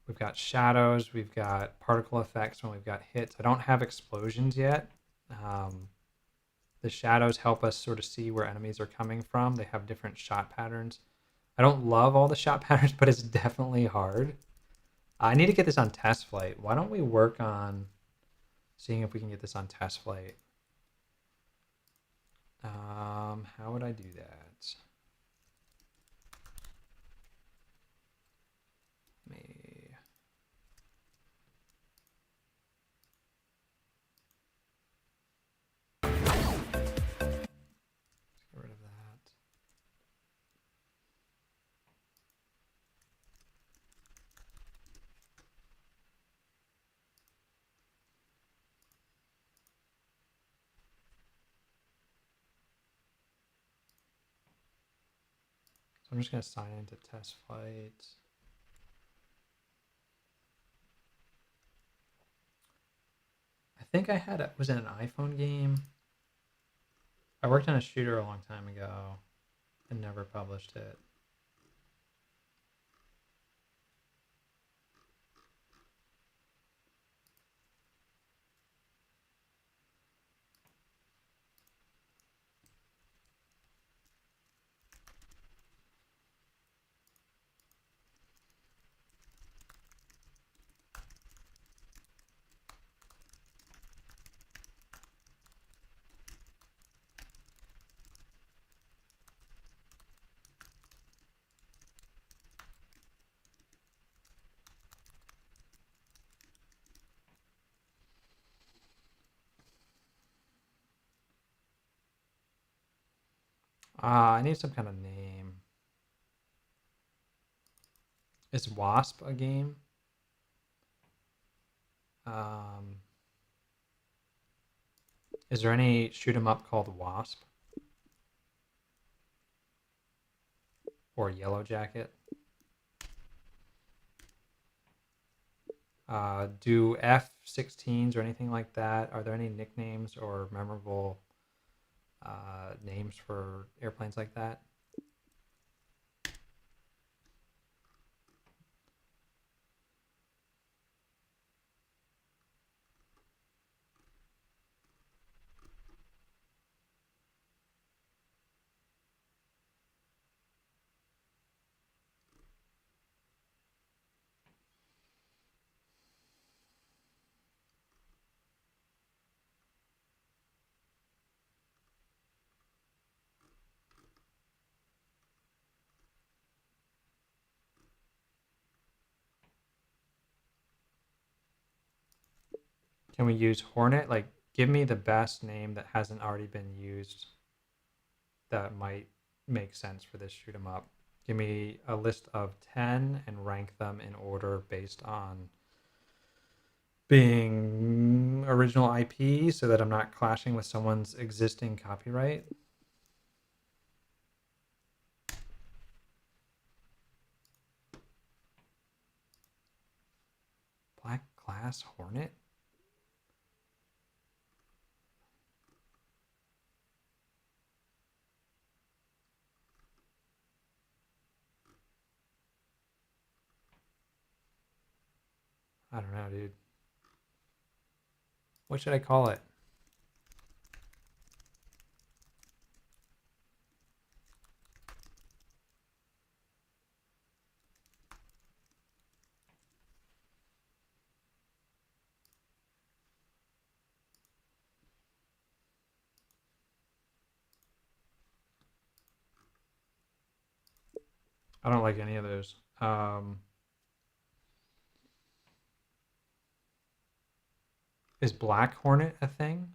We've got shadows, we've got particle effects when we've got hits. I don't have explosions yet. The shadows help us sort of see where enemies are coming from. They have different shot patterns. I don't love all the shot patterns, but it's definitely hard. I need to get this on test flight. Why don't we work on seeing if we can get this on test flight? How would I do that? Let me... Let's get rid of that. So I'm just going to sign into test flight. I think I had it. Was it an iPhone game? I worked on a shooter a long time ago and never published it. I need some kind of name. Is Wasp a game? Is there any shoot 'em up called Wasp or Yellow Jacket? Do F-16s or anything like that? Are there any nicknames or memorable names for airplanes like that? Can we use Hornet? Like, give me the best name that hasn't already been used that might make sense for this shoot 'em up. Give me a list of 10 and rank them in order based on being original IP so that I'm not clashing with someone's existing copyright. Black Glass Hornet? I don't know, dude. What should I call it? I don't like any of those. Is Black Hornet a thing?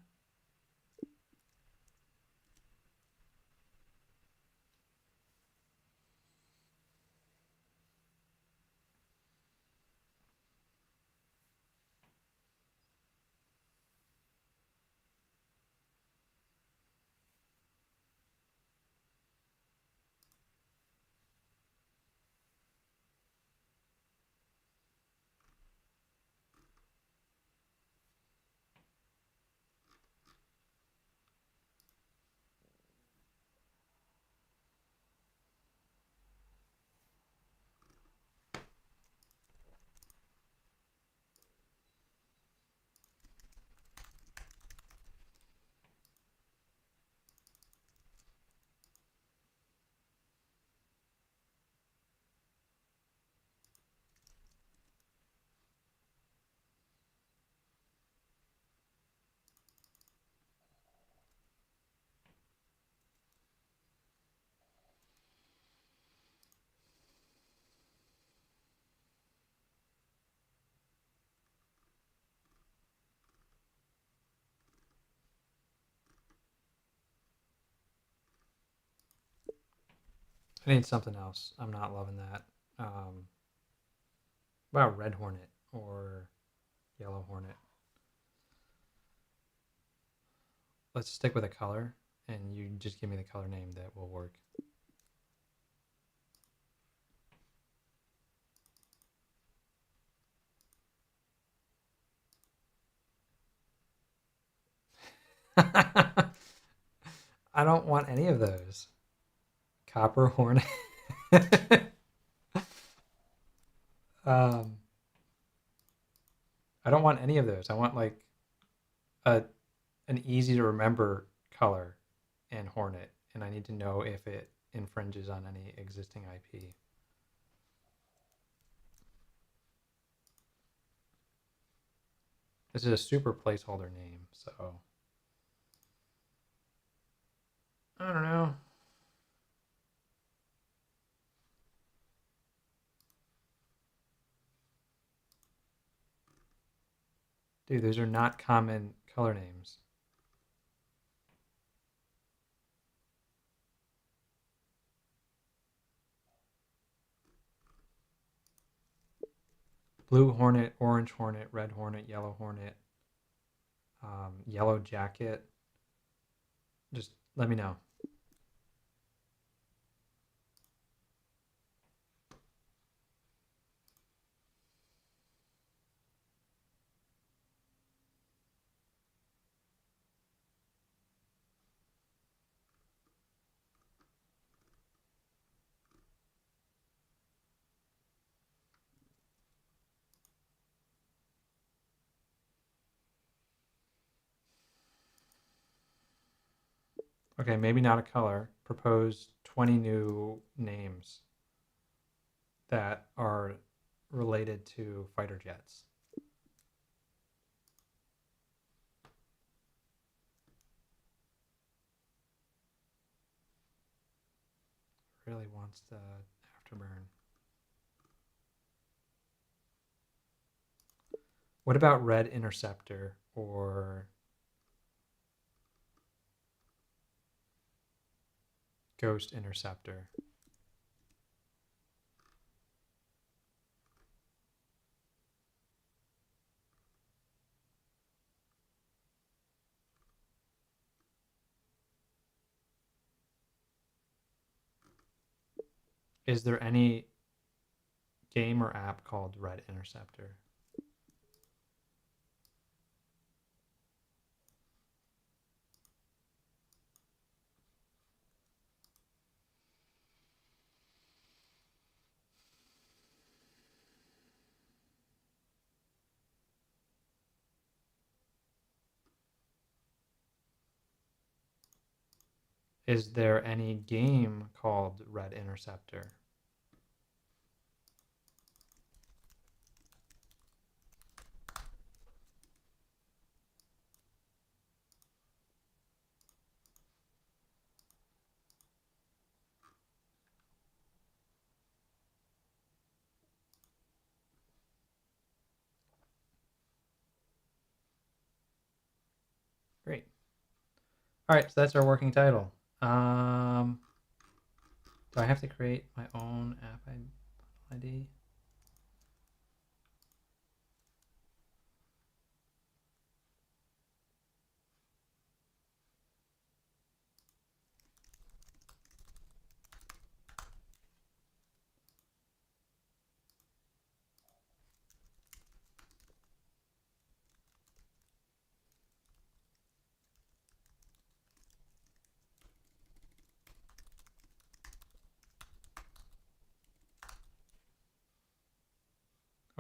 I need something else. I'm not loving that. What about Red Hornet or Yellow Hornet? Let's stick with a color, and you just give me the color name that will work. I don't want any of those. Copper hornet. um, I don't want any of those. I want like a an easy to remember color and hornet, and I need to know if it infringes on any existing IP. This is a super placeholder name, so I don't know. Dude, those are not common color names. Blue hornet, orange hornet, red hornet, yellow hornet, yellow jacket. Just let me know. Okay, maybe not a color. Propose 20 new names that are related to fighter jets. Really wants the afterburn. What about Red Interceptor or Ghost Interceptor? Is there any game or app called Red Interceptor? Is there any game called Red Interceptor? Great. All right, so that's our working title. Do I have to create my own app ID?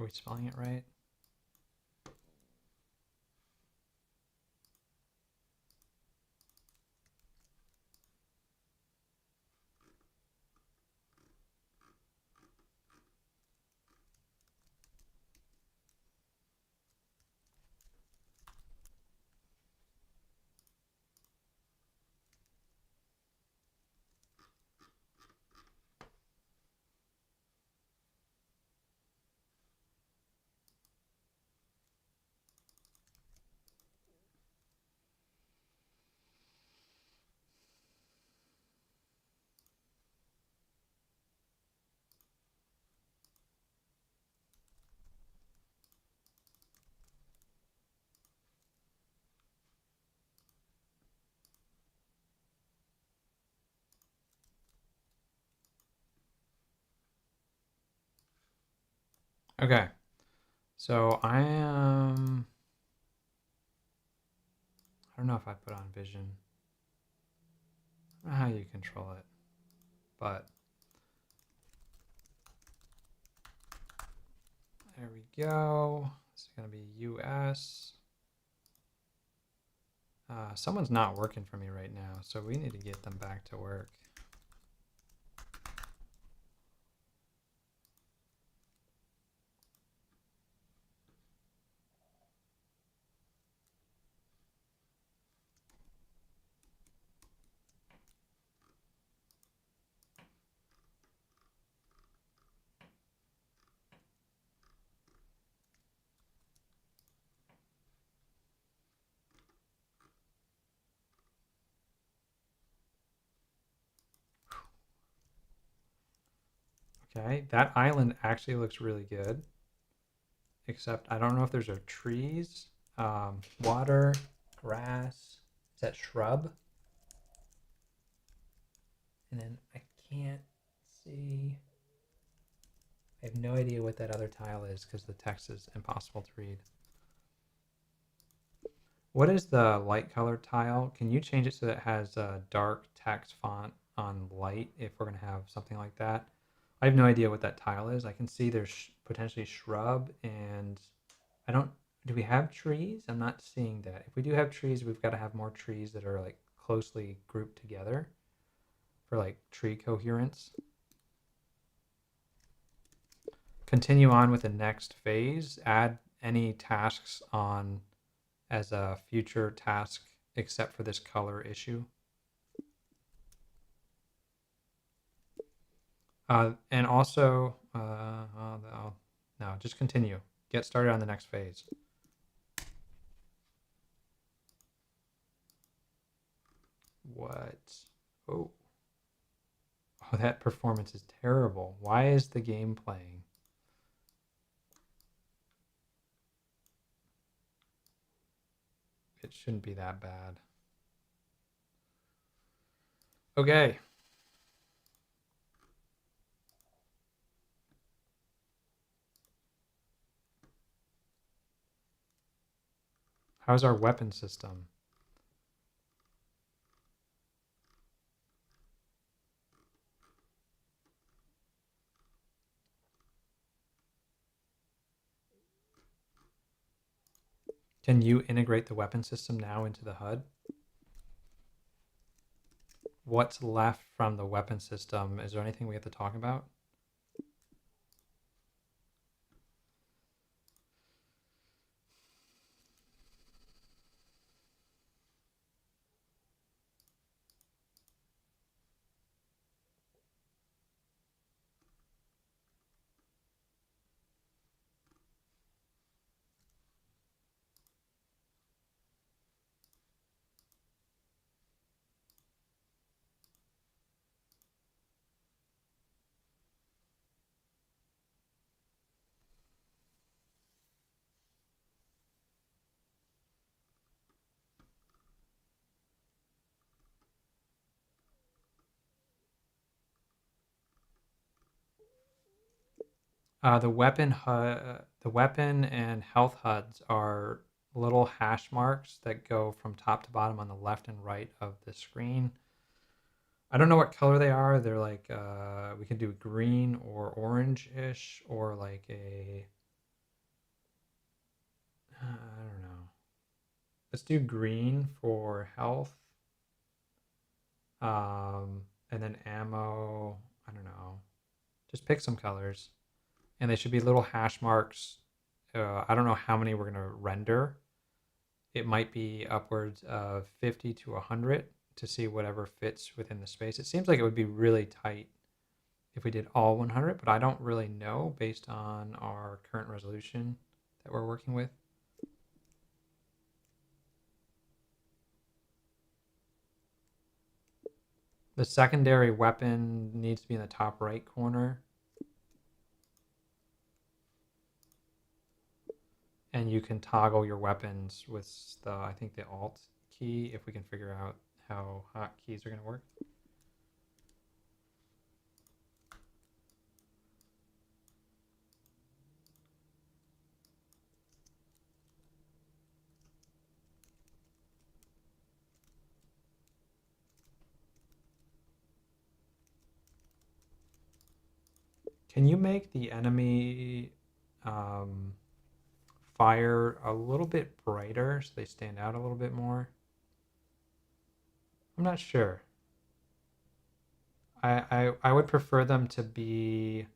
Are we spelling it right? Okay. So I am. don't know if I put on vision. I don't know how you control it, but there we go. This is going to be US. Someone's not working for me right now, so we need to get them back to work. Okay, that island actually looks really good, except I don't know if there's trees, water, grass. Is that shrub? And then I can't see. I have no idea what that other tile is because the text is impossible to read. What is the light color tile? Can you change it so that it has a dark text font on light if we're going to have something like that? I have no idea what that tile is. I can see there's potentially shrub and I don't, do we have trees? I'm not seeing that. If we do have trees, we've got to have more trees that are like closely grouped together for like tree coherence. Continue on with the next phase. Add any tasks on as a future task except for this color issue. And also, no, just continue. Get started on the next phase. What? Oh, that performance is terrible. Why is the game playing? It shouldn't be that bad. Okay. How's our weapon system? Can you integrate the weapon system now into the HUD? What's left from the weapon system? Is there anything we have to talk about? The weapon and health HUDs are little hash marks that go from top to bottom on the left and right of the screen. I don't know what color they are. They're like we can do green or orange-ish or like a I don't know. Let's do green for health. And then ammo. I don't know. Just pick some colors. And they should be little hash marks. I don't know how many we're going to render. It might be upwards of 50 to 100 to see whatever fits within the space. It seems like it would be really tight if we did all 100, but I don't really know based on our current resolution that we're working with. The secondary weapon needs to be in the top right corner. And you can toggle your weapons with the, I think the Alt key, if we can figure out how hotkeys are going to work. Can you make the enemy fire a little bit brighter so they stand out a little bit more? I'm not sure. I would prefer them to be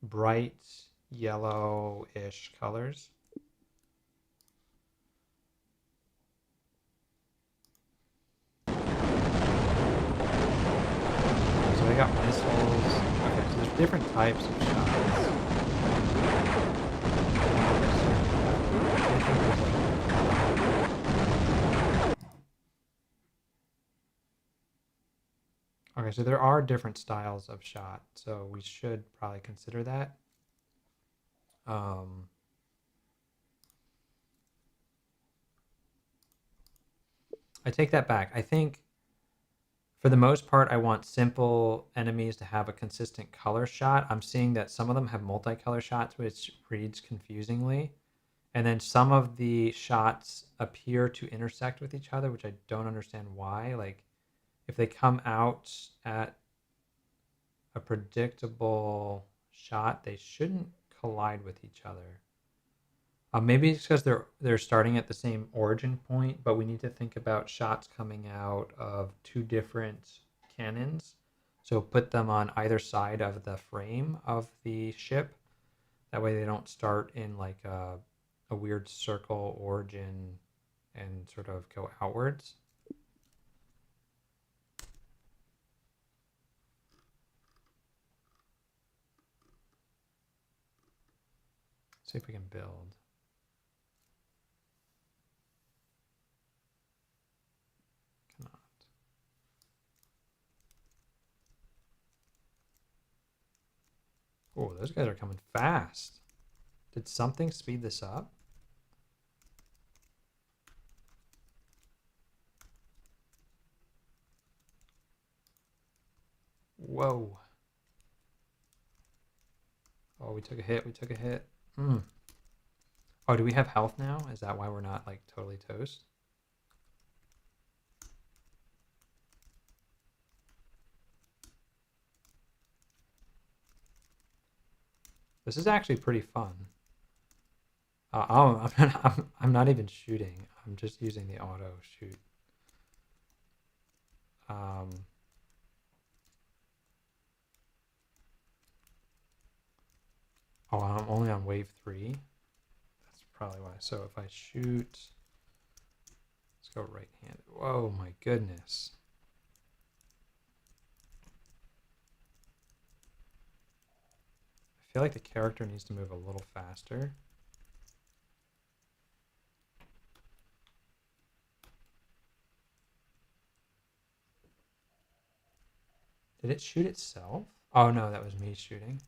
bright yellow-ish colors. So they got missiles. Okay, so there's different types of shots. Okay, so there are different styles of shot, so we should probably consider that. I take that back. I think for the most part, I want simple enemies to have a consistent color shot. I'm seeing that some of them have multicolor shots, which reads confusingly. And then some of the shots appear to intersect with each other, which I don't understand why. Like if they come out at a predictable shot, they shouldn't collide with each other. Maybe it's because they're starting at the same origin point, but we need to think about shots coming out of two different cannons. So put them on either side of the frame of the ship. That way they don't start in like a weird circle origin and sort of go outwards. See if we can build. Cannot. Oh, those guys are coming fast. Did something speed this up? Whoa. Oh, we took a hit. We took a hit. Oh, do we have health now? Is that why we're not like totally toast? This is actually pretty fun. Oh, I'm not even shooting. I'm just using the auto shoot. Oh, I'm only on wave 3. That's probably why. So if I shoot, let's go right-handed. Whoa, my goodness. I feel like the character needs to move a little faster. Did it shoot itself? Oh no, that was me shooting.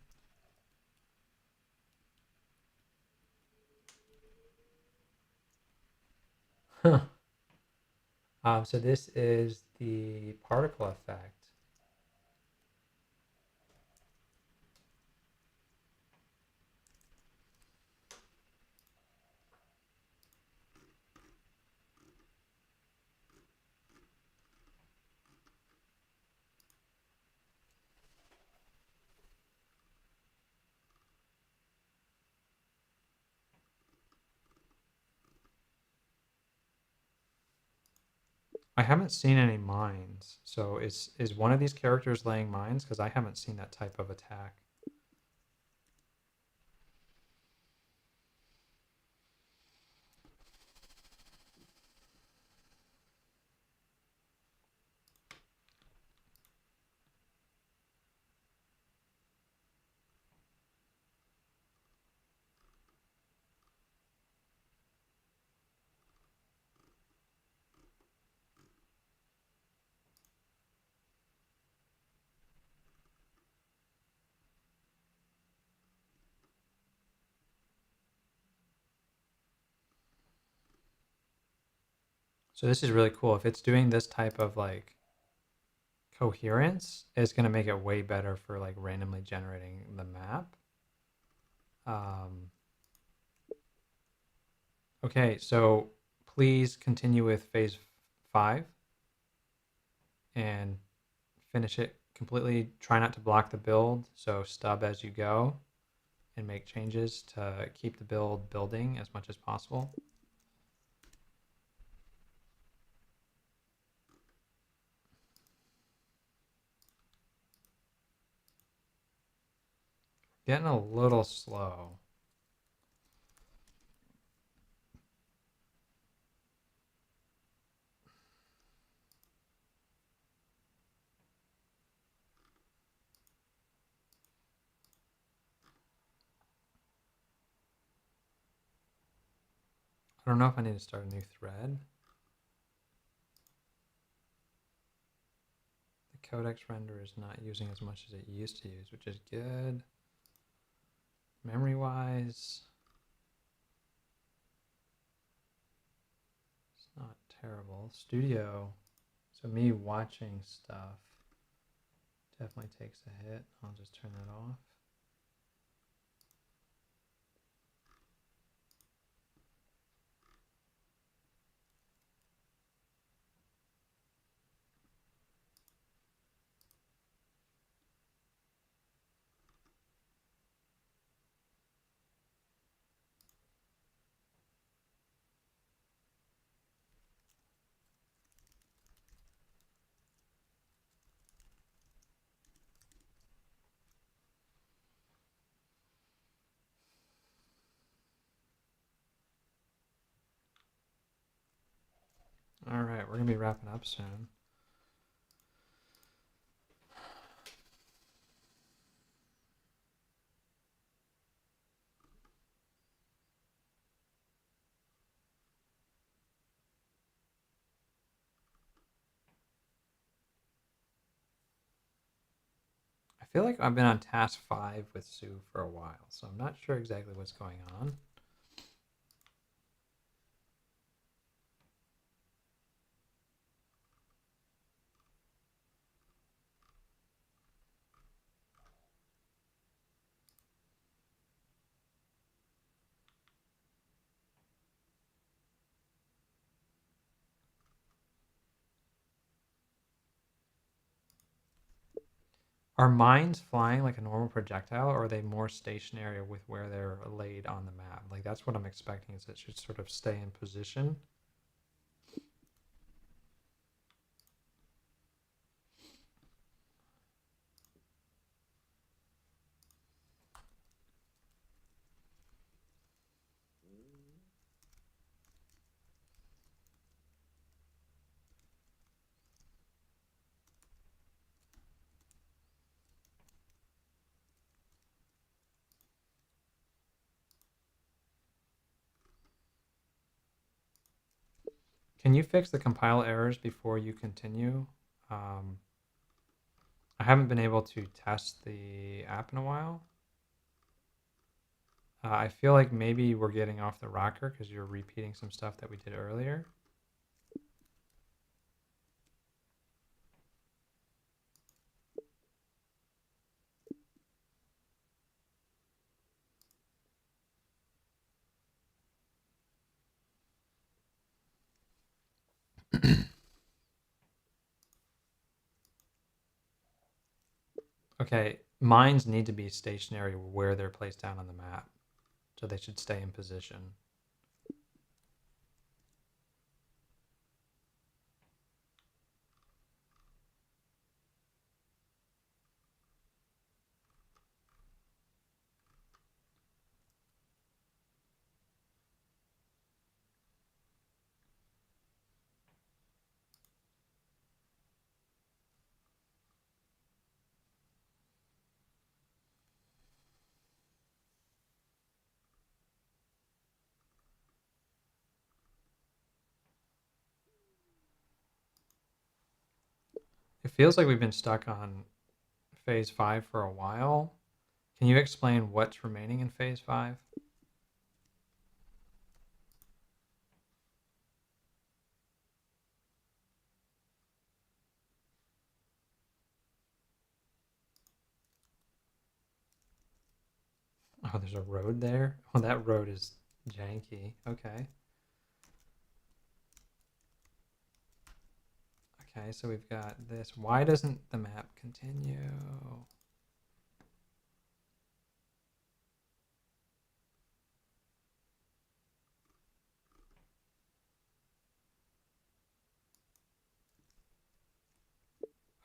Huh. So this is the particle effect. I haven't seen any mines. So is one of these characters laying mines? Because I haven't seen that type of attack. So this is really cool. If it's doing this type of like coherence, it's going to make it way better for like randomly generating the map. Okay, so please continue with phase 5 and finish it completely try not to block the build, so stub as you go and make changes to keep the build building as much as possible. Getting a little slow. I don't know if I need to start a new thread. The codex render is not using as much as it used to use, which is good. Memory-wise, it's not terrible. Studio, so me watching stuff definitely takes a hit. I'll just turn that off. All right, we're gonna be wrapping up soon. I feel like I've been on task 5 with Sue for a while, so I'm not sure exactly what's going on. Are mines flying like a normal projectile, or are they more stationary with where they're laid on the map? Like, that's what I'm expecting, is it should sort of stay in position. Can you fix the compile errors before you continue? I haven't been able to test the app in a while. I feel like maybe we're getting off the rocker because you're repeating some stuff that we did earlier. Okay, mines need to be stationary where they're placed down on the map, so they should stay in position. It feels like we've been stuck on phase 5 for a while. Can you explain what's remaining in phase 5? Oh, there's a road there? Oh, that road is janky. Okay. Okay, so we've got this. Why doesn't the map continue?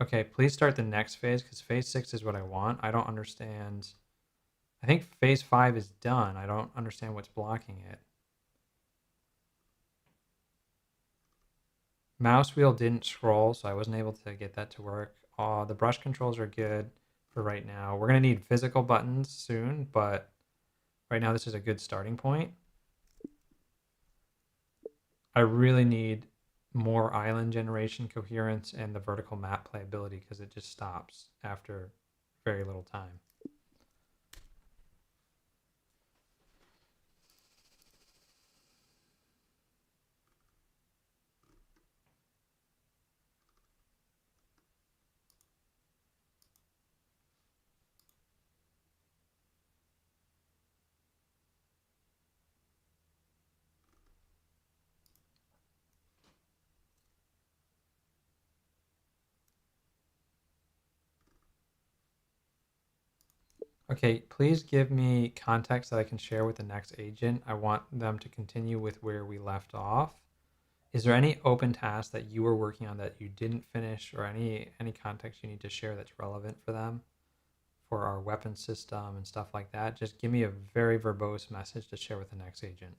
Okay, please start the next phase because phase 6 is what I want. I don't understand. I think phase 5 is done. I don't understand what's blocking it. Mouse wheel didn't scroll, so I wasn't able to get that to work. The brush controls are good for right now. We're going to need physical buttons soon, but right now this is a good starting point. I really need more island generation coherence and the vertical map playability because it just stops after very little time. Okay, please give me context that I can share with the next agent. I want them to continue with where we left off. Is there any open task that you were working on that you didn't finish, or any context you need to share that's relevant for them, for our weapon system and stuff like that? Just give me a very verbose message to share with the next agent.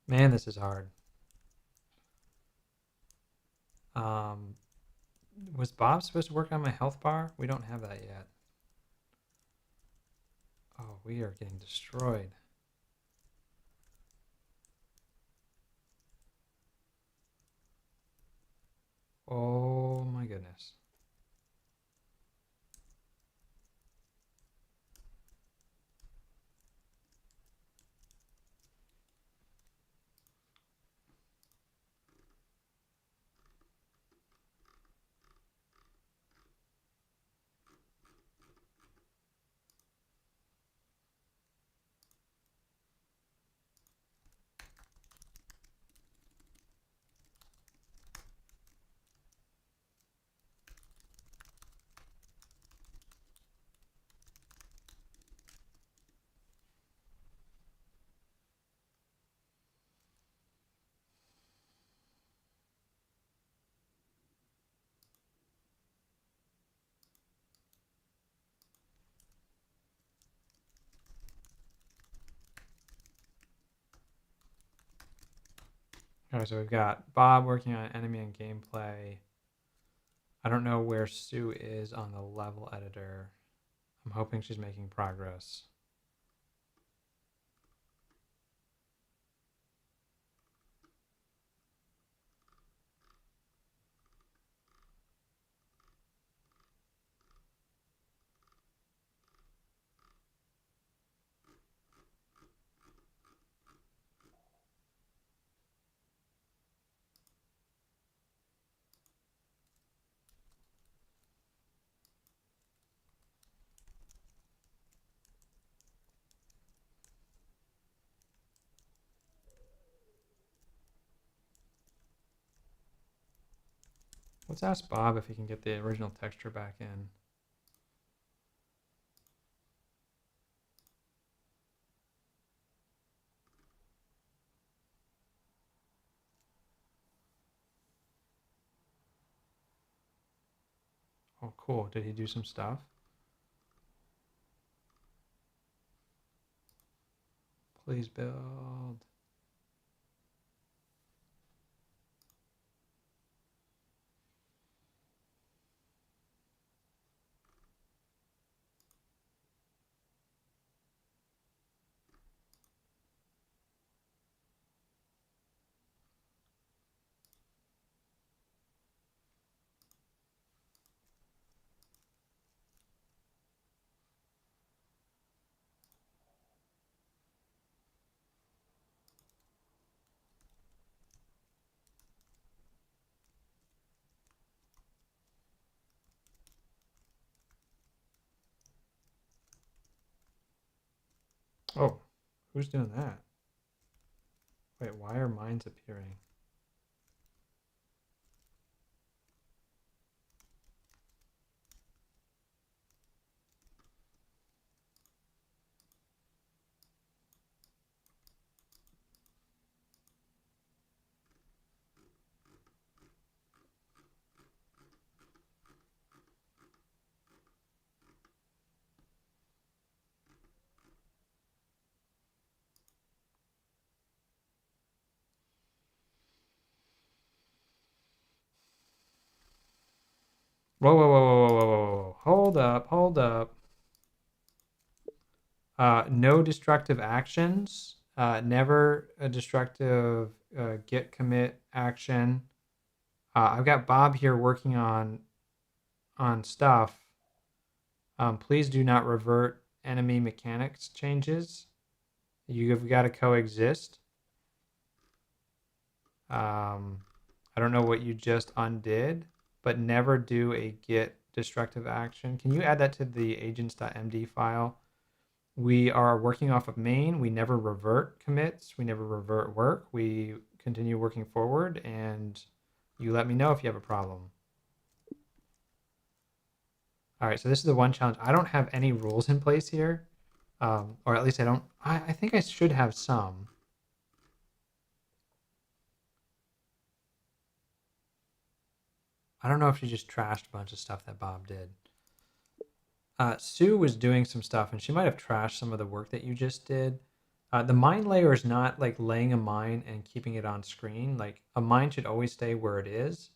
Man, this is hard. Was Bob supposed to work on my health bar? We don't have that yet. Oh, we are getting destroyed. Oh my goodness. All right, so we've got Bob working on enemy and gameplay. I don't know where Sue is on the level editor. I'm hoping she's making progress. Let's ask Bob if he can get the original texture back in. Oh, cool. Did he do some stuff? Please build. Oh, who's doing that? Wait, why are mines appearing? Whoa, whoa, whoa, whoa, whoa, whoa, whoa, whoa. Hold up, hold up. No destructive actions. Never a destructive git commit action. I've got Bob here working on stuff. Please do not revert enemy mechanics changes. You've got to coexist. I don't know what you just undid, but never do a git destructive action. Can you add that to the agents.md file? We are working off of main. We never revert commits. We never revert work. We continue working forward, and you let me know if you have a problem. All right, so this is the one challenge. I don't have any rules in place here, or at least I don't. I think I should have some. I don't know if she just trashed a bunch of stuff that Bob did. Sue was doing some stuff, and she might have trashed some of the work that you just did. The mine layer is not like laying a mine and keeping it on screen. Like a mine should always stay where it is.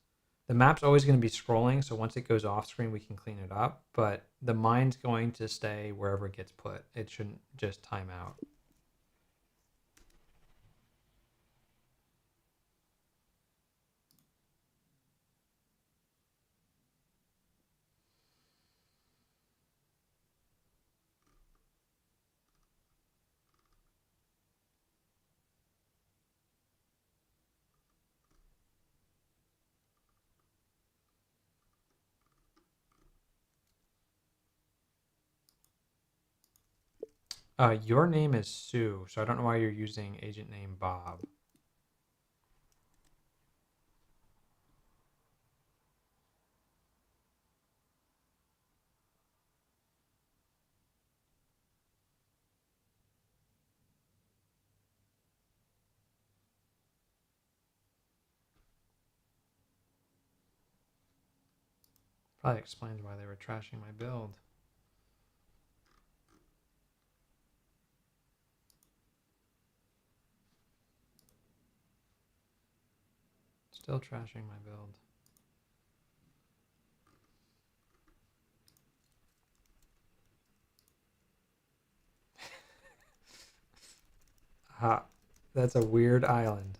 The map's always going to be scrolling, so once it goes off screen, we can clean it up. But the mine's going to stay wherever it gets put. It shouldn't just time out. Your name is Sue, so I don't know why you're using agent name Bob. Probably explains why they were trashing my build. Still trashing my build. Ah, that's a weird island.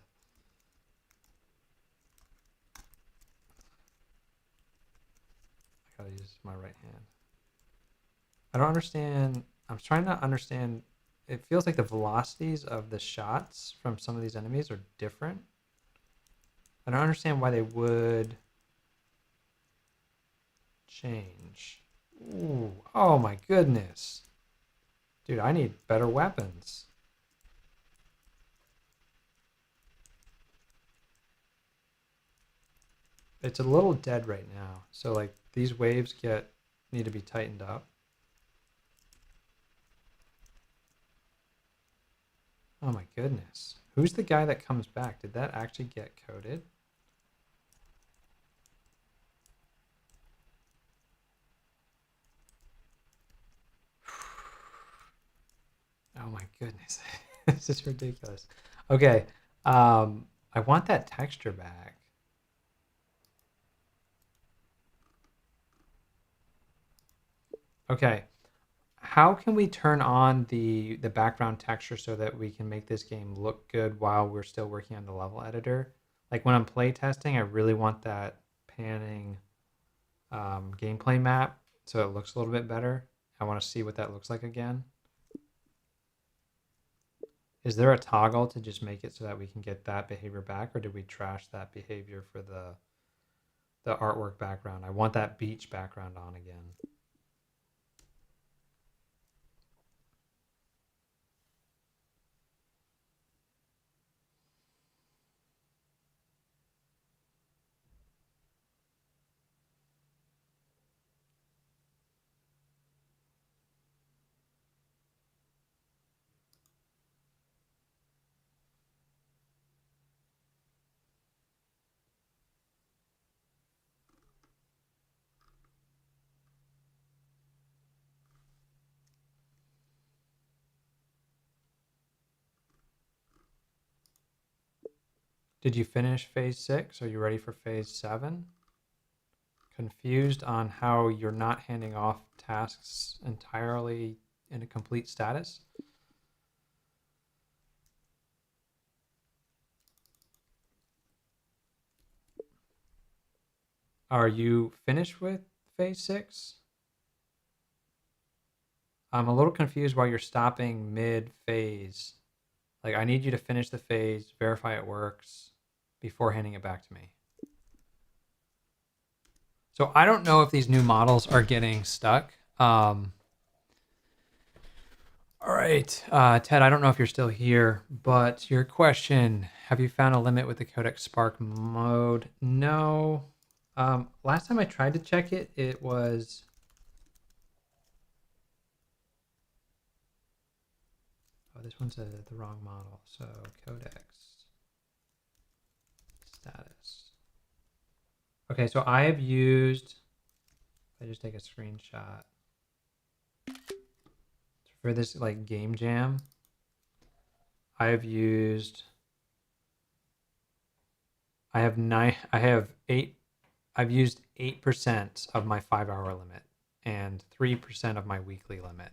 I gotta use my right hand. I don't understand. I'm trying to understand. It feels like the velocities of the shots from some of these enemies are different. I don't understand why they would change. Ooh, oh my goodness. Dude, I need better weapons. It's a little dead right now. So like these waves need to be tightened up. Oh my goodness. Who's the guy that comes back? Did that actually get coded? Oh my goodness. This is ridiculous. Okay. I want that texture back. Okay. How can we turn on the background texture so that we can make this game look good while we're still working on the level editor? Like when I'm play testing, I really want that panning gameplay map so it looks a little bit better. I want to see what that looks like again. Is there a toggle to just make it so that we can get that behavior back, or did we trash that behavior for the artwork background? I want that beach background on again. Did you finish phase 6? Are you ready for phase 7? Confused on how you're not handing off tasks entirely in a complete status? Are you finished with phase 6? I'm a little confused why you're stopping mid-phase. Like, I need you to finish the phase, verify it works, before handing it back to me. So I don't know if these new models are getting stuck. All right, Ted, I don't know if you're still here, but your question, have you found a limit with the Codex-Spark mode? No. Last time I tried to check it, it was... Oh, this one's the wrong model. So Codex status. Okay, so I have used... I just take a screenshot. For this like game jam, I have used... I've used 8% of my 5-hour limit and 3% of my weekly limit.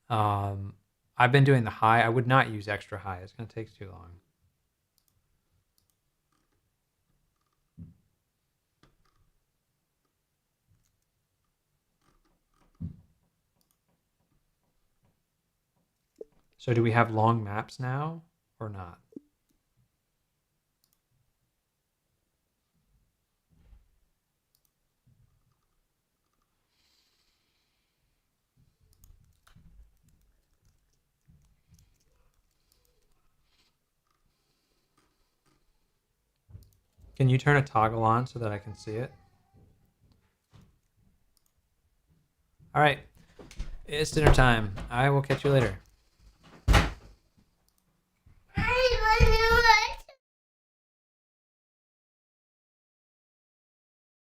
I've been doing the high. I would not use extra high. It's going to take too long. So do we have long maps now or not? Can you turn a toggle on so that I can see it? All right, it's dinner time. I will catch you later.